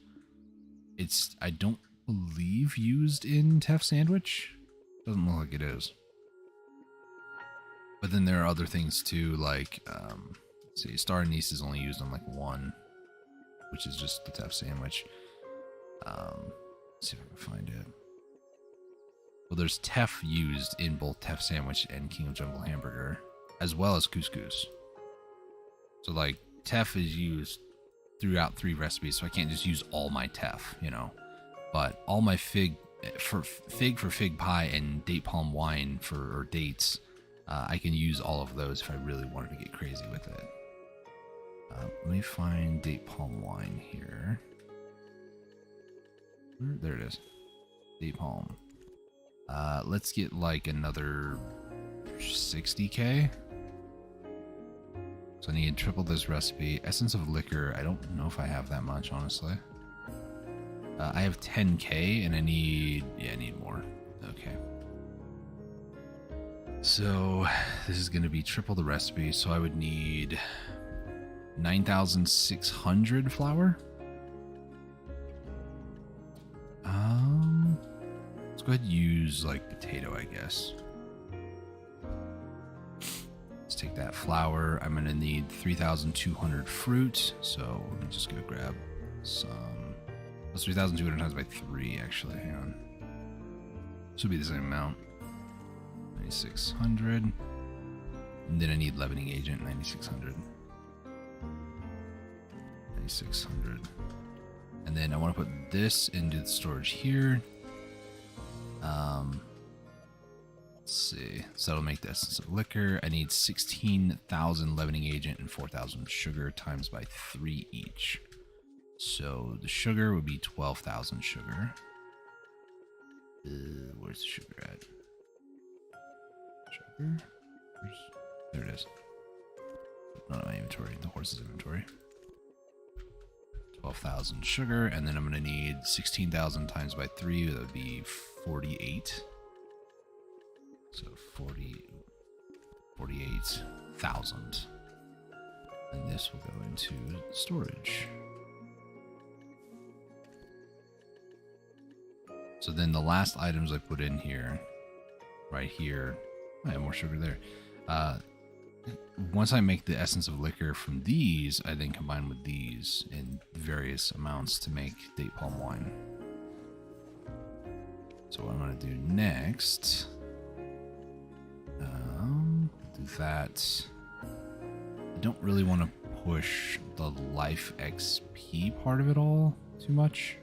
It's, I don't believe, used in Teff Sandwich. Doesn't look like it is. But then there are other things too, like, let's see, star anise is only used on like 1, which is just the Teff Sandwich. Let's see if I can find it. Well, there's teff used in both Teff Sandwich and King of Jungle Hamburger, as well as couscous. So like teff is used throughout 3 recipes, so I can't just use all my teff, But all my fig for fig pie and date palm wine or dates, I can use all of those if I really wanted to get crazy with it. Let me find date palm wine here. There it is. Date palm. Let's get like another 60k. So I need to triple this recipe. Essence of liquor. I don't know if I have that much, honestly. I have 10k and I need more. Okay. So this is going to be triple the recipe. So I would need 9,600 flour. Let's go ahead and use like potato, I guess. Let's take that flour. I'm gonna need 3,200 fruit. So let me just go grab some. That's 3,200 times by 3, actually. Hang on. This would be the same amount. 9,600. And then I need leavening agent, 9,600. 9,600. And then I want to put this into the storage here. Let's see. So that'll make the essence of liquor. I need 16,000 leavening agent and 4,000 sugar times by 3 each. So the sugar would be 12,000 sugar. Where's the sugar at? Sugar? There it is. Not my inventory, the horse's inventory. 12,000 sugar, and then I'm going to need 16,000 times by 3. That would be 48. So 48,000. And this will go into storage. So then the last items I put in here, right here, I have more sugar there. Once I make the essence of liquor from these, I then combine with these in various amounts to make date palm wine. So what I'm going to do next, do that. I don't really want to push the life XP part of it all too much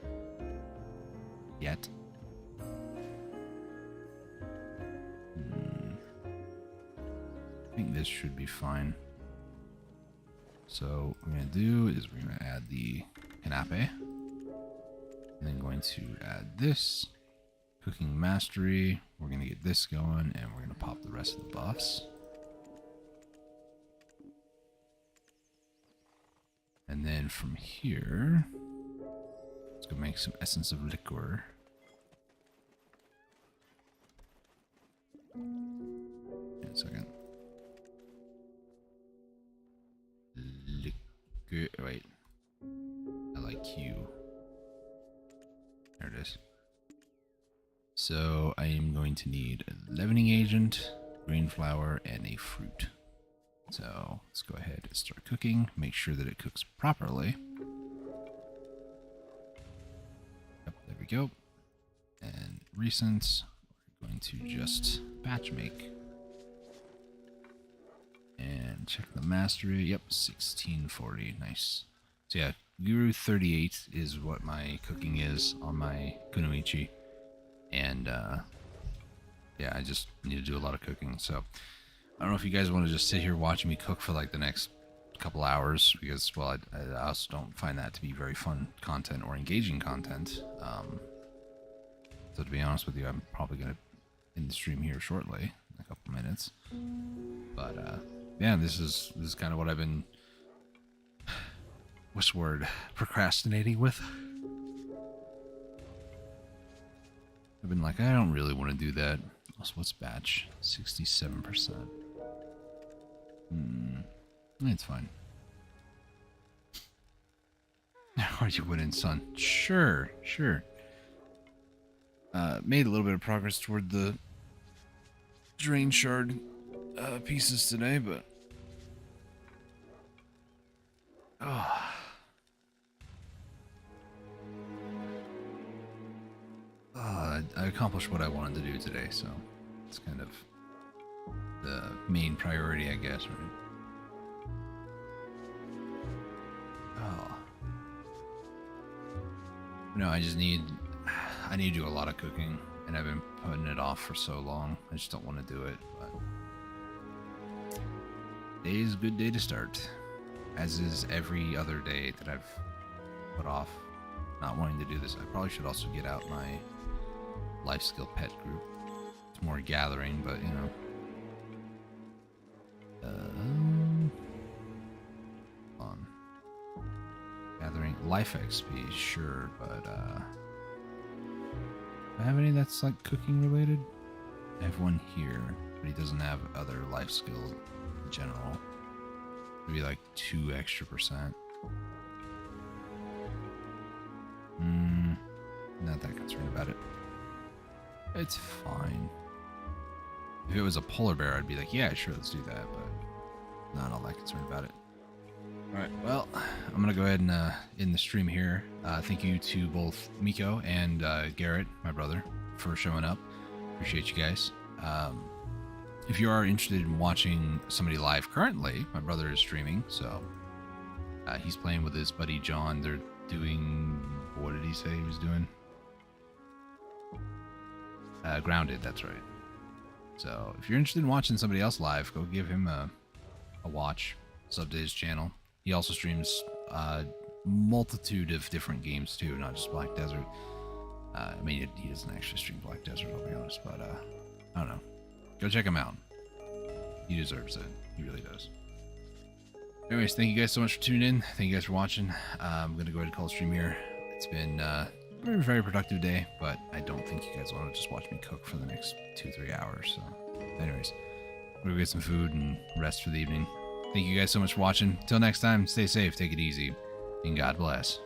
yet. I think this should be fine. So what we're going to do is we're going to add the canapé. And then going going to add this. Cooking mastery. We're going to get this going, and we're going to pop the rest of the buffs. And then from here, let's go make some essence of liquor. Wait a second. Liquor. Wait. I like Q. There it is. So I am going to need a leavening agent, green flour, and a fruit. So let's go ahead and start cooking. Make sure that it cooks properly. Yep, there we go. And recent, we're going to just batch make. And check the mastery. Yep, 1640. Nice. So yeah, Guru 38 is what my cooking is on my Kunoichi. And yeah, I just need to do a lot of cooking. So I don't know if you guys want to just sit here watching me cook for like the next couple hours, because, well, I also don't find that to be very fun content or engaging content. So to be honest with you, I'm probably going to end the stream here shortly, in a couple minutes. But yeah, this is kind of what I've been, what's the word, procrastinating with. I've been like, I don't really want to do that. So what's batch? 67%. It's fine. Are you winning, son? Sure. Made a little bit of progress toward the drain shard pieces today, but I accomplished what I wanted to do today, so it's kind of the main priority, I guess, right? No, I need to do a lot of cooking, and I've been putting it off for so long. I just don't want to do it, but today is a good day to start, as is every other day that I've put off not wanting to do this. I probably should also get out my life skill pet group. It's more gathering, but you know. On gathering life XP, sure, but do I have any that's like cooking related? I have one here, but he doesn't have other life skills in general. Maybe like 2 extra %. Not that concerned about it. It's fine. If it was a polar bear, I'd be like, yeah, sure, let's do that, but not all that concerned about it. Alright, well, I'm going to go ahead and end the stream here. Thank you to both Miko and Garrett, my brother, for showing up. Appreciate you guys. If you are interested in watching somebody live currently, my brother is streaming, so he's playing with his buddy John. They're doing, what did he say he was doing? Grounded, that's right. So if you're interested in watching somebody else live, go give him a watch. Sub to his channel. He also streams a multitude of different games too, not just Black Desert. I mean, he doesn't actually stream Black Desert, I'll be honest, but I don't know. Go check him out. He deserves it. He really does. Anyways, thank you guys so much for tuning in. Thank you guys for watching. I'm going to go ahead and call the stream here. It's been a very productive day, but I don't think you guys want to just watch me cook for the next 2-3 hours. So, anyways, we're going to get some food and rest for the evening. Thank you guys so much for watching. Till next time, stay safe, take it easy, and God bless.